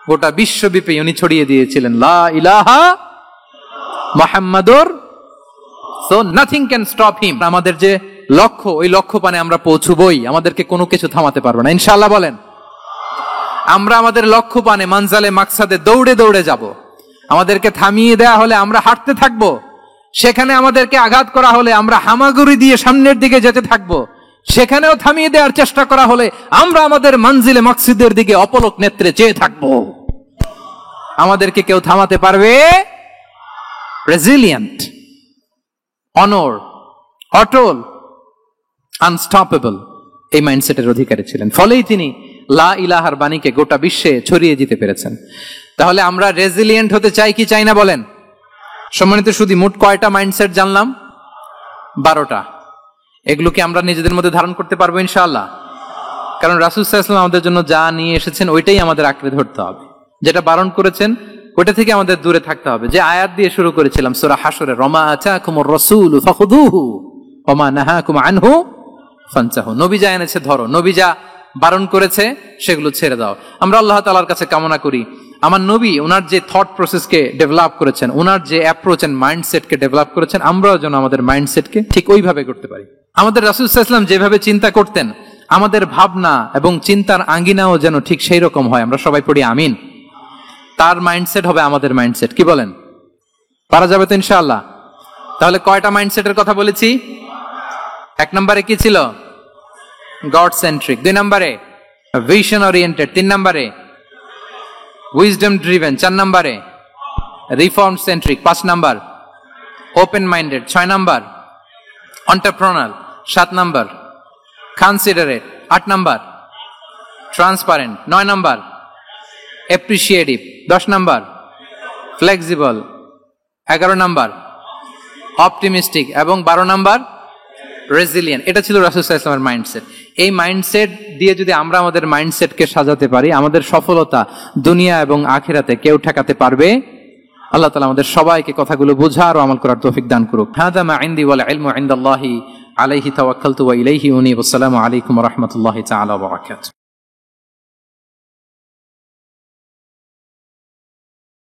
গোটা বিশ্বব্যাপী উনি ছড়িয়ে দিয়েছিলেন, লা ইলাহা মুহাম্মাদুর, so nothing can stop him. আমাদের যে লক্ষ্য, ওই লক্ষ্য পানে আমরা পৌঁছবই, আমাদেরকে কোনো কিছু থামাতে পারবে না ইনশাআল্লাহ। বলেন, আমরা আমাদের লক্ষ্য পানে, মানজালে মাকসাদে দৌড়ে দৌড়ে যাব। আমাদেরকে থামিয়ে দেয়া হলে আমরা হাঁটতে থাকবো, সেখানে আমাদেরকে আঘাত করা হলে আমরা হামাগুড়ি দিয়ে সামনের দিকে যেতে থাকবো, সেখানেও থামিয়ে দেওয়ার চেষ্টা করা হলে আমরা আমাদের মঞ্জিলে মকসিদের দিকে অপলক নেত্রে চেয়ে থাকবো। আমাদেরকে কেউ থামাতে পারবে? রেজিলিয়েন্ট। অনর, অটল, আনস্টপেবল, এই মাইন্ডসেটের অধিকারী ছিলেন। ফলেই তিনি লা ইলাহার বাণীকে গোটা বিশ্বে ছড়িয়ে দিতে পেরেছেন। তাহলে আমরা রেজিলিয়েন্ট হতে চাই কি চাই না বলেন? সম্মানিত শুধু মোট কয়টা মাইন্ডসেট জানলাম? 12টা। এগুলোকে আমরা নিজেদের মধ্যে ধারণ করতে পারবো ইনশাআল্লাহ। কারণ রাসূল সাল্লাল্লাহু আলাইহি ওয়াসাল্লাম আমাদের জন্য যা নিয়ে এসেছেন ওইটাই আমাদের আঁকড়ে ধরতে হবে। যেটা বারণ করেছেন ওইটা থেকে আমাদের দূরে থাকতে হবে। যে আয়াত দিয়ে শুরু করেছিলাম সূরা হাশরে, ওমা আতাকুমুর রাসূলু ফাখুযুহু ওমা নাহাকুম আনহু ফানতাহু। নবী যা এনেছে ধরো, নবী যা বারণ করেছে সেগুলো ছেড়ে দাও। আমরা আল্লাহ তাআলার কাছে কামনা করি আমার নবী ওনার যে থট প্রসেসকে ডেভেলপ করেছেন, ওনার যে অ্যাপ্রোচ এন্ড মাইন্ডসেটকে ডেভেলপ করেছেন, আমরাও যেন আমাদের মাইন্ডসেটকে ঠিক ওইভাবে করতে পারি। আমাদের রাসূল সাল্লাল্লাহু আলাইহি ওয়াসাল্লাম যেভাবে চিন্তা করতেন, আমাদের ভাবনা এবং চিন্তার আঙ্গিনাও যেন ঠিক সেই রকম হয়। আমরা সবাই পড়ি আমিন। তার মাইন্ডসেট হবে আমাদের মাইন্ডসেট। কি বলেন? পারা যাবে তো ইনশাআল্লাহ? তাহলে কয়টা মাইন্ডসেটের কথা বলেছি? 1 নম্বরে কি ছিল? God centric. 2 নম্বরে ভিশন ওরিয়েন্টেড। 3 নম্বরে উইজডম ড্রিভেন। 4 নম্বরে রিফর্ম সেন্ট্রিক। 5 নম্বর ওপেন মাইন্ডেড। 6 নম্বর এন্টারপ্রেনার। 7 নম্বর কনসিডারেট। 8 নম্বর ট্রান্সপারেন্ট। 9 নম্বর অ্যাপ্রিশিয়েটিভ। 10 নম্বর ফ্লেক্সিবল। 11 নম্বর অপটিমিস্টিক এবং 12 নম্বর রেজিলিয়েন্ট। এটা ছিল রাসূল সাল্লাল্লাহু আলাইহি ওয়াসাল্লামের মাইন্ডসেট। এই মাইন্ডসেট দিয়ে যদি আমরা আমাদের মাইন্ডসেটকে সাজাতে পারি, আমাদের সফলতা দুনিয়া এবং আখিরাতে কেউ ঠেকাতে পারবে। আল্লাহ তাআলা আমাদের সবাইকে কথাগুলো বোঝার ও আমল করার তৌফিক দান করুক। হাদা মা ইনদি ওয়াল ইলমু ইনদাল্লাহি আলাইহি তাওয়াক্কালতু ওয়া ইলাইহি উনীব। আসসালামু আলাইকুম ওয়া রাহমাতুল্লাহি তাআলা ওয়া বারাকাতুহু।